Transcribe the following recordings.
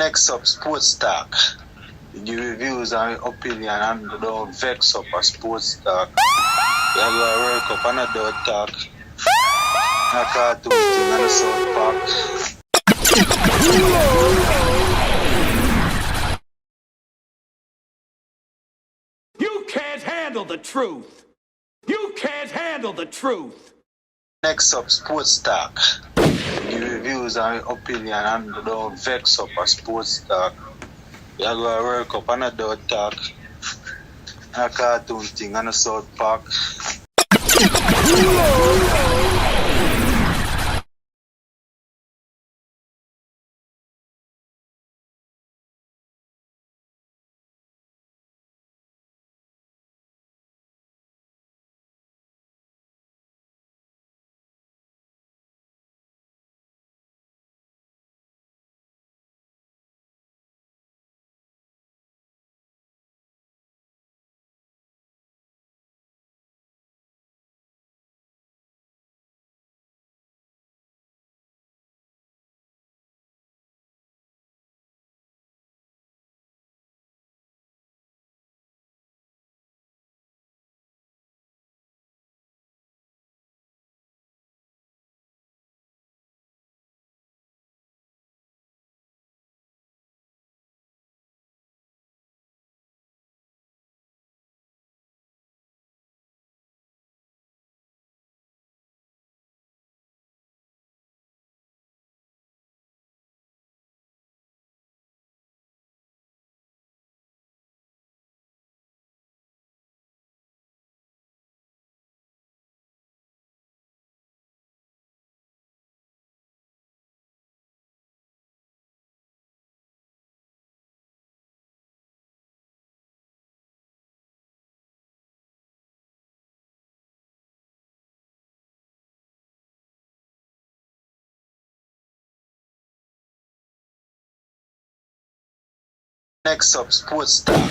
Next up, sports talk. The reviews and opinion and don't vex up a sports talk. You have a World Cup and a dog talk. A cartoon thing and a South Park. You can't handle the truth. You can't handle the truth. Next up, sports talk. The reviews and opinion and don't vex up a sports talk. You have a World Cup and a dog talk. A cartoon thing and a South Park. Next up, sports talk.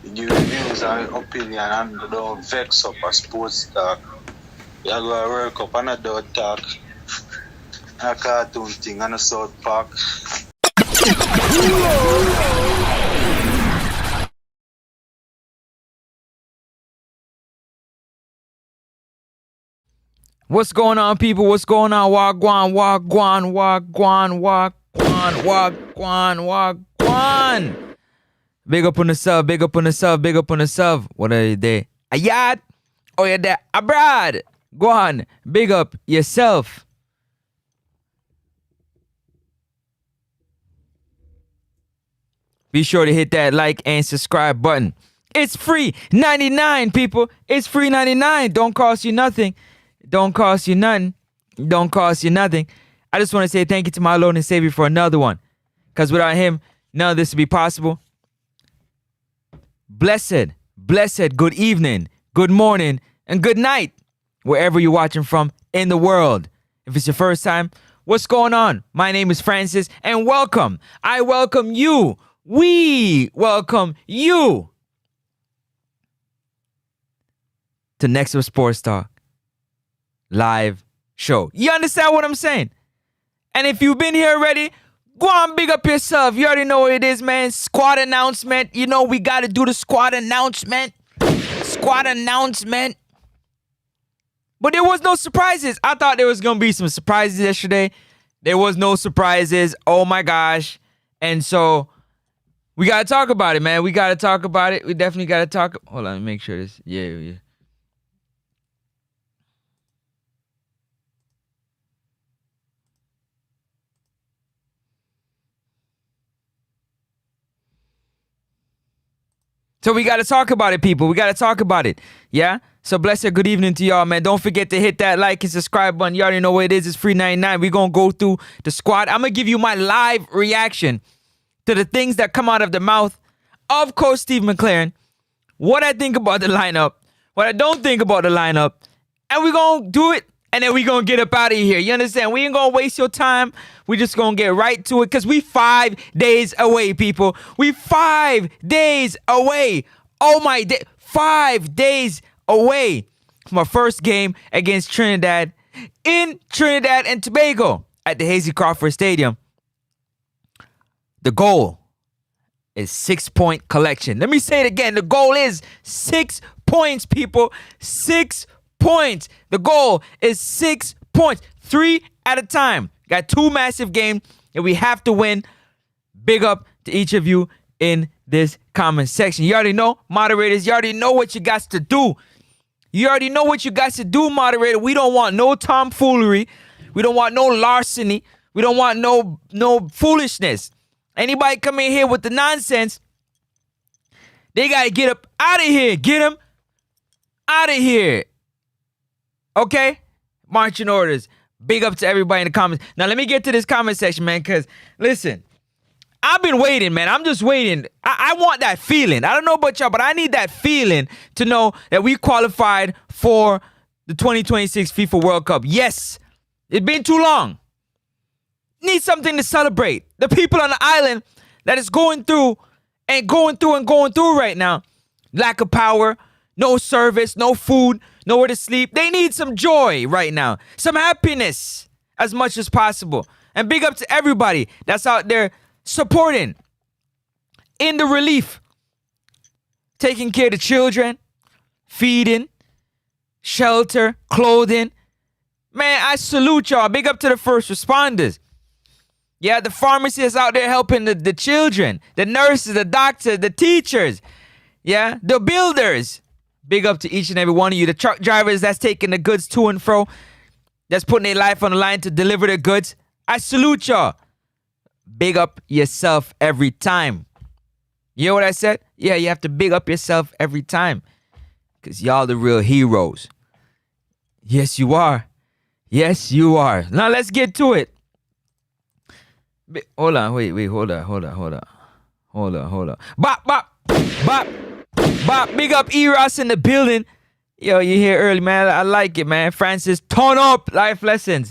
The reviews and opinion and don't vex up a sports talk. You have a World Cup and a dog talk. A cartoon thing and a South Park. What's going on, people? What's going on? Wagwan, wagwan, wagwan, wagwan, wagwan, wagwan. Big up on the sub, big up on the sub, big up on the sub. What are you there? Ayat? Or you there abroad? Go on, big up yourself. Be sure to hit that like and subscribe button. It's free 99, people. It's free 99. Don't cost you nothing. Don't cost you nothing. Don't cost you nothing. I just want to say thank you to my Lord and Savior for another one. Because without him, none of this would be possible. Blessed good evening, good morning, and good night, wherever you're watching from in the world. If it's your first time, what's going on? My name is Francis, and welcome. I welcome you. We welcome you to Next Up Sports Talk live show. You understand what I'm saying? And if you've been here already, go on, big up yourself. You already know what it is, man. Squad announcement. You know we got to do the squad announcement. Squad announcement. But there was no surprises. I thought there was going to be some surprises yesterday. There was no surprises. Oh, my gosh. And so we got to talk about it, man. We got to talk about it. We definitely got to talk. Hold on. Let me make sure this. Yeah. So we got to talk about it, people. We got to talk about it. Yeah? So blessed good evening to y'all, man. Don't forget to hit that like and subscribe button. You already know what it is. It's free 99. We're going to go through the squad. I'm going to give you my live reaction to the things that come out of the mouth of Coach Steve McLaren, what I think about the lineup, what I don't think about the lineup, and we're going to do it, and then we're going to get up out of here. You understand? We ain't going to waste your time. We're just going to get right to it because we 5 days away, people. We 5 days away. Oh, my day. 5 days away from our first game against Trinidad in Trinidad and Tobago at the Hazy Crawford Stadium. The goal is 6-point collection. Let me say it again. The goal is 6 points, people. 6 points. The goal is 6 points. 3 at a time. Got 2 massive games, and we have to win. Big up to each of you in this comment section. You already know, moderators. You already know what you got to do. You already know what you got to do, moderator. We don't want no tomfoolery. We don't want no larceny. We don't want no foolishness. Anybody come in here with the nonsense, they got to get up out of here. Get them out of here. Okay? Marching orders. Big up to everybody in the comments. Now, let me get to this comment section, man, because, listen, I've been waiting, man. I'm just waiting. I want that feeling. I don't know about y'all, but I need that feeling to know that we qualified for the 2026 FIFA World Cup. Yes, it's been too long. Need something to celebrate. The people on the island that is going through right now. Lack of power, no service, no food, nowhere to sleep. They need some joy right now. Some happiness as much as possible. And big up to everybody that's out there supporting in the relief. Taking care of the children, feeding, shelter, clothing. Man, I salute y'all. Big up to the first responders. Yeah, the pharmacists out there helping the children, the nurses, the doctors, the teachers, yeah, the builders. Big up to each and every one of you. The truck drivers that's taking the goods to and fro, that's putting their life on the line to deliver the goods. I salute y'all. Big up yourself every time. You know what I said? Yeah, you have to big up yourself every time. Because y'all the real heroes. Yes, you are. Yes, you are. Now let's get to it. Hold on, wait, hold on. Bop, bop, bop, bop. Big up Eros in the building. Yo, you here early, man. I like it, man. Francis, turn up life lessons.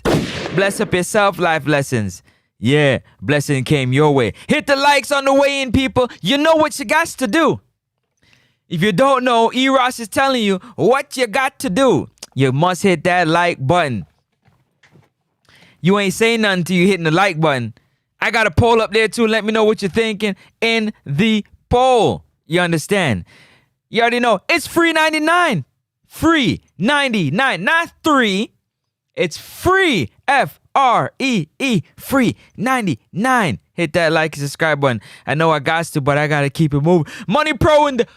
Bless up yourself, life lessons. Yeah, blessing came your way. Hit the likes on the way in, people. You know what you got to do. If you don't know, Eros is telling you what you got to do. You must hit that like button. You ain't saying nothing till you hitting the like button. I got a poll up there too. Let me know what you're thinking in the poll. You understand? You already know. It's free 99. Free 99. Not 3. It's free. F-R-E-E. Free 99. Hit that like and subscribe button. I know I got to, but I got to keep it moving. Money Pro in the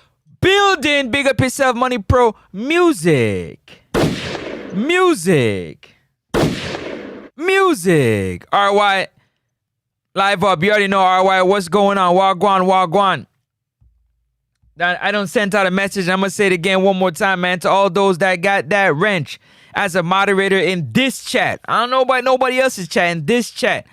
building. Big up yourself, Money Pro. Music. RY. Live up. You already know, RY. What's going on? Wagwan. I don't send out a message. I'm going to say it again one more time, man. To all those that got that wrench as a moderator in this chat. I don't know about nobody else's chat. In this chat.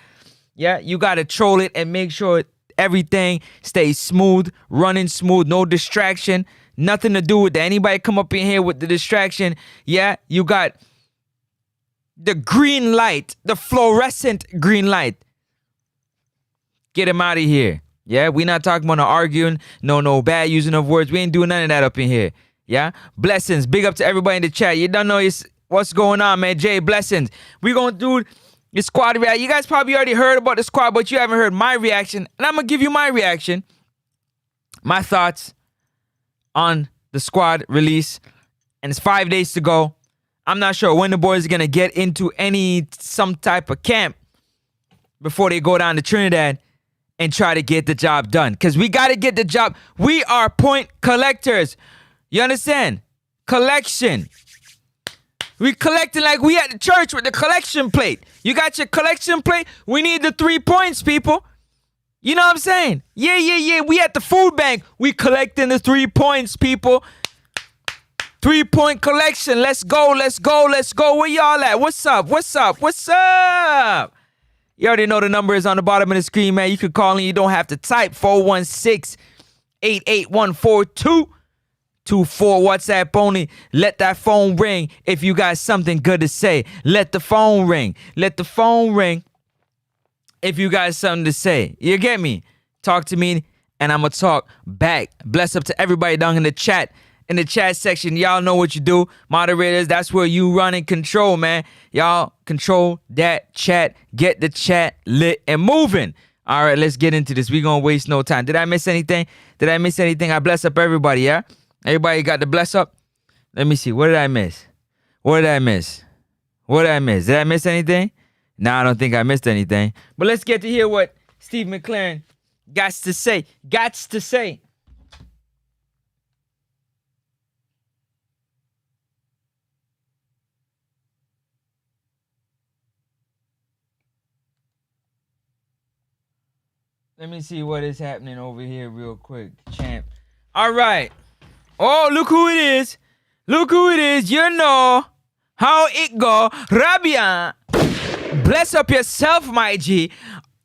Yeah, you got to troll it and make sure everything stays smooth, running smooth, no distraction. Nothing to do with that. Anybody come up in here with the distraction, yeah, you got the green light, the fluorescent green light. Get him out of here. Yeah, we not talking about no arguing, no bad using of words. We ain't doing none of that up in here. Yeah, blessings. Big up to everybody in the chat. You don't know what's going on, man. Jay, blessings. We gonna do the squad reaction. You guys probably already heard about the squad, but you haven't heard my reaction. And I'm gonna give you my reaction, my thoughts on the squad release. And it's 5 days to go. I'm not sure when the boys are gonna get into some type of camp before they go down to Trinidad and try to get the job done. Because we got to get the job. We are point collectors. You understand? Collection. We collecting like we at the church with the collection plate. You got your collection plate? We need the 3 points, people. You know what I'm saying? Yeah. We at the food bank. We collecting the 3 points, people. 3-point collection. Let's go. Where y'all at? What's up? You already know the number is on the bottom of the screen, man. You can call in. You don't have to type. 416-881-4224. WhatsApp only. Let that phone ring if you got something good to say. Let the phone ring if you got something to say. You get me? Talk to me, and I'm going to talk back. Bless up to everybody down in the chat. In the chat section, y'all know what you do. Moderators, that's where you run and control, man. Y'all control that chat. Get the chat lit and moving. All right, let's get into this. We're going to waste no time. Did I miss anything? I bless up everybody, yeah? Everybody got the bless up? Let me see. What did I miss? Did I miss anything? No, I don't think I missed anything. But let's get to hear what Steve McLaren got to say. Let me see what is happening over here real quick, champ. All right. Oh, look who it is. You know how it go. Rabia. Bless up yourself, my G.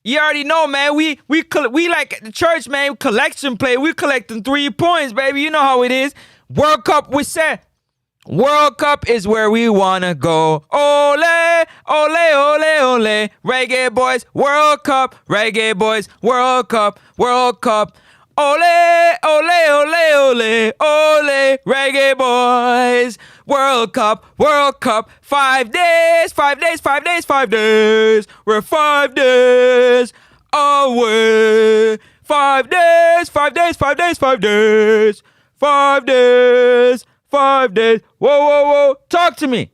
You already know, man. We like the church, man. Collection play. We collecting 3 points, baby. You know how it is. World Cup, we said. World Cup is where we wanna go. Ole, ole, ole, ole. Reggae Boyz, World Cup. Reggae Boyz, World Cup. World Cup. Ole, ole, ole, ole, ole. Reggae Boyz, World Cup. World Cup. 5 days, 5 days, 5 days, 5 days. We're 5 days away. 5 days, 5 days, 5 days, 5 days. 5 days. 5 days. Whoa. Talk to me.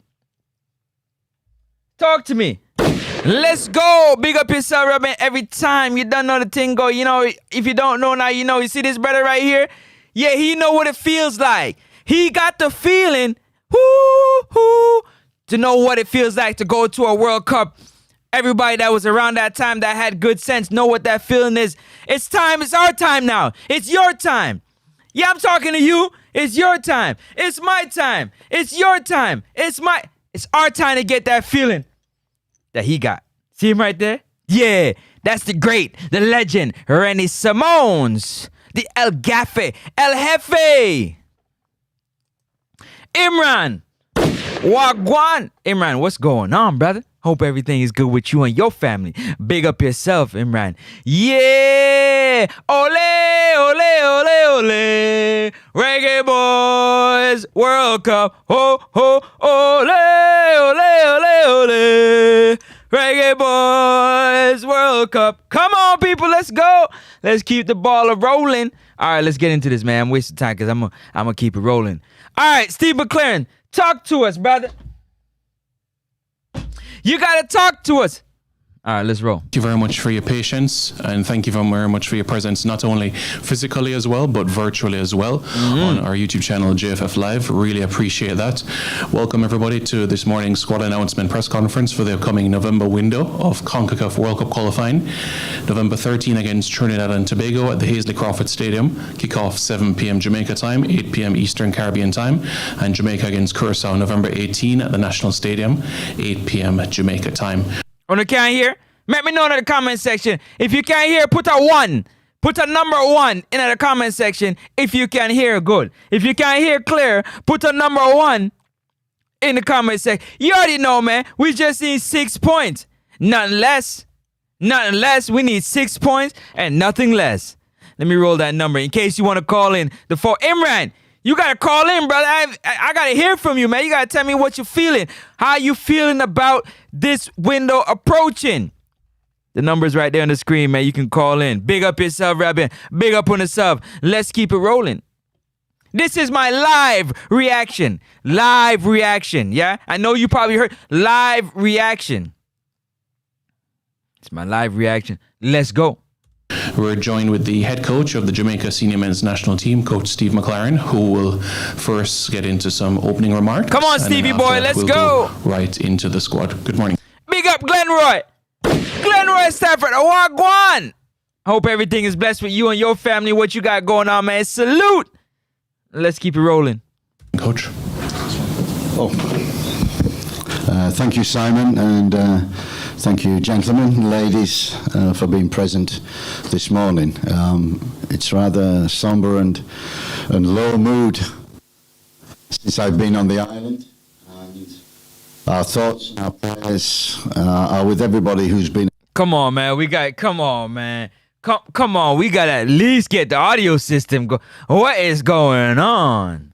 Let's go. Big up yourself, Robin. Every time you don't know the thing go. You know, if you don't know now, you know. You see this brother right here? Yeah, he know what it feels like. He got the feeling, to know what it feels like to go to a World Cup. Everybody that was around that time that had good sense know what that feeling is. It's time. It's our time now. It's your time. Yeah, I'm talking to you. It's your time. It's my time. It's your time. It's our time to get that feeling that he got. See him right there? Yeah, that's the great, the legend, Rennie Simones, the El Gaffe, El Jefe. Imran, Wagwan. Imran, what's going on, brother? Hope everything is good with you and your family. Big up yourself, Imran. Yeah! Ole, ole, ole, ole. Reggae Boyz, World Cup. Ho, ho, ole, ole, ole, ole. Reggae Boyz, World Cup. Come on, people, let's go. Let's keep the ball rolling. All right, let's get into this, man. I'm wasting time because I'm gonna keep it rolling. All right, Steve McLaren, talk to us, brother. You gotta talk to us. All right, let's roll. Thank you very much for your patience, and thank you very much for your presence, not only physically as well, but virtually as well on our YouTube channel, JFF Live. Really appreciate that. Welcome everybody to this morning's squad announcement press conference for the upcoming November window of CONCACAF World Cup qualifying. November 13 against Trinidad and Tobago at the Hazley Crawford Stadium. Kickoff 7 p.m. Jamaica time, 8 p.m. Eastern Caribbean time, and Jamaica against Curacao November 18 at the National Stadium, 8 p.m. Jamaica time. On the can't hear? Let me know in the comment section. If you can't hear, put a 1. Put a number 1 in the comment section if you can hear good. If you can't hear clear, put a number 1 in the comment section. You already know, man. We just need 6 points. Nothing less. Nothing less. We need 6 points and nothing less. Let me roll that number in case you want to call in. The 4. Imran, you got to call in, brother. I got to hear from you, man. You got to tell me what you're feeling. How you feeling about this window approaching? The number's right there on the screen, man. You can call in. Big up yourself, Rabin. Big up on yourself. Let's keep it rolling. This is my live reaction. Live reaction, yeah? I know you probably heard live reaction. It's my live reaction. Let's go. We're joined with the head coach of the Jamaica senior men's national team, Coach Steve McLaren, who will first get into some opening remarks. Come on, Stevie boy, let's go. Right into the squad. Good morning. Big up Glenroy. Glenroy Stafford, Wagwan. Hope everything is blessed with you and your family. What you got going on, man? Salute. Let's keep it rolling. Coach. Thank you, Simon, and thank you, gentlemen, ladies, for being present this morning. It's rather somber and low mood since I've been on the island. And our thoughts and our prayers are with everybody who's been. Come on, man. Come on, man. Come on. We got to at least get the audio system go. What is going on?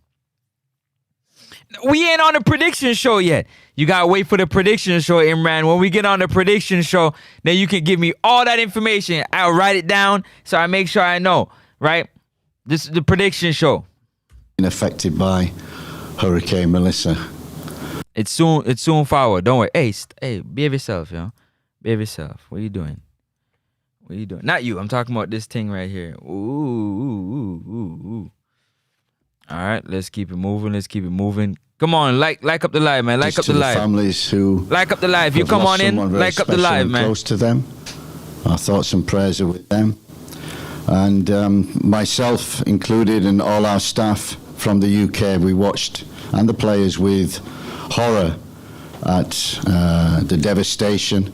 We ain't on a prediction show yet. You gotta wait for the prediction show, Imran. When we get on the prediction show, then you can give me all that information. I'll write it down so I make sure I know, right? This is the prediction show. Affected by Hurricane Melissa. It's soon forward. Don't worry. Hey, behave yourself, yo. Behave yourself. What are you doing? What are you doing? Not you. I'm talking about this thing right here. Ooh. All right, let's keep it moving. Come on, like up the live, man. Like up the live. Families who like up the live. You come on in, like up the live, man. Close to them. Our thoughts and prayers are with them. And myself included and all our staff from the UK, we watched, and the players, with horror at the devastation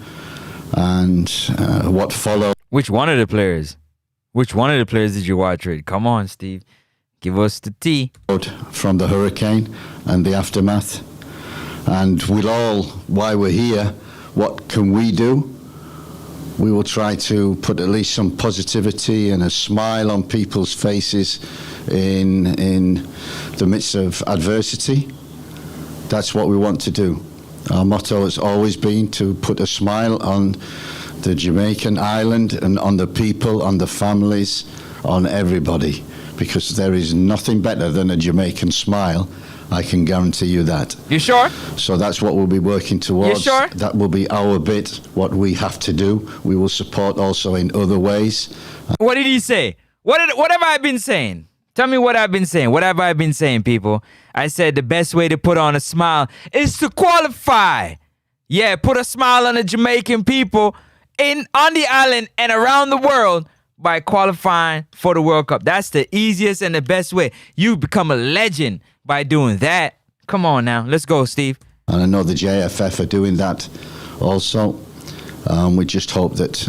and what followed. Which one of the players? Which one of the players did you watch, Red? Come on, Steve. Give us the tea. From the hurricane and the aftermath. And we'll all, while we're here, what can we do? We will try to put at least some positivity and a smile on people's faces in the midst of adversity. That's what we want to do. Our motto has always been to put a smile on the Jamaican island and on the people, on the families, on everybody, because there is nothing better than a Jamaican smile. I can guarantee you that. You sure? So that's what we'll be working towards. You sure? That will be our bit, what we have to do. We will support also in other ways. What did he say? What have I been saying? Tell me what I've been saying. What have I been saying, people? I said the best way to put on a smile is to qualify. Yeah, put a smile on the Jamaican people on the island and around the world by qualifying for the World Cup. That's the easiest and the best way. You become a legend by doing that. Come on now. Let's go, Steve. And I know the JFF are doing that also. We just hope that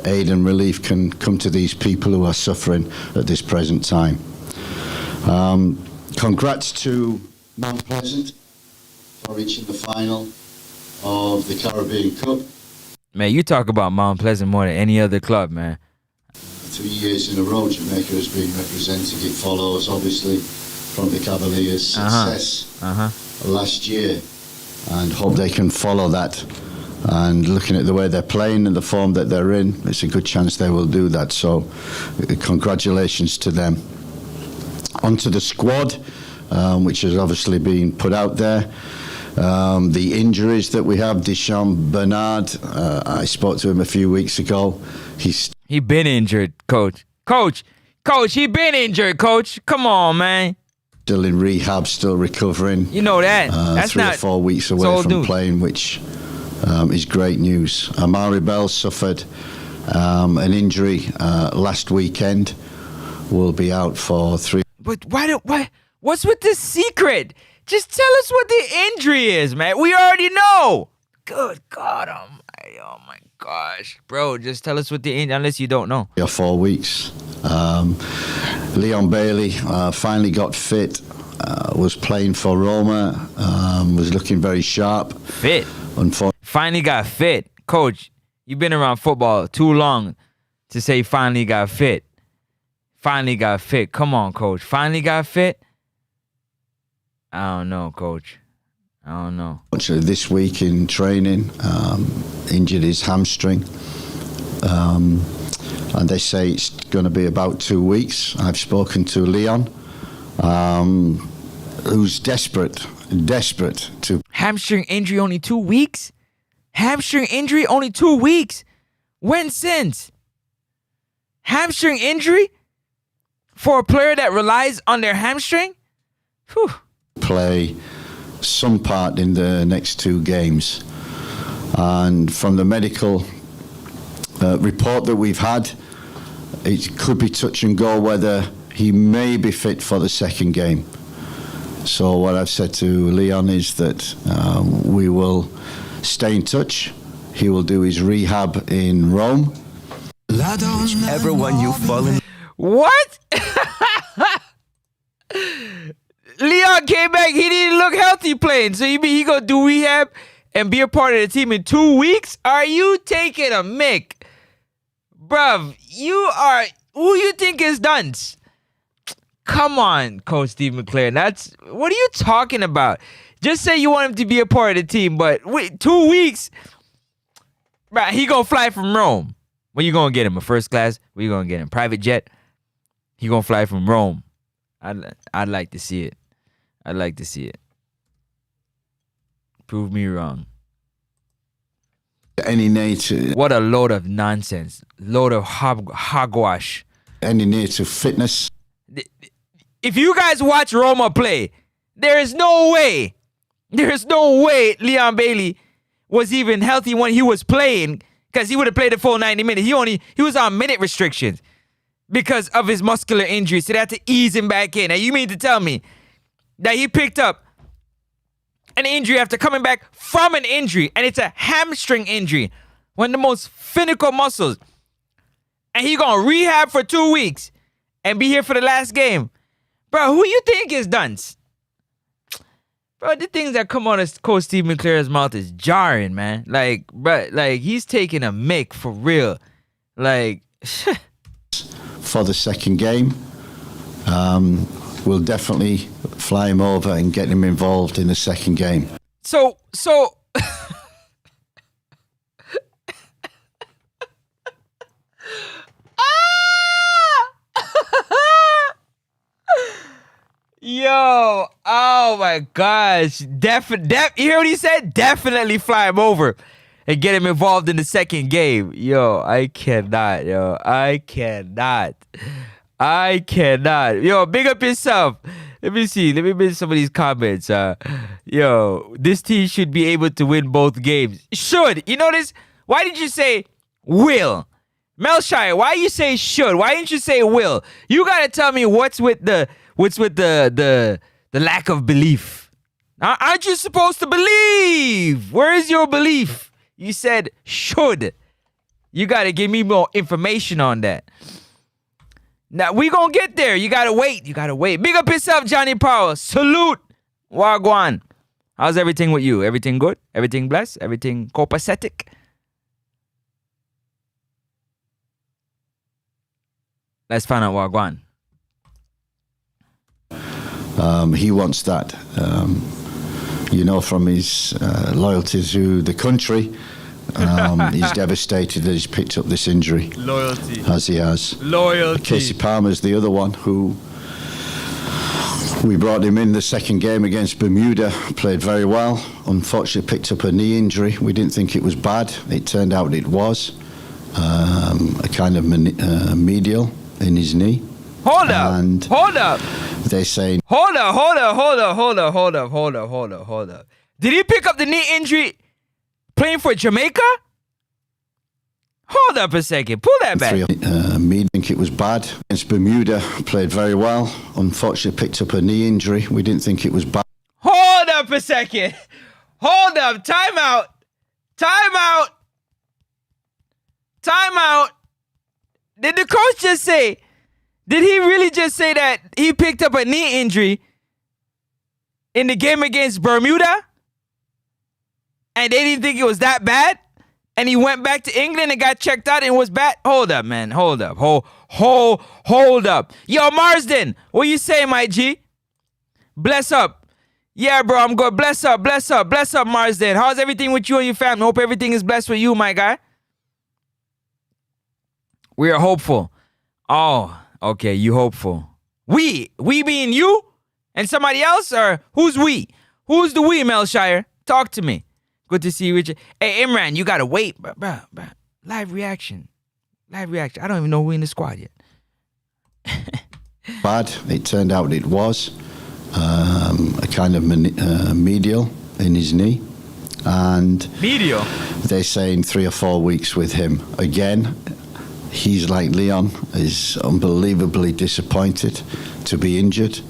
aid and relief can come to these people who are suffering at this present time. Congrats to Mount Pleasant for reaching the final of the Caribbean Cup. Man, you talk about Mount Pleasant more than any other club, man. 3 years in a row, Jamaica has been represented. It follows, obviously, from the Cavaliers' success last year, and hope they can follow that. And looking at the way they're playing and the form that they're in, it's a good chance they will do that. So, congratulations to them. Onto the squad, which has obviously been put out there. The injuries that we have, Deschamps Bernard, I spoke to him a few weeks ago. He been injured, Coach. Coach, he been injured, Coach. Come on, man. Still in rehab, still recovering. You know that. That's 3 not or 4 weeks away from playing, which is great news. Amari Bell suffered an injury last weekend. Will be out for 3. But why? What's with this secret? Just tell us what the injury is, man. We already know. Good God Almighty! Oh my gosh, bro! Just tell us what the injury, unless you don't know. 3 or 4 weeks. Leon Bailey finally got fit. Was playing for Roma. Was looking very sharp. Fit. Finally got fit, Coach. You've been around football too long to say finally got fit. Finally got fit. Come on, Coach. Finally got fit. I don't know, Coach. I don't know. This week in training, injured his hamstring. And they say it's going to be about 2 weeks. I've spoken to Leon, who's desperate to... Hamstring injury only 2 weeks? Hamstring injury only 2 weeks? When since? Hamstring injury? For a player that relies on their hamstring? Whew. Play some part in the next 2 games. And from the medical report that we've had, it could be touch and go whether he may be fit for the second game. So what I've said to Leon is that we will stay in touch. He will do his rehab in Rome. Whichever you fall in. What? Leon came back. He didn't look healthy playing. So you mean he gonna do rehab and be a part of the team in 2 weeks? Are you taking a mick? Bruv, who you think is dunce? Come on, Coach Steve McLaren. What are you talking about? Just say you want him to be a part of the team, but wait, 2 weeks, bro, he gonna fly from Rome. When you gonna get him? A first class? Where you gonna get him? Private jet? He gonna fly from Rome. I'd like to see it. I'd like to see it. Prove me wrong. Any native, What a load of nonsense. Load of hogwash. any native fitness. If you guys watch Roma play, there is no way Leon Bailey was even healthy when he was playing, because he would have played the full 90 minutes. He was on minute restrictions because of his muscular injury, so they had to ease him back in. And you mean to tell me that he picked up an injury after coming back from an injury, and it's a hamstring injury, one of the most finical muscles, and he gonna rehab for 2 weeks and be here for the last game? Bro, who you think is dunce? Bro, the things that come out of Coach Steve McClare's mouth is jarring, man. Like, bro, like, he's taking a mick for real. Like, For the second game. We'll definitely fly him over and get him involved in the second game. so Yo, oh my gosh. You hear what he said? Definitely fly him over and get him involved in the second game. Yo, I cannot. I cannot. Yo, big up yourself. Let me see. Let me read some of these comments. Yo, this team should be able to win both games. Should. You notice? Why did you say will? Melshire, why you say should? Why didn't you say will? You gotta tell me what's with the lack of belief. Aren't you supposed to believe? Where is your belief? You said should. You gotta give me more information on that. Now we gonna get there. You gotta wait. Big up yourself, Johnny Powell. Salute. Wagwan. How's everything with you? Everything good? Everything blessed? Everything copacetic? Let's find out Wagwan. He wants that. From his loyalty to the country. He's devastated that he's picked up this injury. Loyalty. As he has. Loyalty. Casey Palmer's the other one who we brought him in the second game against Bermuda, played very well. Unfortunately picked up a knee injury. We didn't think it was bad. It turned out it was. A kind of medial in his knee. Hold up. They say Hold up. Did he pick up the knee injury playing for Jamaica? Hold up a second. Pull that back. me think it was bad. Against Bermuda, played very well. Unfortunately picked up a knee injury. We didn't think it was bad. Hold up a second. Hold up. Time out. Did the coach just say, did he really just say that he picked up a knee injury in the game against Bermuda? And they didn't think it was that bad? And he went back to England and got checked out and was bad? Hold up, man. Hold up. Hold up. Yo, Marsden, what you say, my G? Bless up. Yeah, bro, I'm good. Bless up, Marsden. How's everything with you and your family? Hope everything is blessed with you, my guy. We are hopeful. Oh, okay, you hopeful. We being you and somebody else, or who's we? Who's the we, Melshire? Talk to me. Good to see you, Richard. Hey, Imran, you gotta wait, bro. Live reaction. I don't even know who in the squad yet. Bad. It turned out it was a kind of medial in his knee, and Medial. they're saying 3 or 4 weeks with him again. He's like Leon, is unbelievably disappointed to be injured. He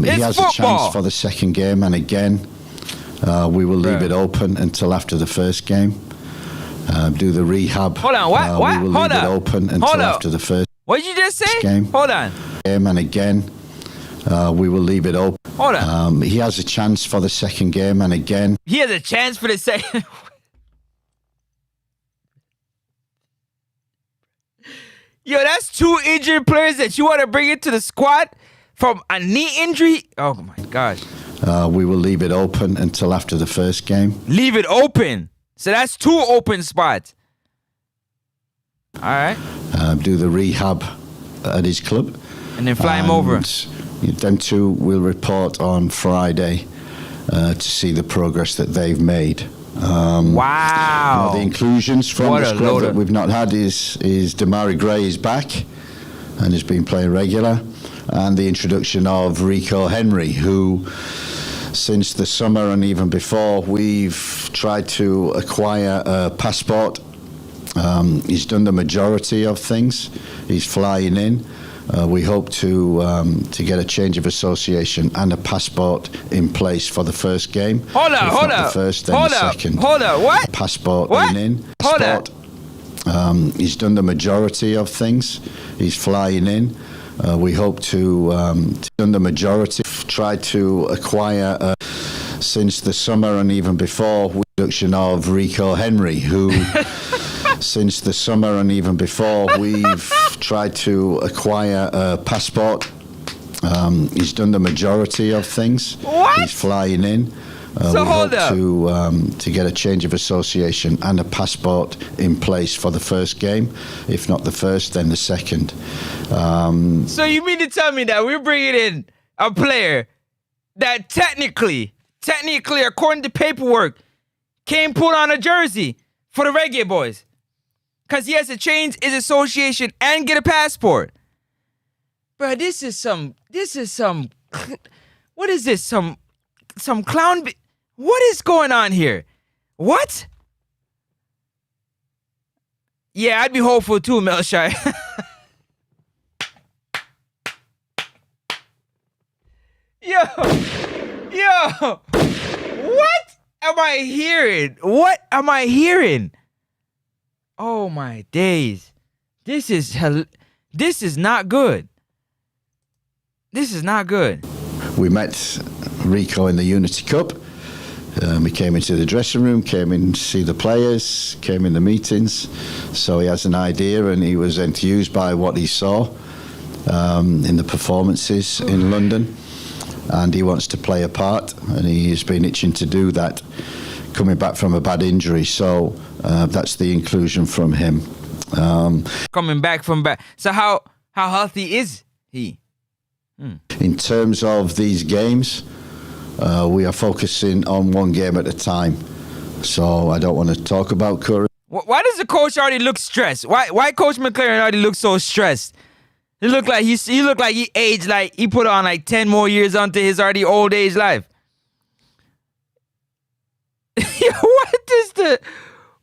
has football. a chance for the second game, and again, we will leave it open until after the first game. Do the rehab. Hold on, what? We will Hold leave up. it open until after the first What did you just say? game. Hold on. Game, and again, we will leave it open. Hold on. He has a chance for the second game, and again, He has a chance for the second. Yo, that's 2 injured players that you want to bring into the squad from a knee injury? Oh my gosh. We will leave it open until after the first game. Leave it open. So that's 2 open spots. All right. Do the rehab at his club. And then fly him over. Them 2 will report on Friday to see the progress that they've made. Wow. The inclusions from What the a squad loader. that we've not had is Damari Gray is back and has been playing regular. And the introduction of Rico Henry, who since the summer and even before, we've tried to acquire a passport. He's done the majority of things. He's flying in. We hope to get a change of association and a passport in place for the first game. Hold up, If hold not up. the first, then Hold the up. second. Hold up. What? Passport What? in. Hold up. Passport. He's done the majority of things. He's flying in. We hope to done the majority. Tried to acquire since the summer and even before, introduction of Rico Henry, who since the summer and even before, we've tried to acquire a passport. He's done the majority of things. What? He's flying in. So we hold hope up. to get a change of association and a passport in place for the first game. If not the first, then the second. So you mean to tell me that we're bringing in a player that technically, according to paperwork, can't put on a jersey for the Reggae Boyz? Because he has to change his association and get a passport. Bro, this is some, what is this? Some clown, what is going on here? What? Yeah, I'd be hopeful too, Melshai. Yo, what am I hearing? What am I hearing? Oh my days. This is not good. This is not good. We met Rico in the Unity Cup. He came into the dressing room, came in to see the players, came in the meetings. So he has an idea and he was enthused by what he saw in the performances in London. And he wants to play a part, and he has been itching to do that, coming back from a bad injury. So that's the inclusion from him. Coming back from back. So how healthy is he? In terms of these games, we are focusing on one game at a time. So I don't want to talk about Curry. Why does the coach already look stressed? Why Coach McLaren already looks so stressed? He looked like he aged, like he put on like 10 more years onto his already old age life.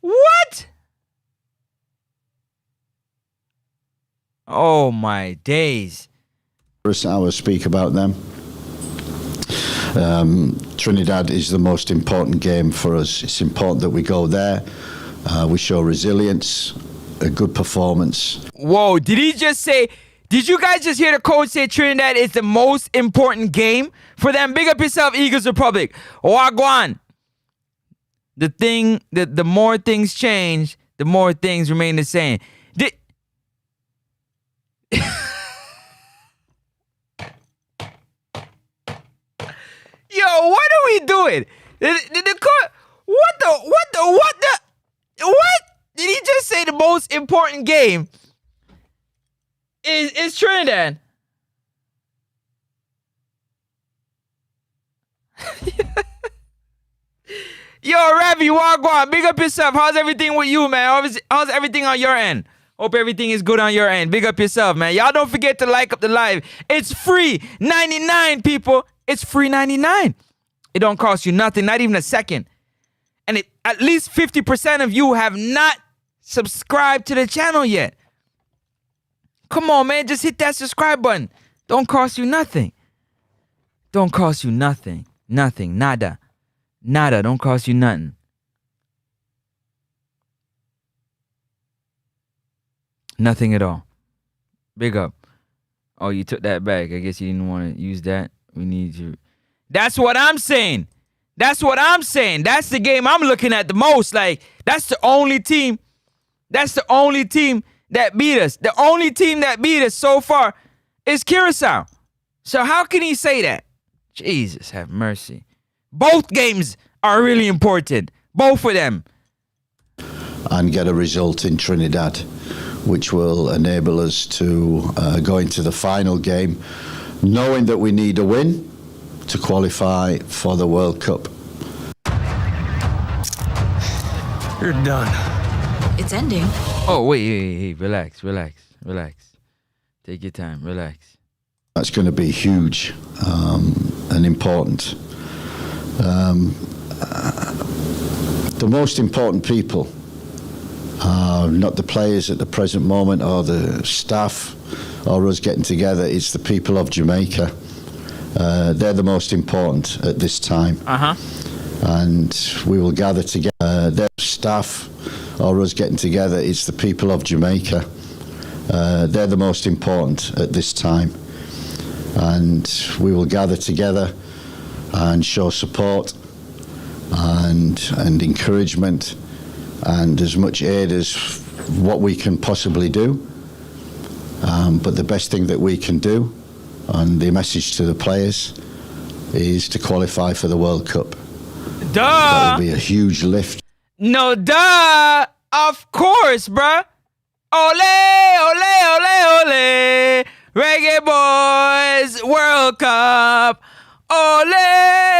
What? Oh my days. I will speak about them. Trinidad is the most important game for us. It's important that we go there. We show resilience, a good performance. Whoa, did you guys just hear the coach say Trinidad is the most important game for them? Big up yourself, Eagles Republic. Wagwan. The more things change, the more things remain the same. Yo, what are we doing? What? Did he just say the most important game is Trinidad? Yo, Ravi, Wagwan, big up yourself. How's everything with you, man? How's everything on your end? Hope everything is good on your end. Big up yourself, man. Y'all don't forget to like up the live. It's free 99, people. It's free 99. It don't cost you nothing, not even a second. And at least 50% of you have not subscribed to the channel yet. Come on, man. Just hit that subscribe button. Don't cost you nothing. Don't cost you nothing. Nothing. Nada. Nada. Don't cost you nothing. Nothing at all. Big up. Oh, you took that back. I guess you didn't want to use that. We need you. That's what I'm saying. That's the game I'm looking at the most. Like, that's the only team. That's the only team that beat us. The only team that beat us so far is Curacao. So how can he say that? Jesus have mercy. Both games are really important. Both of them. And get a result in Trinidad, which will enable us to go into the final game, knowing that we need a win to qualify for the World Cup. You're done. It's ending. Oh, wait. Relax. Take your time. Relax. That's going to be huge and important. The most important people are not the players at the present moment or the staff or us getting together. It's the people of Jamaica. They're the most important at this time. And we will gather together. Their staff or us getting together. It's the people of Jamaica. They're the most important at this time. And we will gather together and show support and encouragement and as much aid as what we can possibly do. But the best thing that we can do, and the message to the players, is to qualify for the World Cup. Duh! That will be a huge lift. No, duh! Of course, bruh! Ole, ole, ole, ole! Reggae Boyz World Cup! Ole,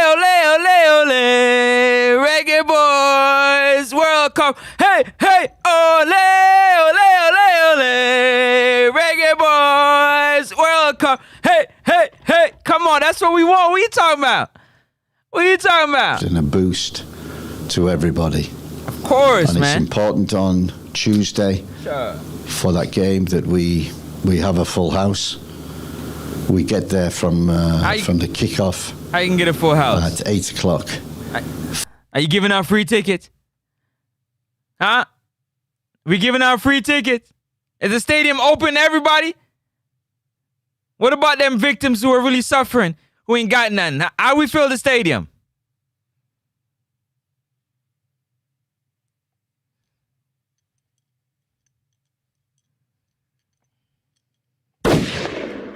ole, ole, ole! Reggae Boyz World Cup! Hey, hey! Ole, ole, ole, ole! Reggae Boyz World Cup! Hey, hey, hey! Come on, that's what we want. What are you talking about? What are you talking about? And a boost to everybody. Of course, and man. it's important on Tuesday for that game that we have a full house. We get there from the kickoff. How you can get a full house? At 8 o'clock. Are you giving out free tickets? Huh? We giving out free tickets? Is the stadium open to everybody? What about them victims who are really suffering, who ain't got nothing? How we fill the stadium?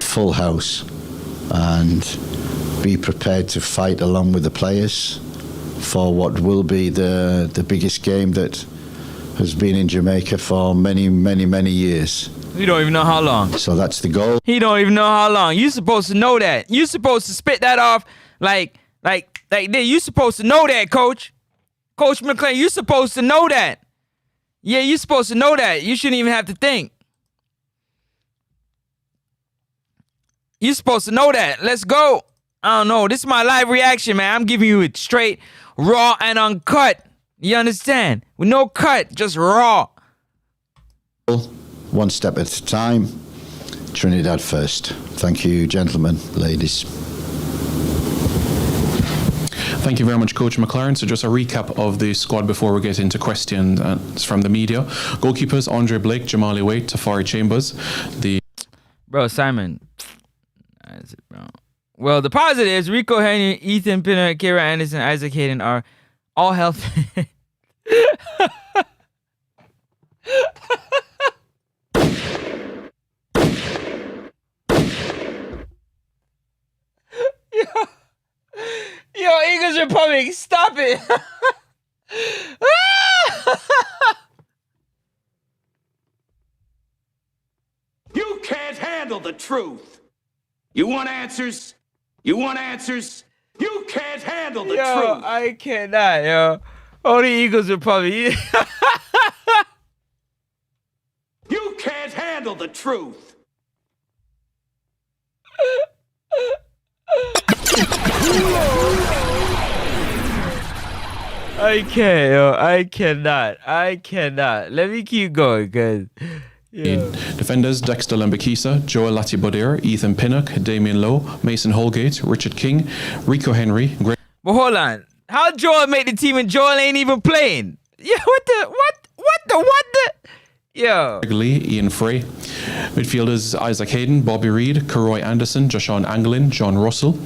Full house, and be prepared to fight along with the players for what will be the biggest game that has been in Jamaica for many, many, many years. You don't even know how long. So that's the goal. He don't even know how long. You supposed to know that. You supposed to spit that off like this. You supposed to know that, Coach. Coach McClain, you supposed to know that. Yeah, you supposed to know that. You shouldn't even have to think. You supposed to know that. Let's go. I don't know. This is my live reaction, man. I'm giving you it straight, raw, and uncut. You understand? With no cut, just raw. One step at a time. Trinidad first. Thank you, gentlemen, ladies. Thank you very much, Coach McLaren. So just a recap of the squad before we get into questions from the media. Goalkeepers, Andre Blake, Jamali Waite, Tafari Chambers. Bro, Simon. That's it, bro. Well, the positives, Rico Henry, Ethan Pinner, Kira Anderson, Isaac Hayden are all healthy. Yo, Eagles Republic, stop it. You can't handle the truth. You want answers? You want answers? You can't handle the truth. I cannot, yo. Only Eagles Republic. You can't handle the truth. I can't, yo. I cannot. Let me keep going, cause Defenders, Dexter Lambakisa, Joel Latibodir, Ethan Pinnock, Damian Lowe, Mason Holgate, Richard King, Rico Henry. But hold on. How Joel made the team and Joel ain't even playing? Yeah, what the? Yo. Lee, Ian Frey. Midfielders Isaac Hayden, Bobby Reid, Karoy Anderson, Joshawn Anglin, John Russell.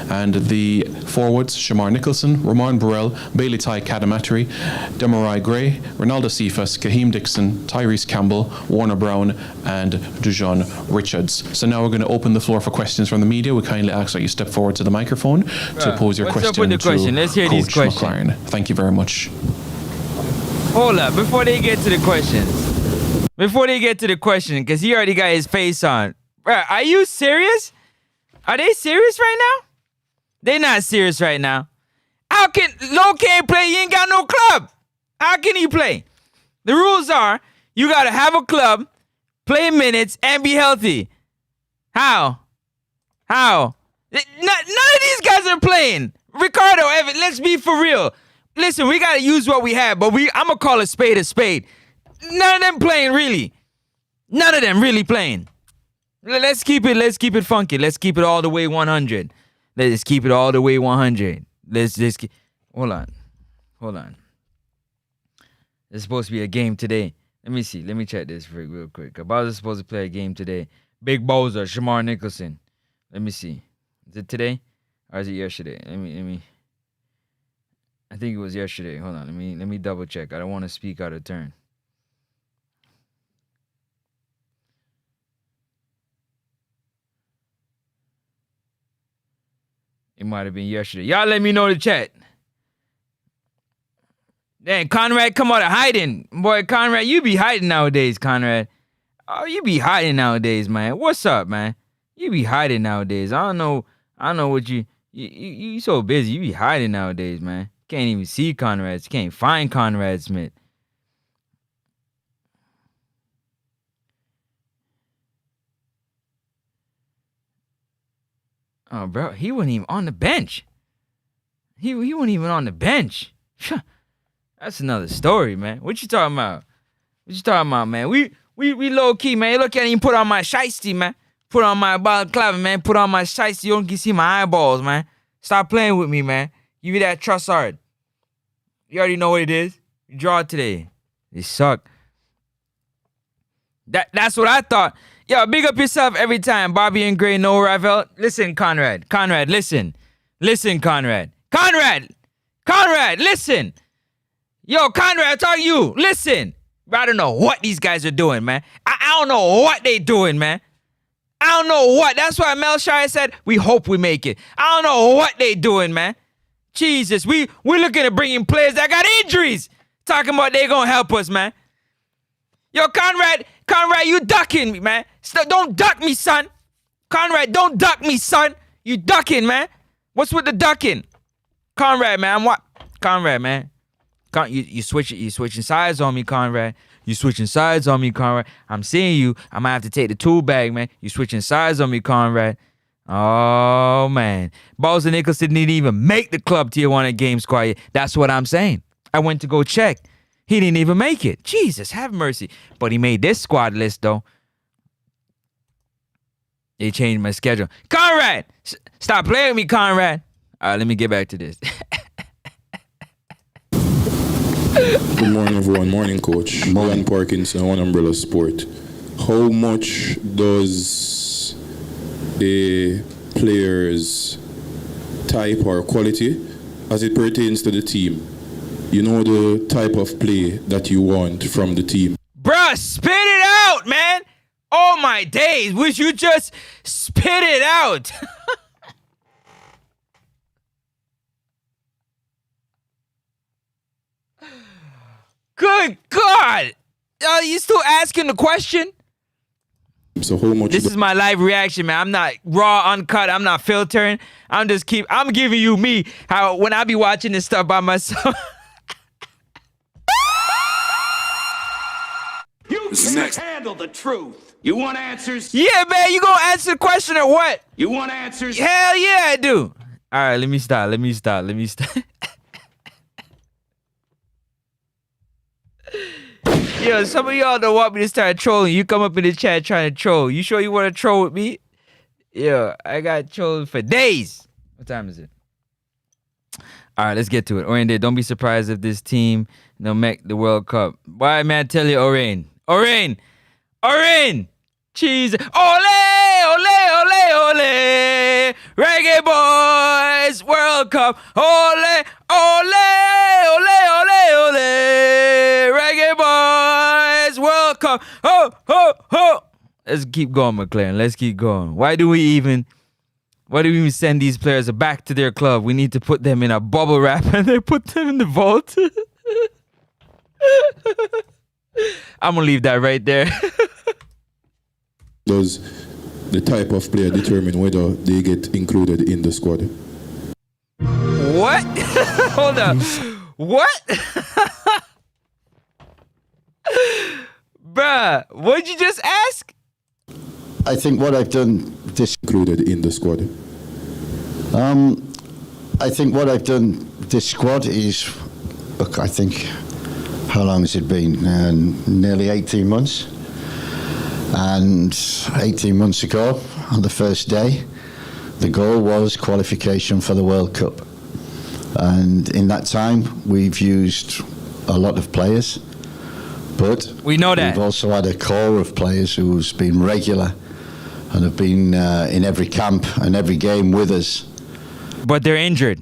And the forwards, Shamar Nicholson, Ramon Burrell, Bailey Ty Kadamatri, Demarai Gray, Ronaldo Cephas, Kaheem Dixon, Tyrese Campbell, Warner Brown, and Dujon Richards. So now we're going to open the floor for questions from the media. We kindly ask that you step forward to the microphone to pose your what's question up with the to question? Let's hear these Coach questions. McLaren. Thank you very much. Hold up, before they get to the questions. Before they get to the question, because he already got his face on. Bruh, are you serious? Are they serious right now? They not serious right now. How can Low can't play? He ain't got no club. How can he play? The rules are you gotta have a club, play minutes, and be healthy. How? None of these guys are playing. Ricardo, Evan, let's be for real. Listen, we gotta use what we have, but I'm gonna call a spade a spade. None of them playing really. None of them really playing. Let's keep it funky. Let's keep it all the way 100. Let's keep it all the way 100. Hold on. There's supposed to be a game today. Let me see. Let me check this real quick. Bowser's supposed to play a game today. Big Bowser, Shamar Nicholson. Let me see. Is it today? Or is it yesterday? Let me. I think it was yesterday. Hold on. Let me double check. I don't want to speak out of turn. It might have been yesterday. Y'all let me know in the chat. Dang, Conrad come out of hiding. Boy, Conrad, you be hiding nowadays, Conrad. Oh, you be hiding nowadays, man. What's up, man? You be hiding nowadays. I don't know what you so busy. You be hiding nowadays, man. Can't even see Conrad. Can't find Conrad Smith. Oh, bro, he wasn't even on the bench. He wasn't even on the bench. That's another story, man. What you talking about? Man? We low key, man. Look at him put on my shiesty, man. Put on my balaclava, man. Put on my shiesty. You don't can see my eyeballs, man. Stop playing with me, man. Give me that Trussard. You already know what it is. You draw it today. They suck. That's what I thought. Yo, big up yourself every time. Bobby and Gray, no Ravel. Listen, Conrad. Conrad, listen. Listen, Conrad. Conrad, listen. Yo, Conrad, I'm talking to you. Listen. I don't know what these guys are doing, man. I don't know what they doing, man. I don't know what. That's why Mel Shire said, we hope we make it. I don't know what they doing, man. Jesus, we're looking at bringing players that got injuries. Talking about they gonna help us, man. Yo, Conrad, you ducking me, man. Don't duck me, son. Conrad, don't duck me, son. You ducking, man. What's with the ducking? Conrad, man, what? Conrad, man. You switching sides on me, Conrad. You switching sides on me, Conrad. I'm seeing you. I'm gonna have to take the tool bag, man. You switching sides on me, Conrad. Oh, man. Bowser Nicholson didn't even make the club tier 1 at Game Squad yet. That's what I'm saying. I went to go check. He didn't even make it. Jesus, have mercy. But he made this squad list, though. They changed my schedule. Conrad! Stop playing with me, Conrad. All right, let me get back to this. Good morning, everyone. Morning, Coach. Morgan Parkinson, One Umbrella Sport. How much does the players' type or quality as it pertains to the team? You know the type of play that you want from the team. Bruh, spit it out, man. Oh, my days. Would you just spit it out? Good God. You still asking the question? So how much? This is my live reaction, man. I'm not raw, uncut. I'm not filtering. I'm giving you me how when I be watching this stuff by myself. You can't handle the truth. You want answers? Yeah, man. You gonna answer the question or what? You want answers? Hell yeah, I do. All right, let me stop. Yo, some of y'all don't want me to start trolling. You come up in the chat trying to troll. You sure you want to troll with me? Yo, I got trolled for days. What time is it? All right, let's get to it. Orion, don't be surprised if this team don't make the World Cup. Why, man, tell you, Orion. Orin. Cheese. Ole, ole, ole, ole. Reggae Boyz World Cup. Ole, ole, ole, ole, ole. Reggae Boyz World Cup. Ho, ho, ho. Let's keep going, McLaren. Let's keep going. Why do we even send these players back to their club? We need to put them in a bubble wrap and they put them in the vault. I'm going to leave that right there. Does the type of player determine whether they get included in the squad? What? Hold up. What? Bruh, what'd you just ask? I think what I've done this Included in the squad. I think what I've done this squad is, look, I think, how long has it been? Nearly 18 months. And 18 months ago, on the first day, the goal was qualification for the World Cup. And in that time, we've used a lot of players, but we know that we've also had a core of players who's been regular and have been in every camp and every game with us. But they're injured.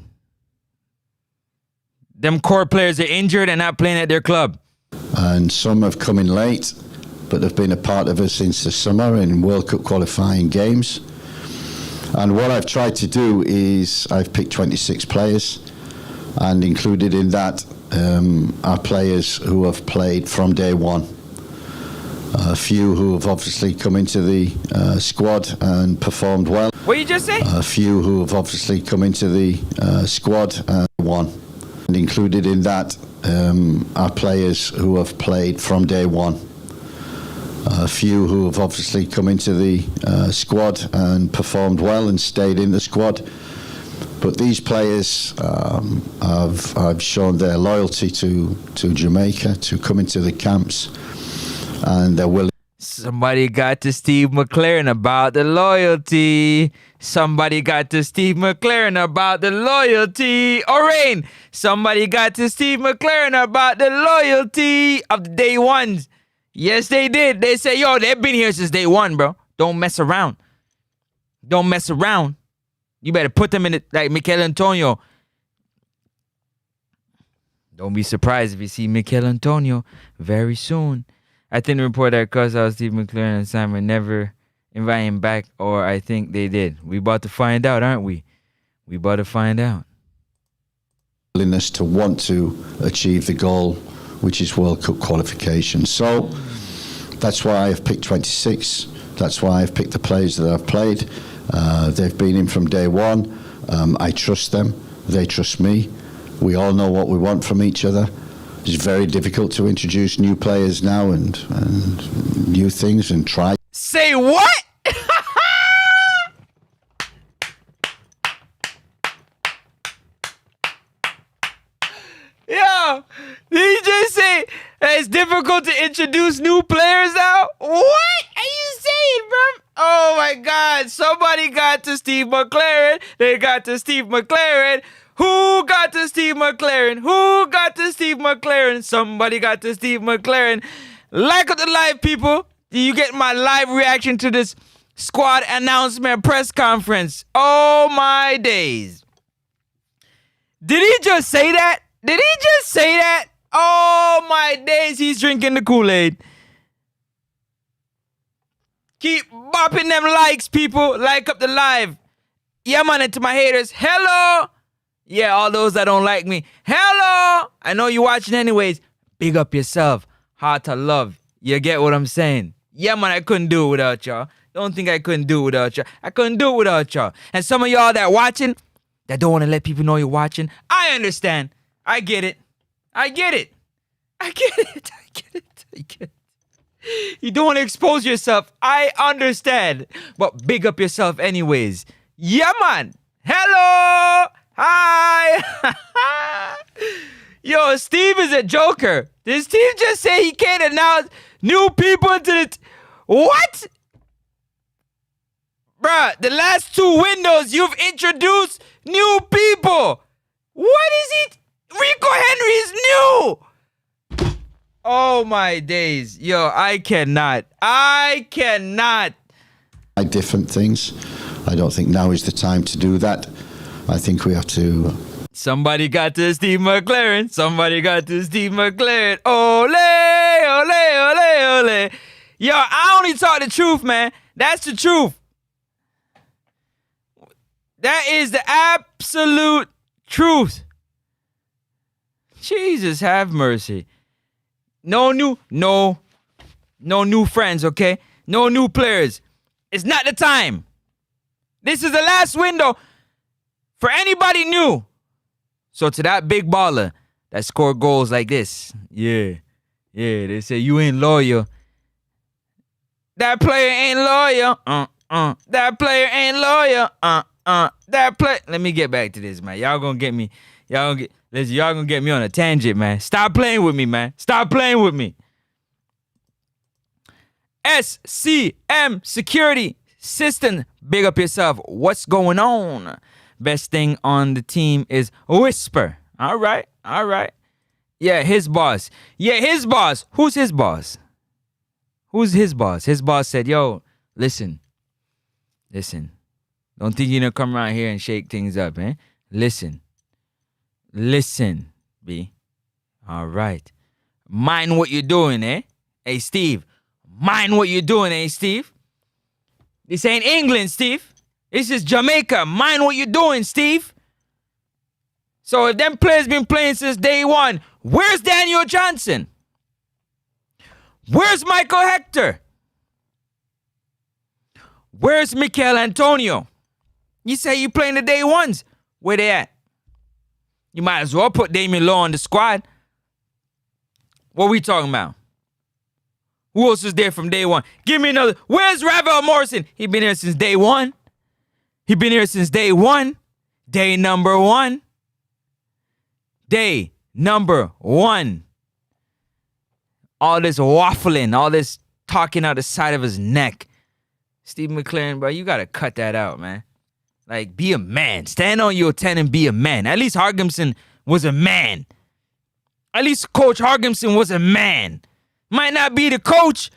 Them core players are injured and not playing at their club. And some have come in late, but have been a part of us since the summer in World Cup qualifying games. And what I've tried to do is I've picked 26 players, and included in that are players who have played from day one. A few who have obviously come into the squad and performed well. What you just say? A few who have obviously come into the squad and won. And included in that are players who have played from day one. A few who have obviously come into the squad and performed well and stayed in the squad. But these players have shown their loyalty to Jamaica, to come into the camps, and they're willing. Somebody got to Steve McLaren about the loyalty. Somebody got to Steve McLaren about the loyalty. Orin, somebody got to Steve McLaren about the loyalty of the day ones. Yes, they did. They say, yo, they've been here since day one, bro. Don't mess around. Don't mess around. You better put them in it like Mikel Antonio. Don't be surprised if you see Mikel Antonio very soon. I think the report that cussed out Steve McLaren and Simon never invite him back, or I think they did. We about to find out, aren't we? We about to find out. Willingness to want to achieve the goal, which is World Cup qualification. So that's why I've picked 26. That's why I've picked the players that I've played. They've been in from day one. I trust them. They trust me. We all know what we want from each other. It's very difficult to introduce new players now and new things and try. Say what? Yo, did you just say that it's difficult to introduce new players now? What are you saying, bro? Oh my God, somebody got to Steve McLaren. They got to Steve McLaren. Who got to Steve McLaren? Who got to Steve McLaren? Somebody got to Steve McLaren. Like up the live, people. Do you get my live reaction to this squad announcement press conference? Oh my days. Did he just say that? Did he just say that? Oh my days, he's drinking the Kool-Aid. Keep bopping them likes, people. Like up the live. Yeah, man, and to my haters, hello. Yeah, all those that don't like me, hello. I know you're watching anyways. Big up yourself. Heart of love. You get what I'm saying? Yeah, man, I couldn't do it without y'all. Don't think I couldn't do it without y'all. I couldn't do it without y'all. And some of y'all that watching, that don't want to let people know you're watching, I understand. I get it. I get it. I get it. I get it. I get it. You don't want to expose yourself. I understand. But big up yourself anyways. Yeah, man. Hello. Hi. Yo, Steve is a joker. Did Steve just say he can't announce new people to the... What? Bruh, the last two windows you've introduced new people. What is it? Rico Henry is new. Oh my days. Yo, I cannot. Different things. I don't think now is the time to do that. I think we have to. Somebody got to Steve McLaren. Ole, ole, ole, ole. Yo, I only talk the truth, man. That's the truth. That is the absolute truth. Jesus have mercy. No new friends, okay? No new players. It's not the time. This is the last window for anybody new. So to that big baller that scored goals like this, yeah, they say you ain't loyal. That player ain't loyal. That player ain't loyal. Let me get back to this, man. Y'all gonna get me. Y'all gonna get me on a tangent, man. Stop playing with me, man. Stop playing with me. SCM Security System. Big up yourself. What's going on? Best thing on the team is Whisper. All right. Yeah, his boss. Who's his boss? His boss said, yo, listen. Don't think you're gonna come around here and shake things up, eh? Listen, B. All right. Mind what you're doing, eh? Hey, Steve. Mind what you're doing, eh, Steve? This ain't England, Steve. This is Jamaica. Mind what you're doing, Steve. So if them players been playing since day one, where's Daniel Johnson? Where's Michael Hector? Where's Mikel Antonio? You say you playing the day ones. Where they at? You might as well put Damian Lowe on the squad. What we talking about? Who else is there from day one? Give me another. Where's Ravel Morrison? He been here since day one. Day number one. All this waffling, all this talking out the side of his neck. Steve McLaren, bro, you got to cut that out, man. Like, be a man. Stand on your 10 and be a man. At least Hargimson was a man. At least Coach Hargimson was a man. Might not be the coach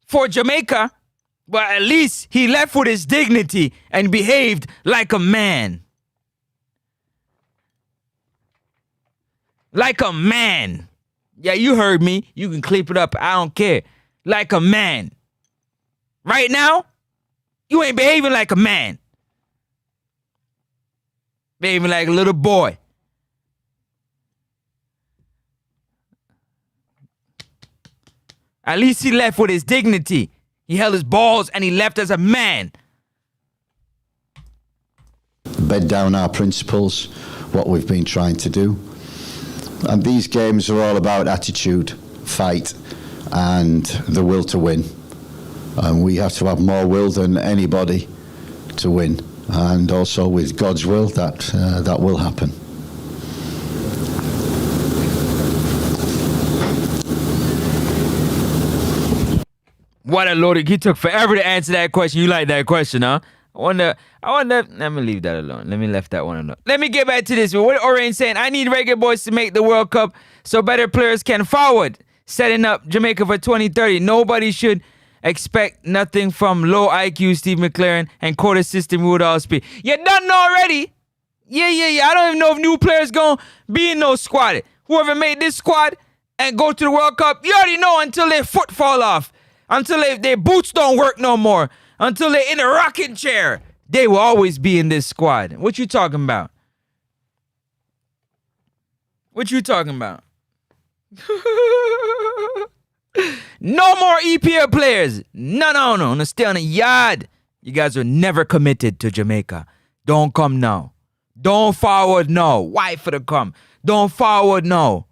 for Jamaica, but at least he left with his dignity and behaved like a man. Like a man. Yeah, you heard me. You can clip it up. I don't care. Like a man. Right now, you ain't behaving like a man. Behaving like a little boy. At least he left with his dignity. He held his balls and he left as a man. Bed down our principles, what we've been trying to do. And these games are all about attitude, fight, and the will to win. And we have to have more will than anybody to win. And also with God's will, that will happen. What a loaded. He took forever to answer that question. You like that question, huh? I wonder, let me leave that alone. Let me left that one alone. Let me get back to this. What Orion saying, I need Reggae Boyz to make the World Cup so better players can forward. Setting up Jamaica for 2030. Nobody should expect nothing from low IQ Steve McLaren and quarter system Rudolph Speed. You done know already. Yeah. I don't even know if new players gonna be in no squad. Whoever made this squad and go to the World Cup, you already know until their foot fall off. Until their boots don't work no more. Until they're in a rocking chair. They will always be in this squad. What you talking about? No more EPL players. No. Stay on the yard. You guys are never committed to Jamaica. Don't come now. Don't forward now. Why for the come? Don't forward now.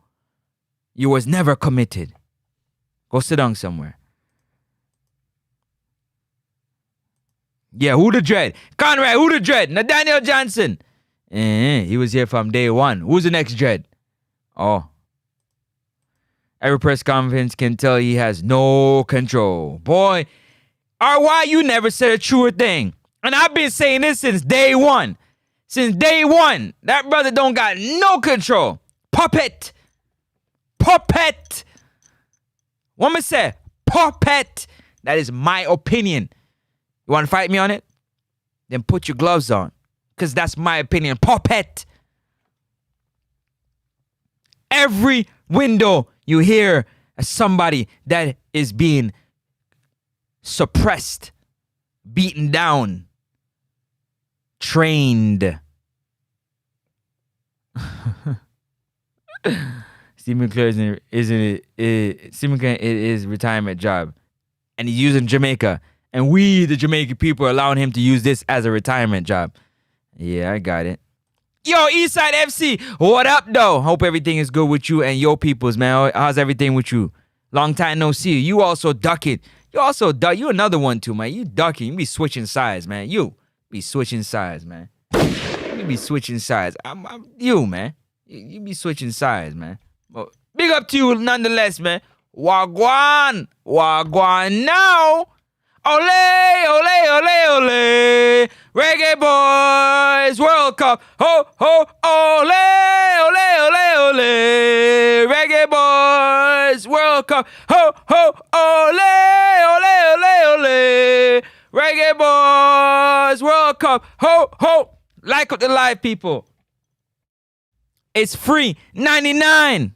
You was never committed. Go sit down somewhere. Yeah, who the dread? Conrad, who the dread? Nathaniel Johnson. He was here from day one. Who's the next dread? Oh. Every press conference can tell he has no control. Boy, RY, you never said a truer thing. And I've been saying this since day one. That brother don't got no control. Puppet. Woman say, puppet. That is my opinion. You want to fight me on it? Then put your gloves on. Because that's my opinion. Puppet. Every window you hear somebody that is being suppressed, beaten down, trained. Steve McClure Steve McClure is retirement job, and he's using Jamaica, and we, the Jamaican people, are allowing him to use this as a retirement job. Yeah, I got it. Yo, Eastside FC, what up, though? Hope everything is good with you and your peoples, man. How's everything with you? Long time no see. You also ducking. You also duck. You another one, too, man. You ducking. You be switching sides, man. You be switching sides, man. You be switching sides. You, man. You be switching sides, man. But big up to you, nonetheless, man. Wagwan. Wagwan now. Ole, ole, ole, ole. Reggae Boyz World Cup. Ho, ho, ole, ole, ole, ole. Reggae Boyz World Cup. Ho, ho, ole, ole, ole, ole. Reggae Boyz World Cup. Ho, ho. Like up the live, people. It's free 99.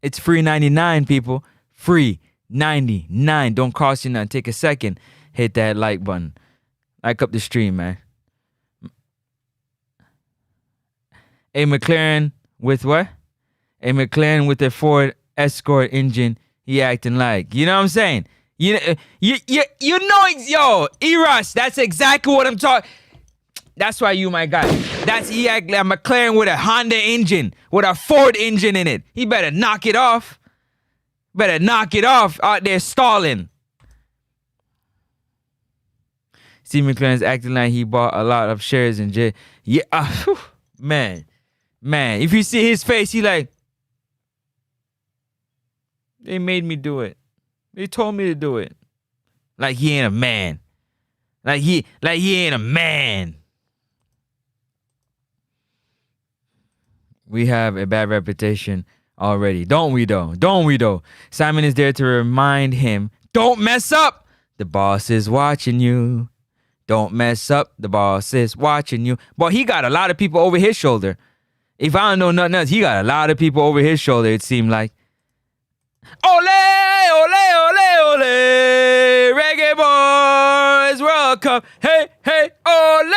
It's free 99, people. Free 99. Don't cost you nothing. Take a second. Hit that like button. Like up the stream, man. A McLaren with what? A McLaren with a Ford Escort engine. He acting like. You know what I'm saying? You know, yo, Eros, that's exactly what I'm talking. That's why you my guy. That's he act like a McLaren with a Honda engine, with a Ford engine in it. He better knock it off. Better knock it off out there stalling. Steve McLaren's acting like he bought a lot of shares in J. Yeah, man. If you see his face, he like, they made me do it. They told me to do it. Like he ain't a man. Like he ain't a man. We have a bad reputation already. Don't we though? Simon is there to remind him, don't mess up. The boss is watching you. Don't mess up. The boss is watching you. But he got a lot of people over his shoulder. If I don't know nothing else, he got a lot of people over his shoulder, it seemed like. Ole, ole, ole, ole. Reggae Boyz World Cup. Hey, hey, ole,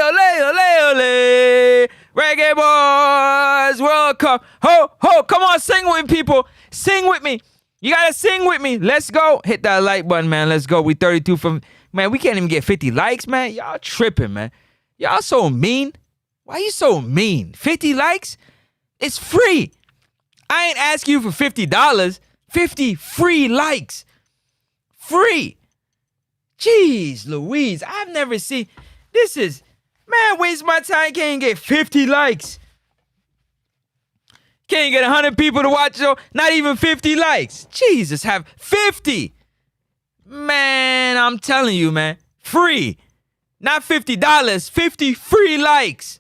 ole, ole, ole. Reggae Boyz World Cup. Ho, ho, come on, sing with me, people. Sing with me. You gotta sing with me. Let's go. Hit that like button, man. Let's go. We 32 from... Man, we can't even get 50 likes, man. Y'all tripping, man. Y'all so mean. Why you so mean? 50 likes? It's free. I ain't asking you for $50. 50 free likes. Free. Jeez Louise. I've never seen... This is... Man, waste my time. Can't get 50 likes. Can't get 100 people to watch it. Not even 50 likes. Jesus, have 50. Man, I'm telling you, man. Free. Not $50. 50 free likes.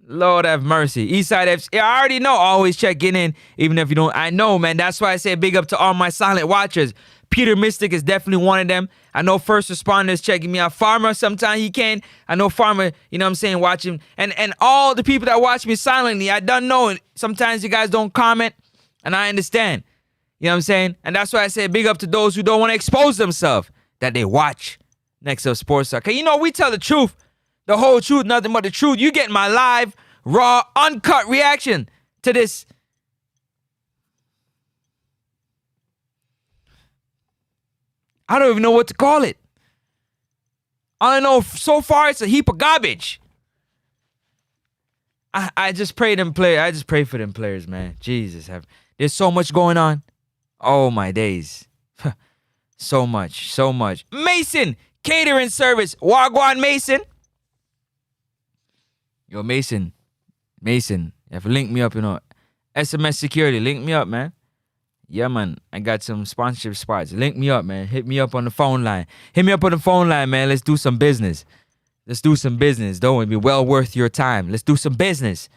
Lord have mercy. Eastside FC. Yeah, I already know. Always checking in, even if you don't. I know, man. That's why I say big up to all my silent watchers. Peter Mystic is definitely one of them. I know first responders checking me out. Farmer, sometimes he can. I know Farmer, you know what I'm saying, watching. And all the people that watch me silently, I don't know. Sometimes you guys don't comment, and I understand. You know what I'm saying? And that's why I say big up to those who don't want to expose themselves, that they watch Next Up Sports Talk. You know, we tell the truth, the whole truth, nothing but the truth. You get my live, raw, uncut reaction to this. I don't even know what to call it. I don't know. So far, it's a heap of garbage. I just pray them players. I just pray for them players, man. Jesus, there's so much going on. Oh, my days. So much. Mason, catering service. Wagwan Mason. Yo, Mason. You have to link me up, you know. SMS security, link me up, man. Yeah, man. I got some sponsorship spots. Link me up, man. Hit me up on the phone line. Man. Let's do some business. Don't it be well worth your time. Let's do some business.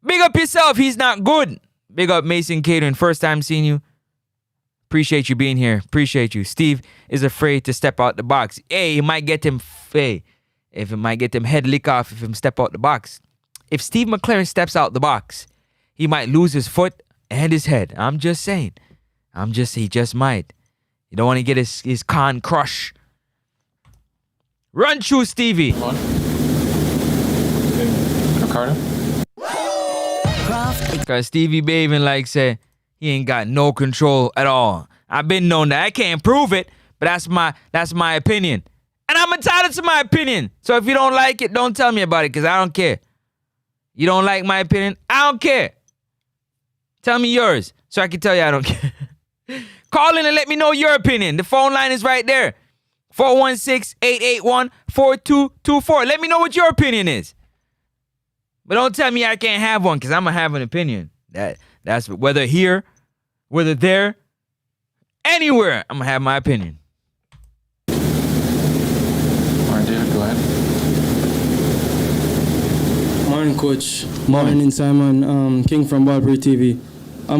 Big up yourself. He's not good. Big up Mason Catering. First time seeing you. Appreciate you being here. Appreciate you. Steve is afraid to step out the box. Hey, it might get him, if it might get him head lick off if him step out the box. If Steve McLaren steps out the box, he might lose his foot and his head. I'm just saying. He just might. You don't want to get his con crush. Run through Stevie. Ricardo? Because Stevie Baven like said, he ain't got no control at all. I've been known that. I can't prove it, but that's my opinion. And I'm entitled to my opinion. So if you don't like it, don't tell me about it because I don't care. You don't like my opinion? I don't care. Tell me yours so I can tell you I don't care. Call in and let me know your opinion. The phone line is right there. 416-881-4224. Let me know what your opinion is. But don't tell me I can't have one because I'm going to have an opinion. That's whether here, whether there, anywhere, I'm going to have my opinion. All right, David, go ahead. Morning, Coach. Morning, Simon. King from Ballprey TV.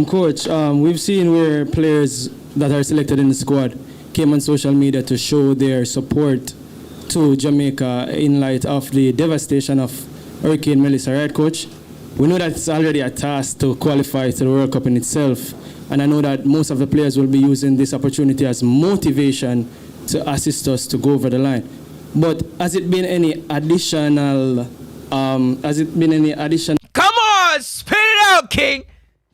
Coach, we've seen where players that are selected in the squad came on social media to show their support to Jamaica in light of the devastation of Hurricane Melissa, right, Coach? We know that it's already a task to qualify to the World Cup in itself, and I know that most of the players will be using this opportunity as motivation to assist us to go over the line. But has it been any additional? Come on, spit it out, King.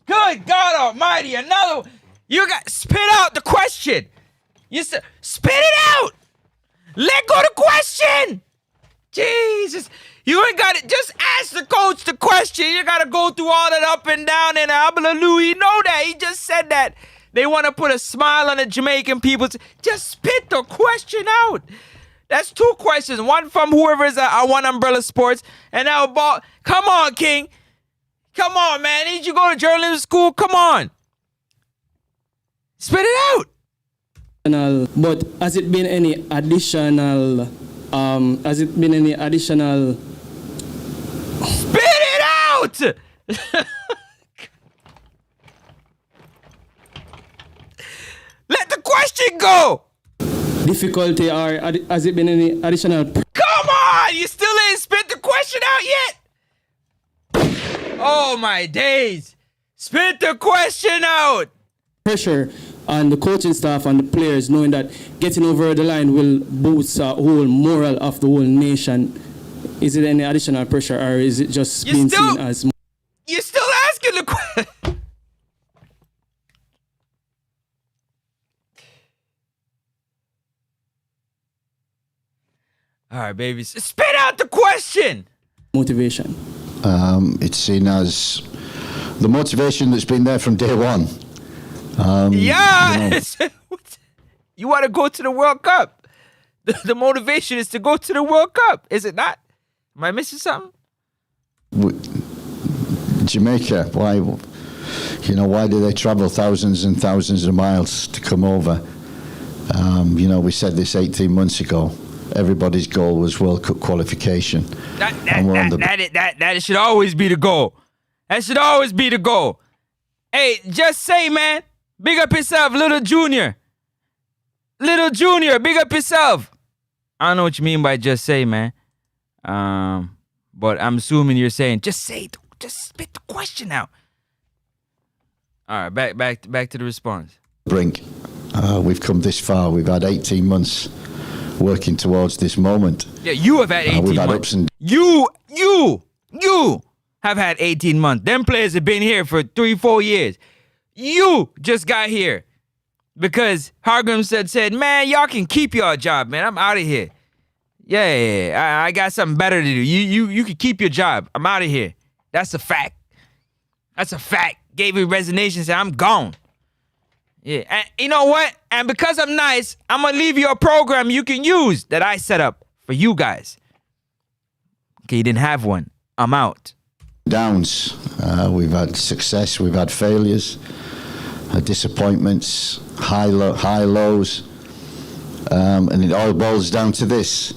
Good God Almighty, another. You got spit out the question. You said spit it out. Let go the question. Jesus. You ain't got it. Just ask the coach the question. You got to go through all that up and down and hallelujah. You know that. He just said that. They want to put a smile on the Jamaican people. Just spit the question out. That's two questions. One from whoever is at One Umbrella Sports. And now about, come on, King. Come on, man. Did you go to journalism school? Come on. Spit it out. But has it been any additional? Spit it out! Let the question go! Difficulty, or has it been any additional? Come on! You still ain't spit the question out yet? Oh my days! Spit the question out! Pressure on the coaching staff and the players, knowing that getting over the line will boost the whole morale of the whole nation. Is it any additional pressure, or is it just being seen as? You're still asking the question. All right, baby. Spit out the question. Motivation. It's seen as the motivation that's been there from day one. You want to go to the World Cup. The motivation is to go to the World Cup, is it not? Am I missing something? Jamaica, why do they travel thousands and thousands of miles to come over? We said this 18 months ago. Everybody's goal was World Cup qualification. That should always be the goal. That should always be the goal. Hey, just say, man. Big up yourself, Little Junior. Little Junior, big up yourself. I don't know what you mean by just say, man. But I'm assuming you're saying just say, just spit the question out. All right, back to the response. Brink, we've come this far. We've had 18 months working towards this moment. Yeah, you have had 18 we've had months. Ups and You have had 18 months. Them players have been here for 3-4 years. You just got here because Hargrim said, man, y'all can keep your job, man. I'm out of here. Yeah, I got something better to do. You can keep your job. I'm out of here. That's a fact. That's a fact. Gave you resignation, said, I'm gone. Yeah, and you know what? And because I'm nice, I'm going to leave you a program you can use that I set up for you guys. Okay, you didn't have one. I'm out. Downs. We've had success. We've had failures, disappointments, high lows. And it all boils down to this.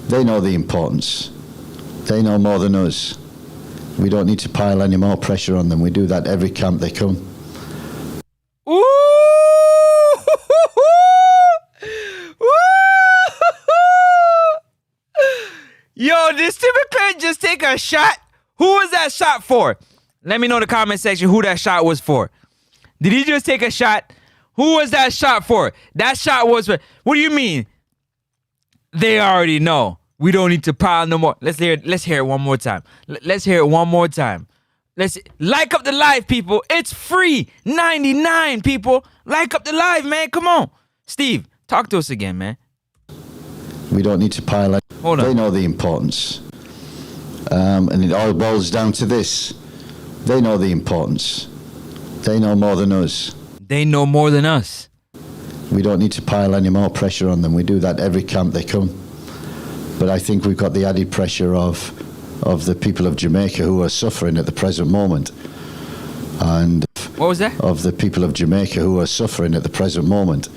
They know the importance. They know more than us. We don't need to pile any more pressure on them. We do that every camp they come. Ooh! Yo, did Stephen Clay just take a shot? Who was that shot for? Let me know in the comment section who that shot was for. Did he just take a shot? Who was that shot for? That shot was for... What do you mean? They already know. We don't need to pile no more. Let's hear it one more time. Let's hear it one more time. Let's like up the live, people. It's free. 99, people. Like up the live, man. Come on. Steve, talk to us again, man. We don't need to pile on. Hold on. They know the importance. And it all boils down to this. They know the importance. They know more than us. They know more than us. We don't need to pile any more pressure on them. We do that every camp they come. But I think we've got the added pressure of the people of Jamaica who are suffering at the present moment. And what was that? Of the people of Jamaica who are suffering at the present moment.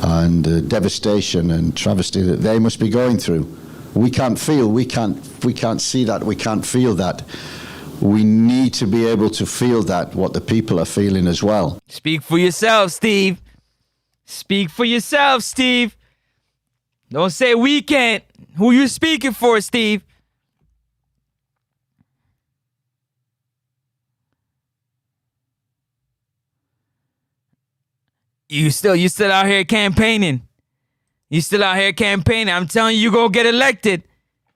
And the devastation and travesty that they must be going through. We can't see that, we can't feel that. We need to be able to feel that, what the people are feeling as well. Speak for yourself, Steve. Speak for yourself, Steve. Don't say we can't. Who you speaking for, Steve? You still out here campaigning. You still out here campaigning. I'm telling you, you gonna get elected.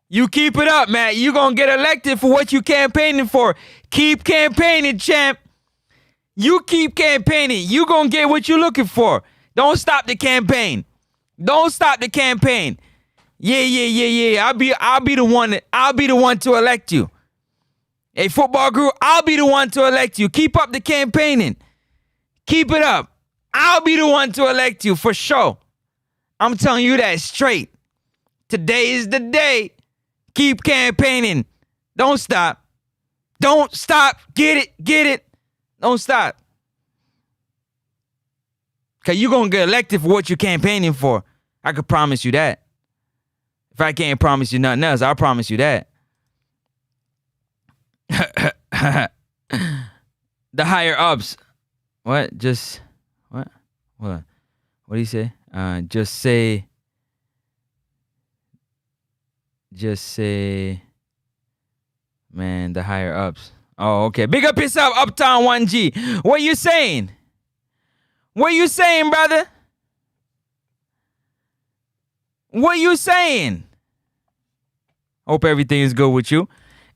You keep it up, man. You gonna get elected for what you campaigning for. Keep campaigning, champ. You keep campaigning. You gonna get what you looking for. Don't stop the campaign. Don't stop the campaign. Yeah. I'll be the one to elect you. Hey, football group, I'll be the one to elect you. Keep up the campaigning. Keep it up. I'll be the one to elect you for sure. I'm telling you that straight. Today is the day. Keep campaigning. Don't stop. Don't stop. Get it. Don't stop. Because you're going to get elected for what you're campaigning for. I could promise you that. If I can't promise you nothing else, I'll promise you that. The higher ups. What? Just, what? What do you say? Just say, man, the higher ups. Oh, okay. Big up yourself, Uptown 1G. What you saying? What you saying, brother? What you saying? Hope everything is good with you.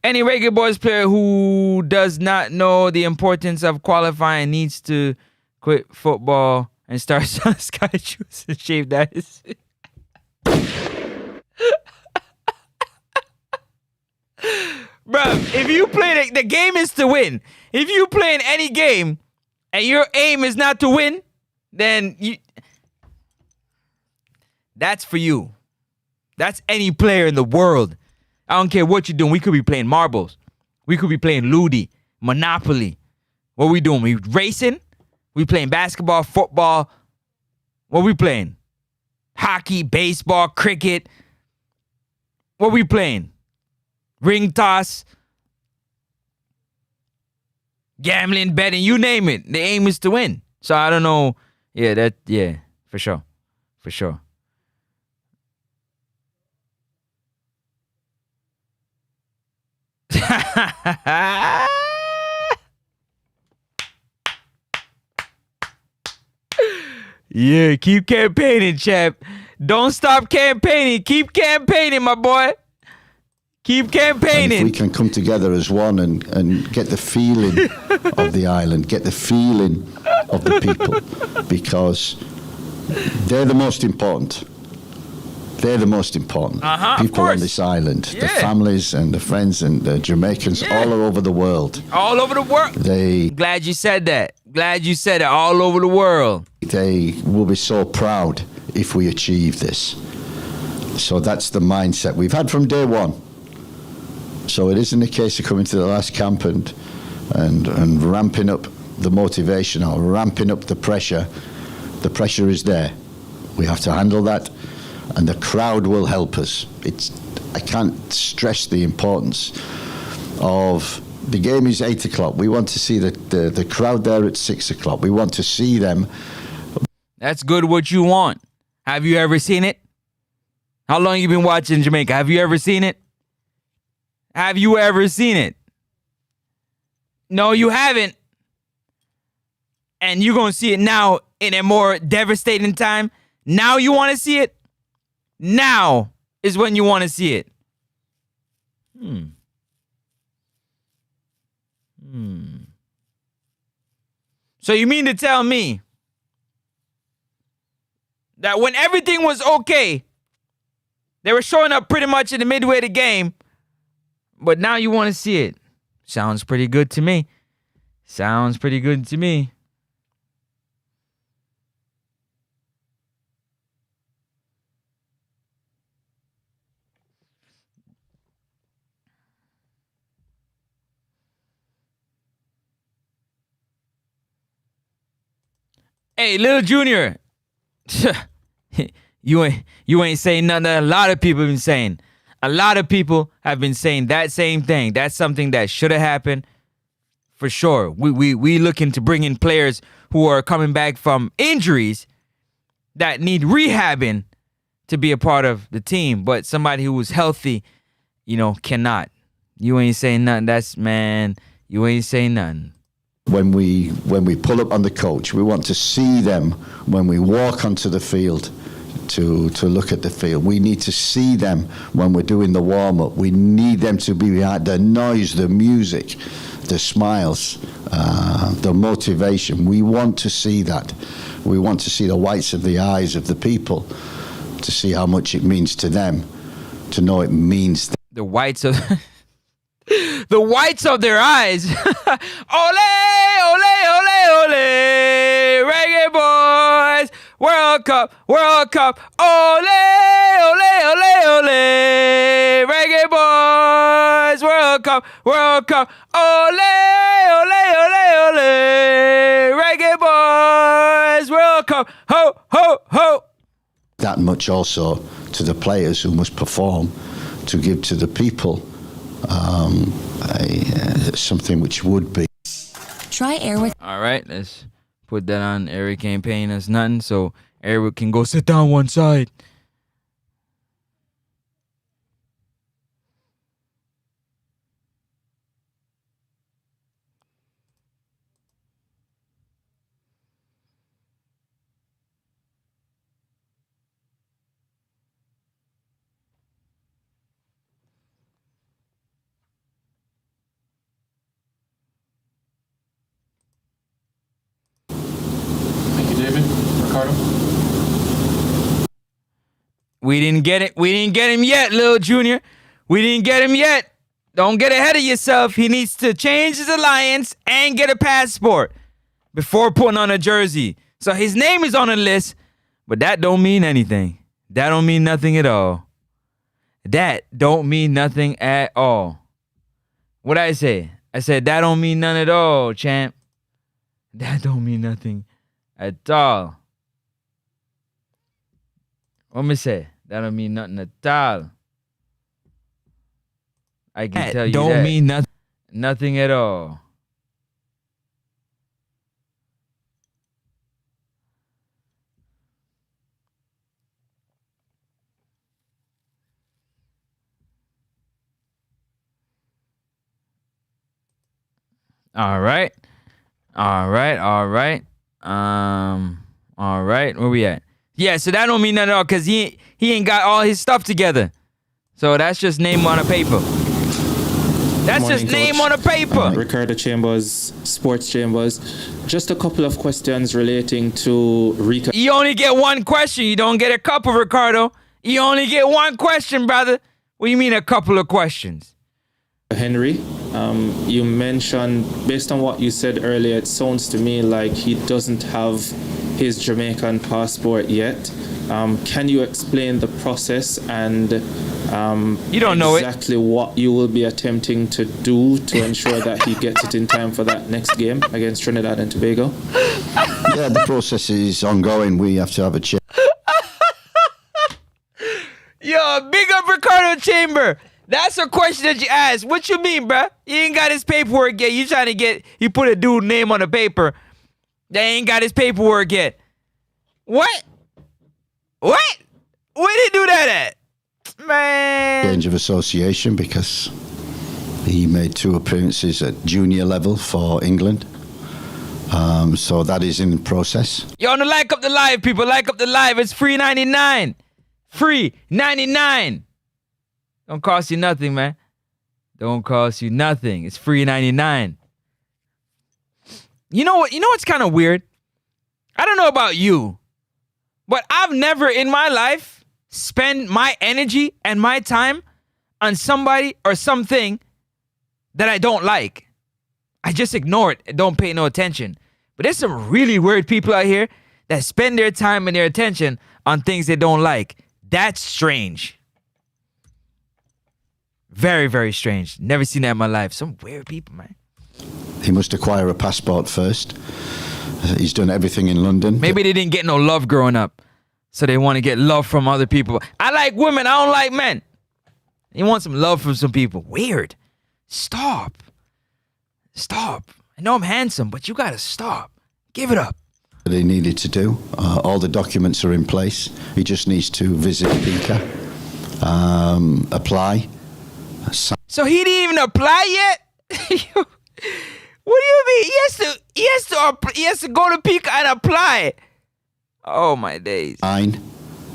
Any Reggae Boyz player who does not know the importance of qualifying needs to quit football and start selling sky shoes and shave that. Bro, if you play the game is to win. If you play in any game and your aim is not to win, then that's for you. That's any player in the world. I don't care what you're doing. We could be playing marbles. We could be playing Ludi, Monopoly. What we doing? We racing? We playing basketball, football. What we playing? Hockey, baseball, cricket. What we playing? Ring toss. Gambling, betting, you name it. The aim is to win. So I don't know. Yeah, for sure. For sure. Yeah, keep campaigning, champ. Don't stop campaigning. Keep campaigning, my boy. Keep campaigning. And if we can come together as one and get the feeling of the island, get the feeling of the people, because they're the most important. They're the most important people on this island. The families and the friends and the Jamaicans all over the world. All over the world. Glad you said that. Glad you said it. All over the world. They will be so proud if we achieve this. So that's the mindset we've had from day one. So it isn't a case of coming to the last camp and ramping up the motivation or ramping up the pressure. The pressure is there. We have to handle that, and the crowd will help us. I can't stress the importance of the game is 8 o'clock. We want to see the crowd there at 6 o'clock. We want to see them. That's good what you want. Have you ever seen it? How long you been watching Jamaica? Have you ever seen it? Have you ever seen it? No, you haven't. And you're going to see it now in a more devastating time. Now you want to see it? Now is when you want to see it. So you mean to tell me that when everything was okay, they were showing up pretty much in the midway of the game, but now you want to see it? Sounds pretty good to me. Sounds pretty good to me. Hey, Lil Junior, you ain't saying nothing that a lot of people have been saying. A lot of people have been saying that same thing. That's something that should have happened for sure. We looking to bring in players who are coming back from injuries that need rehabbing to be a part of the team, but somebody who was healthy, cannot. You ain't saying nothing. You ain't saying nothing. When we pull up on the coach, we want to see them when we walk onto the field to look at the field. We need to see them when we're doing the warm-up. We need them to be behind the noise, the music, the smiles, the motivation. We want to see that. We want to see the whites of the eyes of the people, to see how much it means to them, to know it means the whites of the whites of their eyes. Ole, ole, ole, ole. Reggae Boyz. World Cup. Ole, ole, ole, ole. Reggae Boyz. World Cup. Ole, ole, ole, ole. Reggae Boyz. World Cup. Ho, ho, ho. that much also to the players who must perform to give to the people something which would be. Try air with. All right, let's put that on. Eric ain't paying us nothing, so Eric can go sit down one side. We didn't get it. We didn't get him yet, Lil Junior. We didn't get him yet. Don't get ahead of yourself. He needs to change his alliance and get a passport before putting on a jersey. So his name is on the list, but that don't mean anything. That don't mean nothing at all. That don't mean nothing at all. What I say? I said that don't mean none at all, champ. That don't mean nothing at all. What me say? That don't mean nothing at all. I can tell you that. Don't mean nothing. Nothing at all. All right. All right. Where we at? Yeah, so that don't mean nothing at all because he ain't got all his stuff together. So that's just name on a paper. That's just name on a paper. Ricardo Chambers, Sports Chambers. Just a couple of questions relating to Rico. You only get one question. You don't get a couple, Ricardo. You only get one question, brother. What do you mean a couple of questions? Henry, you mentioned, based on what you said earlier, it sounds to me like he doesn't have his Jamaican passport yet. Can you explain the process and you don't know exactly what you will be attempting to do to ensure that he gets it in time for that next game against Trinidad and Tobago? Yeah, the process is ongoing. We have to have a check. Yo, big up Ricardo Chamber. That's a question that you ask. What you mean, bruh? You ain't got his paperwork yet. You trying to get, you put a dude name on the paper. They ain't got his paperwork yet. What? What? Where did he do that at? Man. Change of association because he made 2 appearances at junior level for England. So that is in process. Yo, on the like up the live, people. Like up the live. It's free 99. Free 99. Don't cost you nothing, man. Don't cost you nothing. It's free 99. You know what? You know what's kind of weird? I don't know about you, but I've never in my life spent my energy and my time on somebody or something that I don't like. I just ignore it and don't pay no attention. But there's some really weird people out here that spend their time and their attention on things they don't like. That's strange. Very, very strange. Never seen that in my life. Some weird people, man. He must acquire a passport first. He's done everything in London. Maybe they didn't get no love growing up, so they want to get love from other people. I like women. I don't like men. You want some love from some people. Weird. Stop. Stop. I know I'm handsome, but you gotta stop. Give it up. That he needed to do. All the documents are in place. He just needs to visit PICA, apply. So he didn't even apply yet? What do you mean? He has to go to PICA and apply. Oh my days. Sign,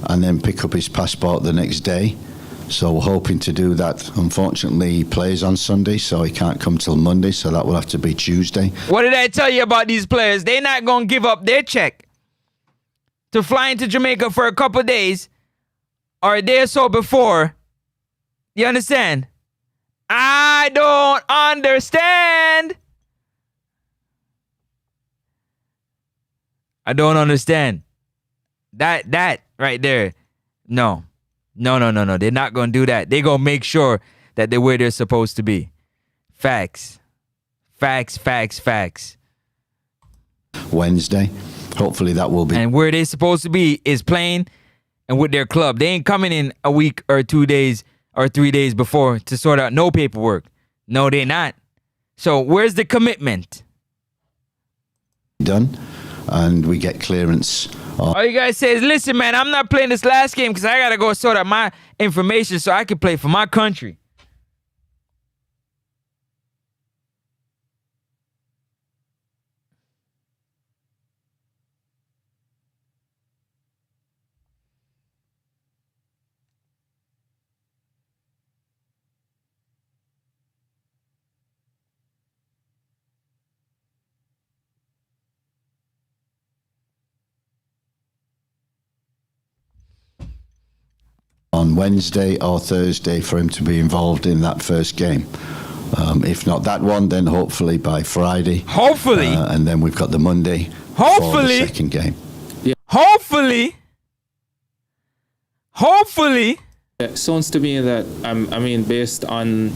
and then pick up his passport the next day. So we're hoping to do that. Unfortunately, he plays on Sunday, so he can't come till Monday, so that will have to be Tuesday. What did I tell you about these players? They're not going to give up their check to fly into Jamaica for a couple days or a day or so before. You understand? I don't understand. I don't understand. That right there. No. They're not going to do that. They're going to make sure that they're where they're supposed to be. Facts. Wednesday. Hopefully that will be. And where they're supposed to be is playing and with their club. They ain't coming in a week or 2 days or 3 days before to sort out no paperwork. No, they're not. So where's the commitment? Done. And we get clearance. All you guys say is, listen, man, I'm not playing this last game because I got to go sort out my information so I can play for my country. On Wednesday or Thursday for him to be involved in that first game. If not that one, then hopefully by Friday. Hopefully. And then we've got the Monday Hopefully. for the second game. Yeah. Hopefully. It sounds to me that, I mean, based on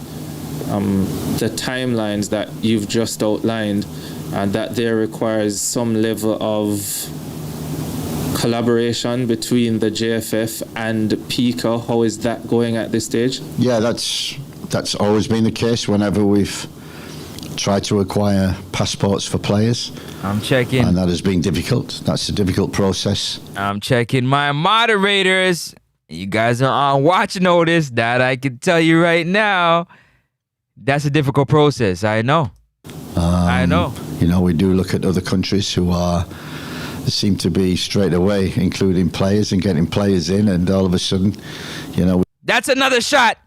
the timelines that you've just outlined, that there requires some level of collaboration between the JFF and PICA. How is that going at this stage? Yeah, that's always been the case whenever we've tried to acquire passports for players. I'm checking. And that has been difficult. That's a difficult process. I'm checking my moderators. You guys are on watch notice. That I can tell you right now. That's a difficult process. I know. I know. You know, we do look at other countries who seem to be straight away including players and getting players in, and all of a sudden, you know. That's another shot.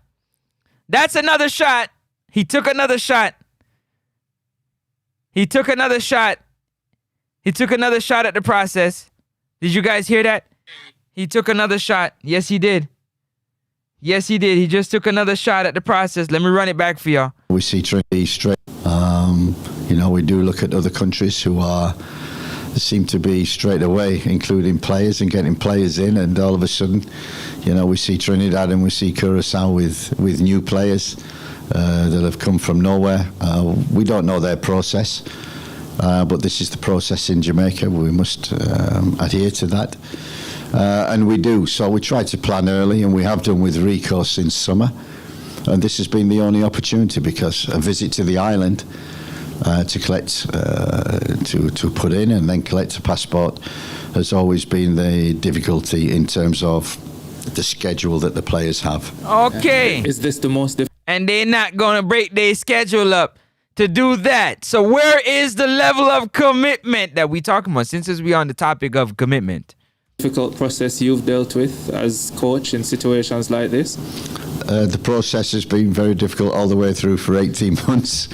That's another shot. He took another shot. He took another shot. He took another shot at the process. Did you guys hear that? He took another shot. Yes, he did. Yes, he did. He just took another shot at the process. Let me run it back for y'all. We see Trinidad straight. You know, we do look at other countries who seem to be straight away including players and getting players in, and all of a sudden, you know, we see Trinidad and we see Curacao with new players that have come from nowhere. We don't know their process, but this is the process in Jamaica. We must adhere to that, and we do. So we try to plan early, and we have done with Rico since summer. And this has been the only opportunity, because a visit to the island to collect, to put in and then collect a passport has always been the difficulty in terms of the schedule that the players have. Okay. Is this the most And they're not going to break their schedule up to do that. So where is the level of commitment that we talking about, since we on the topic of commitment? difficult process you've dealt with as coach in situations like this? The process has been very difficult all the way through for 18 months.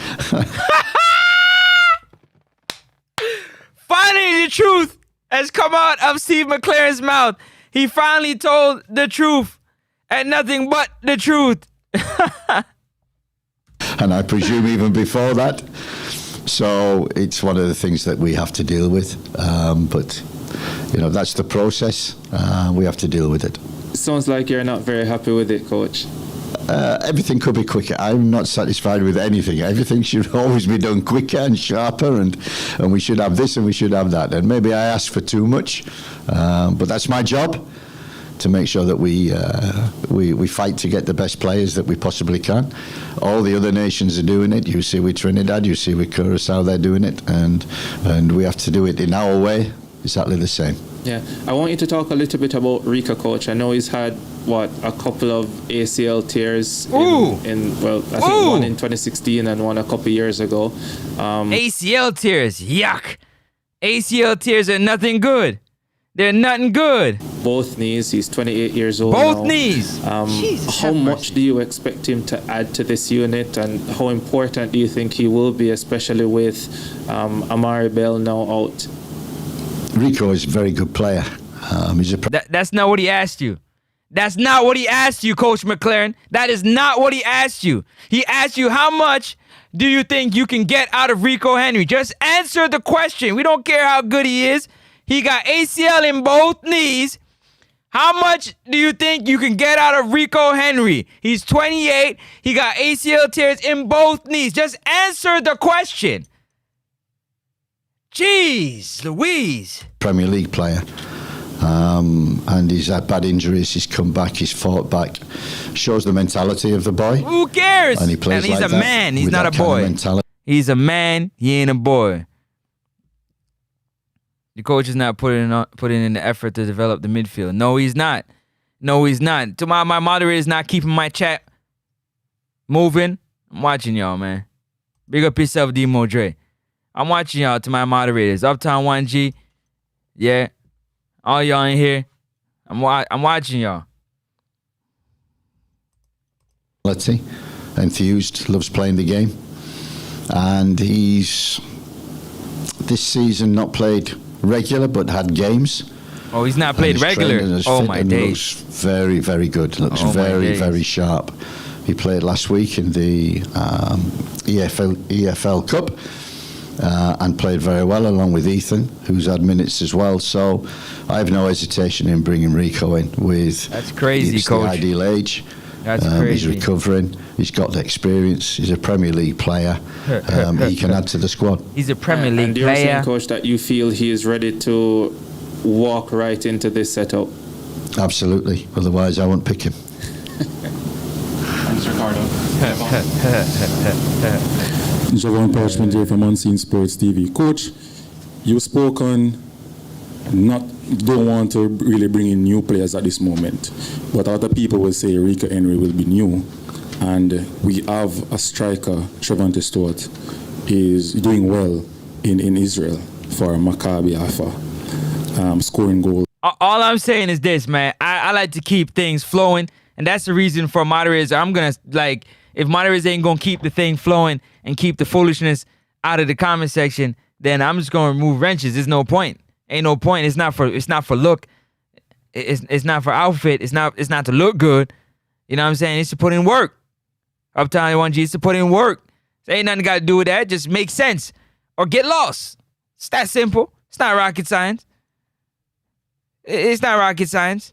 Finally, the truth has come out of Steve McLaren's mouth. He finally told the truth and nothing but the truth. And I presume even before that. So it's one of the things that we have to deal with. But, you know, that's the process. We have to deal with it. Sounds like you're not very happy with it, Coach. Everything could be quicker. I'm not satisfied with anything. Everything should always be done quicker and sharper, and we should have this and we should have that. And maybe I ask for too much, but that's my job, to make sure that we fight to get the best players that we possibly can. All the other nations are doing it. You see with Trinidad, you see with Curacao, they're doing it, and we have to do it in our way, exactly the same. Yeah, I want you to talk a little bit about Rica, Coach. I know he's had, a couple of ACL tears in I think one in 2016 and one a couple years ago. ACL tears, yuck. ACL tears are nothing good. They're nothing good. Both knees, he's 28 years old Both now. knees. How much do you expect him to add to this unit, and how important do you think he will be, especially with Amari Bell now out? Rico is a very good player. He's a That's not what he asked you. That's not what he asked you, Coach McLaren. That is not what he asked you. He asked you, how much do you think you can get out of Rico Henry? Just answer the question. We don't care how good he is. He got ACL in both knees. How much do you think you can get out of Rico Henry? He's 28. He got ACL tears in both knees. Just answer the question. Jeez Louise. Premier League player. And he's had bad injuries. He's come back. He's fought back. Shows the mentality of the boy. Who cares? And he plays he's like a that, man. He's with not a that kind of boy. mentality. He's a man. He ain't a boy. The coach is not putting in the effort to develop the midfield. No, he's not. No, he's not. To my moderator is not keeping my chat moving. I'm watching y'all, man. Big up yourself, D. Dre. I'm watching y'all. To my moderators, Uptown 1G. Yeah, all y'all in here. I'm watching y'all. Enthused, loves playing the game, and he's this season not played regular, but had games. Oh, he's not played regular. Oh my days! Looks very, very good. Looks very, very sharp. He played last week in the EFL Cup. And played very well along with Ethan, who's had minutes as well. So I have no hesitation in bringing Rico in with. That's crazy, it's Coach. the ideal age. That's crazy. He's recovering. He's got the experience. He's a Premier League player. He can add to the squad. He's a Premier League and you're player. saying, Coach, that you feel he is ready to walk right into this setup? Absolutely. Otherwise, I won't pick him. Thanks, Ricardo. Javon Parchment here from Unseen Sports TV. Coach, you spoke on don't want to really bring in new players at this moment, but other people will say Rico Henry will be new, and we have a striker, Trevante Stewart, is doing well in Israel for Maccabi Haifa, scoring goals. All I'm saying is this, man. I like to keep things flowing, and that's the reason for moderators. I'm gonna if moderators ain't gonna keep the thing flowing and keep the foolishness out of the comment section, then I'm just gonna remove wrenches. There's no point. Ain't no point. It's not for look. It's not for outfit. It's not to look good. You know what I'm saying? It's to put in work. Uptown 1G is to put in work. So ain't nothing got to do with that. Just make sense or get lost. It's that simple. It's not rocket science. It's not rocket science.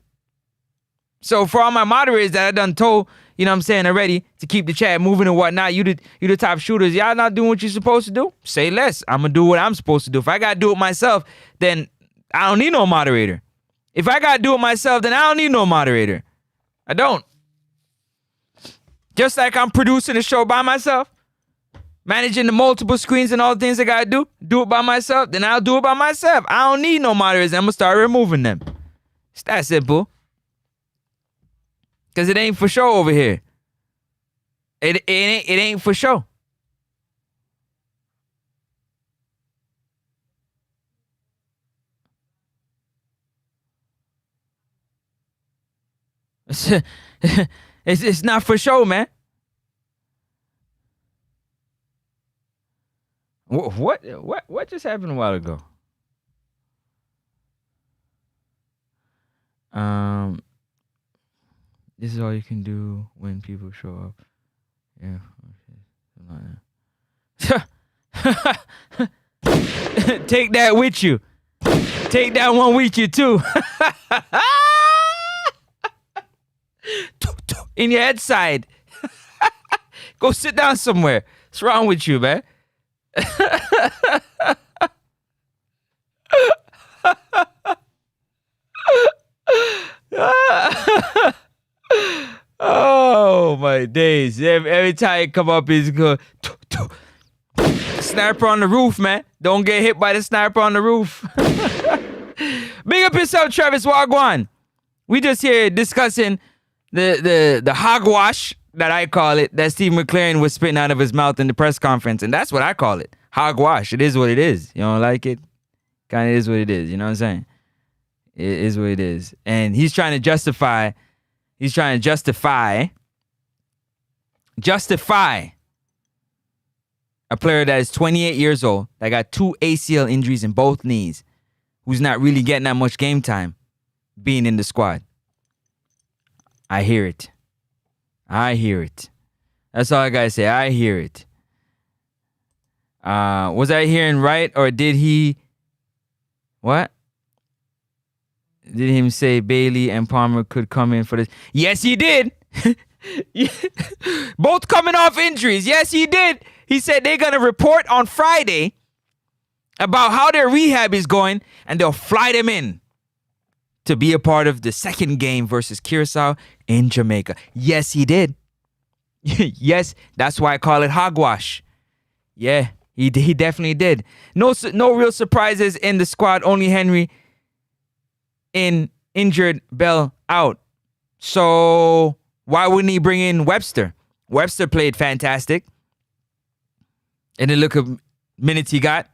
So for all my moderators that I done told, you know what I'm saying, already, to keep the chat moving and whatnot, you the top shooters, y'all not doing what you're supposed to do? Say less. I'm going to do what I'm supposed to do. If I got to do it myself, then I don't need no moderator. If I got to do it myself, then I don't need no moderator. I don't. Just like I'm producing the show by myself, managing the multiple screens and all the things I gotta do it by myself, then I'll do it by myself. I don't need no moderators. I'm gonna start removing them. It's that simple. Cause it ain't for show over here. It ain't for show. It's not for show, man. What just happened a while ago? This is all you can do when people show up. Yeah. Take that with you. Take that one with you too. In your head side. Go sit down somewhere. What's wrong with you, man? Oh my days. Every time you come up, he's good. Sniper on the roof, man. Don't get hit by the sniper on the roof. Big up yourself, Travis Wagwan. We just here discussing the hogwash that I call it, that Steve McLaren was spitting out of his mouth in the press conference. And that's what I call it. Hogwash. It is what it is. You don't like it? Kind of is what it is. You know what I'm saying? It is what it is. And he's trying to justify a player that is 28 years old, that got 2 ACL injuries in both knees, who's not really getting that much game time being in the squad. I hear it. That's all I gotta say. I hear it. Was I hearing right, or did he... What? Did him say Bailey and Palmer could come in for this? Yes, he did. Both coming off injuries. Yes, he did. He said they're going to report on Friday about how their rehab is going, and they'll fly them in to be a part of the second game versus Curacao in Jamaica. Yes, he did. Yes, that's why I call it hogwash. Yeah, he definitely did. No real surprises in the squad. Only Henry injured, Bell out. So why wouldn't he bring in Webster? Webster played fantastic. And then look at minutes he got.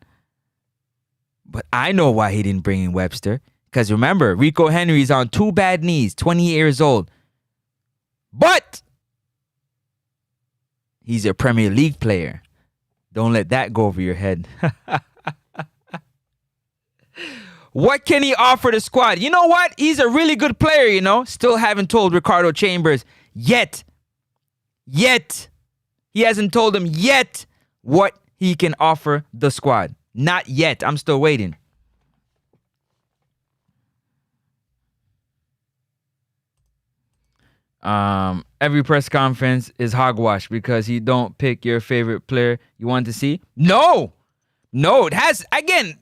But I know why he didn't bring in Webster. Because remember, Rico Henry's on 2 bad knees, 20 years old. But he's a Premier League player. Don't let that go over your head. What can he offer the squad? You know what? He's a really good player, you know. Still haven't told Ricardo Chambers yet. He hasn't told him yet what he can offer the squad. Not yet. I'm still waiting. Every press conference is hogwash because he don't pick your favorite player you want to see. No, it has, again,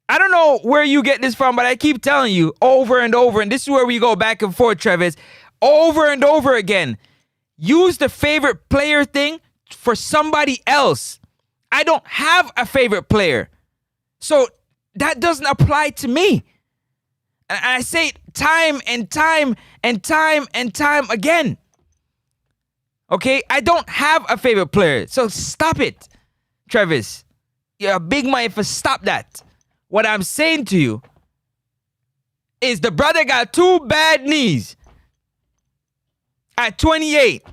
I don't know where you get this from, but I keep telling you over and over, and this is where we go back and forth, Travis, over and over again. Use the favorite player thing for somebody else. I don't have a favorite player, so that doesn't apply to me. And I say it time and time and time and time again. Okay? I don't have a favorite player, so stop it, Travis. You're a big man for stop that. What I'm saying to you is the brother got 2 bad knees at 28